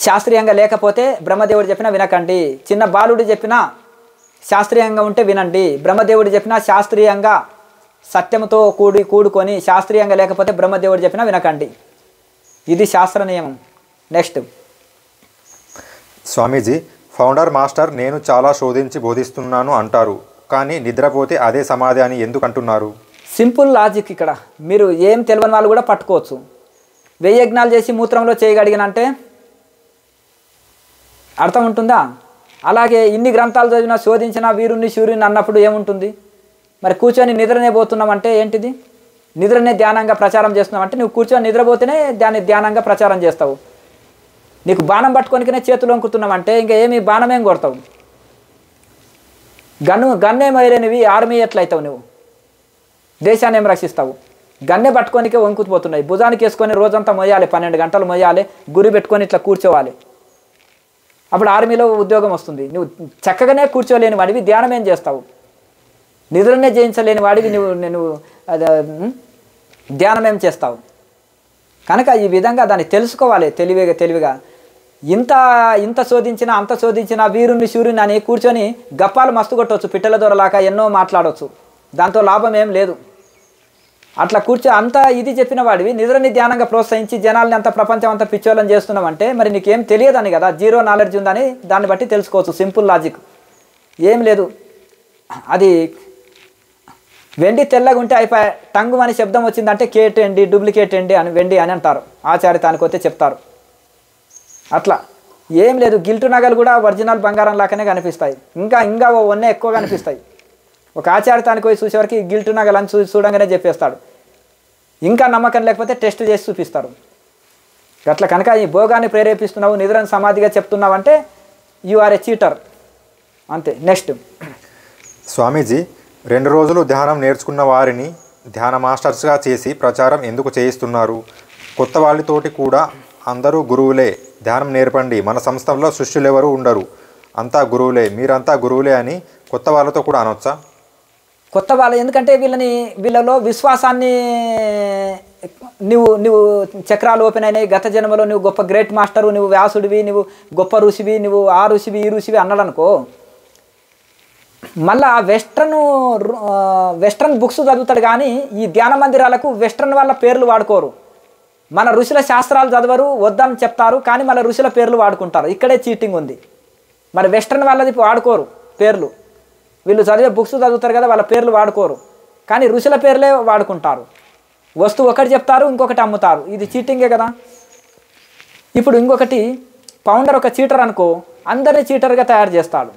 శాస్త్రీయంగా లేకపోతే బ్రహ్మదేవుడు చెప్పినా వినకండి. చిన్న బాలుడు చెప్పినా శాస్త్రీయంగా ఉంటే వినండి, బ్రహ్మదేవుడు చెప్పినా శాస్త్రీయంగా సత్యంతో కూడుకొని శాస్త్రీయంగా లేకపోతే బ్రహ్మదేవుడు చెప్పినా వినకండి. ఇది శాస్త్ర నియమం. నెక్స్ట్, స్వామీజీ, ఫౌండర్ మాస్టర్ నేను చాలా శోధించి బోధిస్తున్నాను అంటారు, కానీ నిద్రపోతే అదే సమాధి అని ఎందుకు అంటున్నారు? Simple logic. ఇక్కడ మీరు ఏం తెలియని వాళ్ళు కూడా పట్టుకోవచ్చు. 1000 యజ్ఞాలు చేసి మూత్రంలో చేయగలిగినంటే అర్థం ఉంటుందా? అలాగే ఇన్ని గ్రంథాలు చదివినా శోధించినా వీరుణ్ణి సూర్యుని అన్నప్పుడు ఏముంటుంది? మరి కూర్చొని నిద్రనే పోతున్నామంటే ఏంటిది? నిద్రనే ధ్యానంగా ప్రచారం చేస్తున్నామంటే నువ్వు కూర్చొని నిద్రపోతేనే దాన్ని ధ్యానంగా ప్రచారం చేస్తావు. నీకు బాణం పట్టుకొనికనే చేతులు వంకుతున్నామంటే ఇంకా ఏమి బాణమేం కొడతావు? గన్నే మొయలేనివి ఆర్మీ ఎట్లయితావు నువ్వు? దేశాన్ని ఏం రక్షిస్తావు? గన్నె పట్టుకొనికే వంకుపోతున్నాయి, భుజానికి వేసుకొని రోజంతా మొయ్యాలి, 12 గంటలు మొయ్యాలి, గురి పెట్టుకొని ఇట్లా కూర్చోవాలి. అప్పుడు ఆర్మీలో ఉద్యోగం వస్తుంది. నువ్వు చక్కగానే కూర్చోలేని వాడివి ధ్యానం ఏం చేస్తావు? నిద్రనే జయించలేని వాడివి నువ్వు ధ్యానం ఏం చేస్తావు? కనుక ఈ విధంగా దాన్ని తెలుసుకోవాలి తెలివిగా. ఇంత శోధించినా అంత శోధించినా వీరుని శూరుని అని కూర్చొని గప్పాలు మస్తు కొట్టవచ్చు, పిట్టల దొరలాగా ఎన్నో మాట్లాడవచ్చు, దాంతో లాభం ఏం లేదు. అట్లా అంత ఇది చెప్పిన వాడివి నిద్రని ధ్యానంగా ప్రోత్సహించి జనాల్ని అంత ప్రపంచం అంతా పిచ్చోళ్ళని చేస్తున్నామంటే మరి నీకేం తెలియదని కదా, జీరో నాలెడ్జ్ ఉందని దాన్ని బట్టి తెలుసుకోవచ్చు. సింపుల్ లాజిక్, ఏం లేదు. అది వెండి తెల్లగా ఉంటే అయిపోయి టంగు అని శబ్దం వచ్చిందంటే కేట్ ఎండి డూప్లికేట్ ఎండి అని వెండి అని అంటారు, ఆచారితానికి వస్తే చెప్తారు. అట్లా ఏం లేదు. గిల్టు నగలు కూడా ఒరిజినల్ బంగారం లాగానే కనిపిస్తాయి, ఇంకా ఒన్నే ఎక్కువ కనిపిస్తాయి. ఒక ఆచారితానికి పోయి చూసేవారికి గిల్టు నగలు అని చూడంగానే చెప్పేస్తాడు. ఇంకా నమ్మకం లేకపోతే టెస్ట్ చేసి చూపిస్తారు. అట్లా కనుక ఈ భోగాన్ని ప్రేరేపిస్తున్నావు, నిద్రను సమాధిగా చెప్తున్నావు అంటే యు ఆర్ ఏ చీటర్ అంతే. నెక్స్ట్, స్వామీజీ 2 రోజులు ధ్యానం నేర్చుకున్న వారిని ధ్యాన మాస్టర్స్గా చేసి ప్రచారం ఎందుకు చేయిస్తున్నారు? కొత్త వాళ్ళతోటి కూడా అందరూ గురువులే, ధ్యానం నేర్పండి, మన సంస్థల్లో శిష్యులు ఎవరు ఉండరు, అంతా గురువులే, మీరంతా గురువులే అని కొత్త వాళ్ళతో కూడా అనొచ్చా? కొత్త వాళ్ళు ఎందుకంటే వీళ్ళలో విశ్వాసాన్ని నువ్వు చక్రాలు ఓపెన్ అయినాయి, గత జన్మలో నువ్వు గొప్ప గ్రేట్ మాస్టరు, నువ్వు వ్యాసుడివి, నువ్వు గొప్ప ఋషివి, నువ్వు ఆ ఋషివి ఈ ఋషివి అన్నాడనుకో, మళ్ళా వెస్ట్రన్ బుక్స్ చదువుతాడు కానీ ఈ ధ్యాన మందిరాలకు వెస్ట్రన్ వాళ్ళ పేర్లు వాడుకోరు. మన ఋషుల శాస్త్రాలు చదవరు, వద్దని చెప్తారు, కానీ మన ఋషుల పేర్లు వాడుకుంటారు. ఇక్కడే చీటింగ్ ఉంది. మరి వెస్ట్రన్ వాళ్ళది వాడుకోరు పేర్లు, వీళ్ళు చదివే బుక్స్ చదువుతారు కదా వాళ్ళ పేర్లు వాడుకోరు, కానీ ఋషుల పేర్లే వాడుకుంటారు. వస్తువు ఒకటి చెప్తారు, ఇంకొకటి అమ్ముతారు, ఇది చీటింగే కదా. ఇప్పుడు ఇంకొకటి, ఫౌండర్ ఒక చీటర్ అనుకో, అందరినీ చీటర్గా తయారు చేస్తాడు.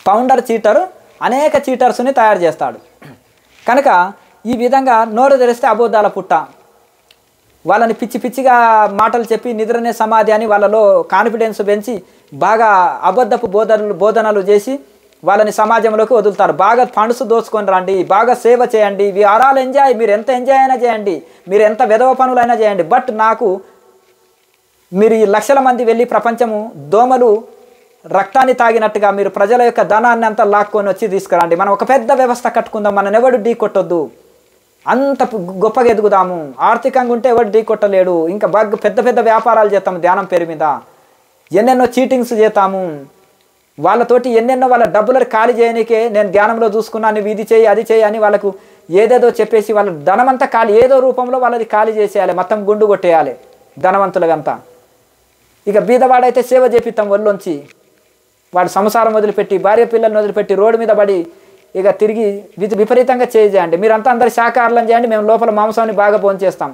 ఫౌండర్ చీటర్ అనేక చీటర్స్ని తయారు చేస్తాడు. కనుక ఈ విధంగా నోరు తెరిస్తే అబద్ధాల పుట్ట, వాళ్ళని పిచ్చిగా మాటలు చెప్పి నిద్రనే సమాధి అని వాళ్ళలో కాన్ఫిడెన్స్ పెంచి బాగా అబద్ధపు బోధనలు చేసి వాళ్ళని సమాజంలోకి వదులుతారు. బాగా ఫండ్స్ దోచుకొని రండి, బాగా సేవ చేయండి, వి ఆర్ ఆల్ ఎంజాయ్, మీరు ఎంత ఎంజాయ్ అయినా చేయండి, మీరు ఎంత వెధవ పనులైనా చేయండి, బట్ మీరు ఈ లక్షల మంది వెళ్ళి ప్రపంచము దోమలు రక్తాన్ని తాగినట్టుగా మీరు ప్రజల యొక్క ధనాన్ని అంతా లాక్కొని వచ్చి తీసుకురండి, మనం ఒక పెద్ద వ్యవస్థ కట్టుకుందాం, మనం ఎవడు ఢీ కొట్టొద్దు, అంత గొప్పగా ఎదుగుదాము, ఆర్థికంగా ఉంటే ఎవడు ఢీ కొట్టలేడు, ఇంకా బాగా పెద్ద వ్యాపారాలు చేస్తాము ధ్యానం పేరు మీద, ఎన్నెన్నో చీటింగ్స్ చేస్తాము, వాళ్ళతోటి ఎన్నెన్నో వాళ్ళ డబ్బులను ఖాళీ చేయడానికే నేను ధ్యానంలో చూసుకున్నాను, నువ్వు ఇది చేయి అది చేయి అని వాళ్ళకు ఏదేదో చెప్పేసి వాళ్ళ ధనమంతా ఖాళీ, ఏదో రూపంలో వాళ్ళది ఖాళీ చేసేయాలి, మొత్తం గుండు కొట్టేయాలి ధనవంతులకంతా. ఇక బీదవాడైతే సేవ చేపిస్తాం ఒళ్ళొంచి, వాడు సంసారం వదిలిపెట్టి భార్య పిల్లల్ని వదిలిపెట్టి రోడ్డు మీద పడి ఇక తిరిగి విపరీతంగా చేయండి, మీరంతా అందరు శాకాహారం చేయండి, మేము లోపల మాంసాన్ని బాగా భోంచేస్తాం,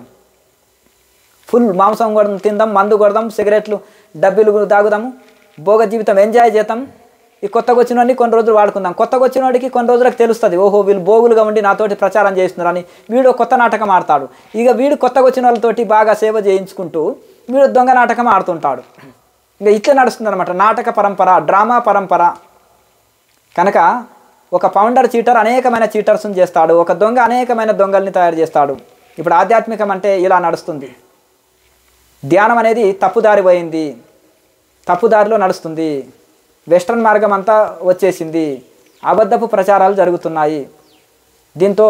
ఫుల్ మాంసం కూడా తిందాం, మందు కొడదాం, సిగరెట్లు డబ్బులు తాగుదాము, భోగ జీవితం ఎంజాయ్ చేద్దాం. ఈ కొత్తగా వచ్చినోడిని కొన్ని రోజులు వాడుకుందాం, కొత్తగా వచ్చినోడికి కొన్ని రోజులకు తెలుస్తుంది, ఓహో వీళ్ళు భోగులుగా ఉండి నాతోటి ప్రచారం చేస్తున్నారని, వీడు కొత్త నాటకం ఆడతాడు. ఇక వీడు కొత్తగా వచ్చిన వాళ్ళతోటి బాగా సేవ చేయించుకుంటూ వీడు దొంగ నాటకం ఆడుతుంటాడు. ఇంకా ఇట్లా నడుస్తుంది అనమాట నాటక పరంపర, డ్రామా పరంపర. కనుక ఒక ఫౌండర్ చీటర్ అనేకమైన చీటర్స్ని చేస్తాడు, ఒక దొంగ అనేకమైన దొంగల్ని తయారు చేస్తాడు. ఇప్పుడు ఆధ్యాత్మికం అంటే ఇలా నడుస్తుంది. ధ్యానం అనేది తప్పుదారి పోయింది, తప్పుదారిలో నడుస్తుంది, వెస్ట్రన్ మార్గం అంతా వచ్చేసింది, అబద్ధపు ప్రచారాలు జరుగుతున్నాయి. దీంతో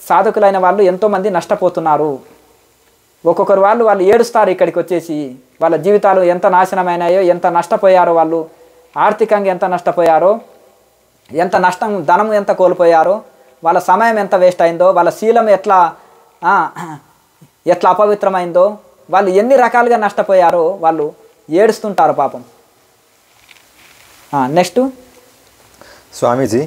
సాధకులైన వాళ్ళు ఎంతోమంది నష్టపోతున్నారు. ఒక్కొక్కరు వాళ్ళు ఏడుస్తారు ఇక్కడికి వచ్చేసి, వాళ్ళ జీవితాలు ఎంత నాశనమైనాయో, ఎంత నష్టపోయారో, వాళ్ళు ఆర్థికంగా ఎంత నష్టపోయారో, ఎంత నష్టం, ధనం ఎంత కోల్పోయారో, వాళ్ళ సమయం ఎంత వేస్ట్ అయిందో, వాళ్ళ శీలం ఎట్లా అపవిత్రమైందో, వాళ్ళు ఎన్ని రకాలుగా నష్టపోయారో వాళ్ళు ఏడుస్తుంటారు పాపం. నెక్స్ట్, స్వామీజీ,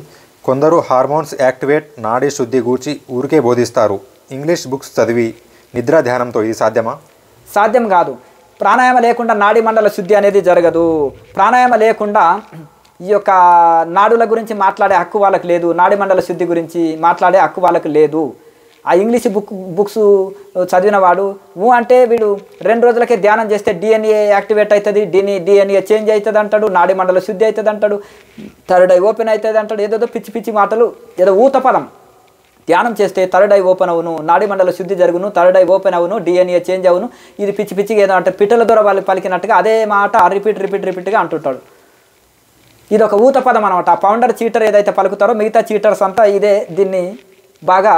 కొందరు హార్మోన్స్ యాక్టివేట్ నాడీ శుద్ధి గూర్చి ఊరికే బోధిస్తారు. ఇంగ్లీష్ బుక్స్ చదివి నిద్ర ధ్యానంతో ఇది సాధ్యమా? సాధ్యం కాదు. ప్రాణాయామ లేకుండా నాడీ మండల శుద్ధి అనేది జరగదు. ప్రాణాయామ లేకుండా ఈ యొక్క నాడుల గురించి మాట్లాడే హక్కు వాళ్ళకి లేదు, నాడీ మండల శుద్ధి గురించి మాట్లాడే హక్కు వాళ్ళకి లేదు. ఆ ఇంగ్లీష్ బుక్స్ చదివిన వాడు అంటే వీడు 2 రోజులకే ధ్యానం చేస్తే డిఎన్ఏ యాక్టివేట్ అవుతుంది, డిఎన్ఏ చేంజ్ అవుతుంది అంటాడు, నాడి మండల శుద్ధి అవుతుంది అంటాడు, థర్డ్ ఐ ఓపెన్ అవుతుంది అంటాడు. ఏదేదో పిచ్చి పిచ్చి మాటలు, ఏదో ఊత పదం. ధ్యానం చేస్తే థర్డ్ ఐ ఓపెన్ అవును, నాడి మండల శుద్ధి జరుగును, థర్డ్ ఐ ఓపెన్ అవును, డిఎన్ఏ చేంజ్ అవును. ఇది పిచ్చి పిచ్చిగా ఏదో అంటే పిట్టల ద్వారా వాళ్ళు పలికినట్టుగా అదే మాట రిపీట్గా అంటుంటాడు. ఇది ఒక ఊత పదం అనమాట. ఆ ఫౌండర్ చీటర్ ఏదైతే పలుకుతారో మిగతా చీటర్స్ అంతా దీన్ని బాగా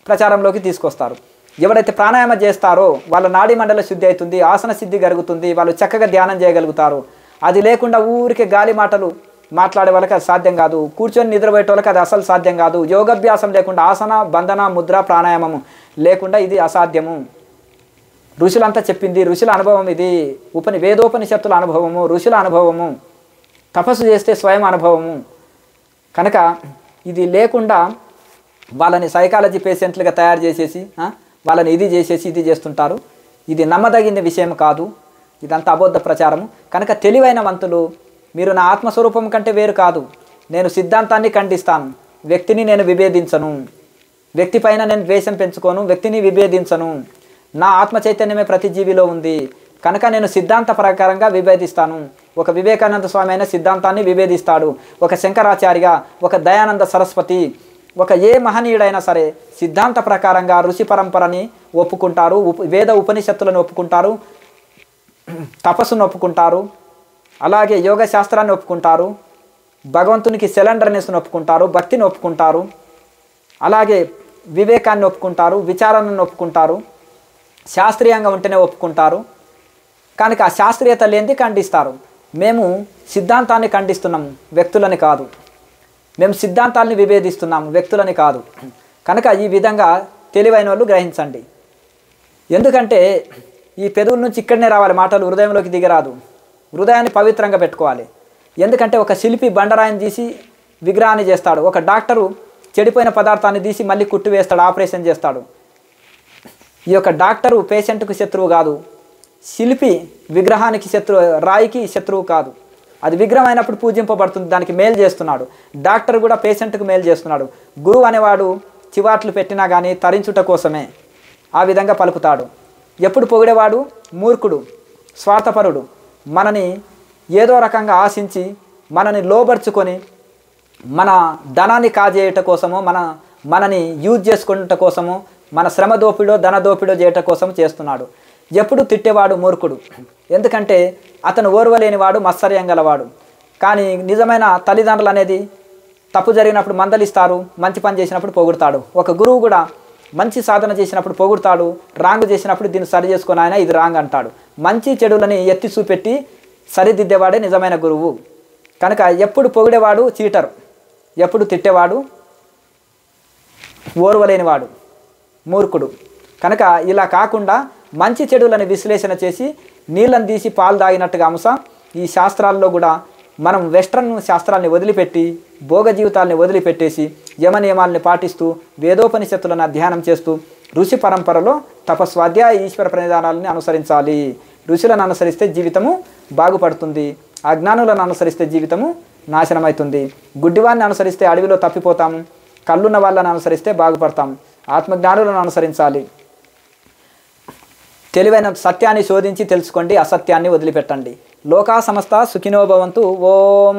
ప్రచారంలోకి తీసుకొస్తారు. ఎవరైతే ప్రాణాయామం చేస్తారో వాళ్ళ నాడీ మండల శుద్ధి అవుతుంది, ఆసన సిద్ధి జరుగుతుంది, వాళ్ళు చక్కగా ధ్యానం చేయగలుగుతారు. అది లేకుండా ఊరికే గాలి మాటలు మాట్లాడే వాళ్ళకి అది సాధ్యం కాదు. కూర్చొని నిద్రపోయే వాళ్ళకి అది అసలు సాధ్యం కాదు. యోగాభ్యాసం లేకుండా ఆసన, బంధన, ముద్ర, ప్రాణాయామము లేకుండా ఇది అసాధ్యము. ఋషులంతా చెప్పింది, ఋషుల అనుభవం ఇది. వేదోపనిషత్తుల అనుభవము, ఋషుల అనుభవము, తపస్సు చేస్తే స్వయం అనుభవము. కనుక ఇది లేకుండా వాళ్ళని సైకాలజీ పేషెంట్లుగా తయారు చేసేసి వాళ్ళని ఇది చేస్తుంటారు. ఇది నమ్మదగిన విషయం కాదు, ఇదంతా అబద్ధ ప్రచారము. కనుక తెలివైన వంతులు, మీరు నా ఆత్మస్వరూపం కంటే వేరు కాదు, నేను సిద్ధాంతాన్ని ఖండిస్తాను, వ్యక్తిని నేను విభేదించను, వ్యక్తి పైన నేను ద్వేషం పెంచుకోను, వ్యక్తిని విభేదించను. నా ఆత్మ చైతన్యమే ప్రతి జీవిలో ఉంది కనుక నేను సిద్ధాంత ప్రకారంగా విభేదిస్తాను. ఒక వివేకానంద స్వామి అయిన సిద్ధాంతాన్ని విభేదిస్తాడు, ఒక శంకరాచార్య, ఒక దయానంద సరస్వతి, ఒక ఏ మహనీయుడైనా సరే సిద్ధాంత ప్రకారంగా ఋషి పరంపరని ఒప్పుకుంటారు, వేద ఉపనిషత్తులను ఒప్పుకుంటారు, తపస్సును ఒప్పుకుంటారు, అలాగే యోగ శాస్త్రాన్ని ఒప్పుకుంటారు, భగవంతునికి సిలిండర్నెస్ను ఒప్పుకుంటారు, భక్తిని ఒప్పుకుంటారు, అలాగే వివేకాన్ని ఒప్పుకుంటారు, విచారణను ఒప్పుకుంటారు, శాస్త్రీయంగా ఉంటేనే ఒప్పుకుంటారు. కనుక ఆ శాస్త్రీయత లేనిది ఖండిస్తారు. మేము సిద్ధాంతాన్ని ఖండిస్తున్నాము, వ్యక్తులని కాదు. మేము సిద్ధాంతాలని విభేదిస్తున్నాము, వ్యక్తులని కాదు. కనుక ఈ విధంగా తెలివైన వాళ్ళు గ్రహించండి. ఎందుకంటే ఈ పెదవుల నుంచి ఇక్కడనే రావాలి మాటలు, హృదయంలోకి దిగరాదు. హృదయాన్ని పవిత్రంగా పెట్టుకోవాలి. ఎందుకంటే ఒక శిల్పి బండరాయిని తీసి విగ్రహాన్ని చేస్తాడు, ఒక డాక్టరు చెడిపోయిన పదార్థాన్ని తీసి మళ్ళీ కుట్టు వేస్తాడు, ఆపరేషన్ చేస్తాడు. ఈ యొక్క డాక్టరు పేషెంట్కు శత్రువు కాదు, శిల్పి విగ్రహానికి శత్రువు, రాయికి శత్రువు కాదు. అది విగ్రహం అయినప్పుడు పూజింపబడుతుంది, దానికి మేలు చేస్తున్నాడు. డాక్టర్ కూడా పేషెంట్కు మేలు చేస్తున్నాడు. గురువు అనేవాడు చివాట్లు పెట్టినా కానీ తరించుట కోసమే ఆ విధంగా పలుకుతాడు. ఎప్పుడు పొగిడేవాడు మూర్ఖుడు, స్వార్థపరుడు, మనని ఏదో రకంగా ఆశించి మనని లోబర్చుకొని మన ధనాన్ని కాజేయట కోసమో మనని యూజ్ చేసుకునేట కోసమో మన శ్రమ దోపిడో ధన దోపిడో చేయట కోసం చేస్తున్నాడు. ఎప్పుడు తిట్టేవాడు మూర్ఖుడు, ఎందుకంటే అతను ఓర్వలేనివాడు, మత్సర్యం గలవాడు. కానీ నిజమైన తల్లిదండ్రులు అనేది తప్పు జరిగినప్పుడు మందలిస్తారు, మంచి పని చేసినప్పుడు పొగుడతాడు. ఒక గురువు కూడా మంచి సాధన చేసినప్పుడు పొగుడతాడు, రాంగ్ చేసినప్పుడు దీన్ని సరి చేసుకొని ఆయన ఇది రాంగ్ అంటాడు. మంచి చెడులని ఎత్తి చూపెట్టి సరిదిద్దేవాడే నిజమైన గురువు. కనుక ఎప్పుడు పొగిడేవాడు చీటరు, ఎప్పుడు తిట్టేవాడు ఓర్వలేనివాడు, మూర్ఖుడు. కనుక ఇలా కాకుండా మంచి చెడులను విశ్లేషణ చేసి నీళ్ళని తీసి పాలు తాగినట్టుగా అంశం ఈ శాస్త్రాల్లో కూడా మనం వెస్ట్రన్ శాస్త్రాల్ని వదిలిపెట్టి భోగ జీవితాలని వదిలిపెట్టేసి యమ నియమాలని పాటిస్తూ వేదోపనిషత్తులను అధ్యయనం చేస్తూ ఋషి పరంపరలో తపస్వాధ్యాయ ఈశ్వర ప్రణిధానాలని అనుసరించాలి. ఋషులను అనుసరిస్తే జీవితము బాగుపడుతుంది, అజ్ఞానులను అనుసరిస్తే జీవితము నాశనమవుతుంది. గుడ్డివాన్ని అనుసరిస్తే అడవిలో తప్పిపోతాము, కళ్ళున్న వాళ్ళని అనుసరిస్తే బాగుపడతాం. ఆత్మజ్ఞానులను అనుసరించాలి. తెలివైన సత్యాన్ని శోధించి తెలుసుకోండి, అసత్యాన్ని వదిలిపెట్టండి. లోకా సమస్త సుఖినో భవంతు. ఓం.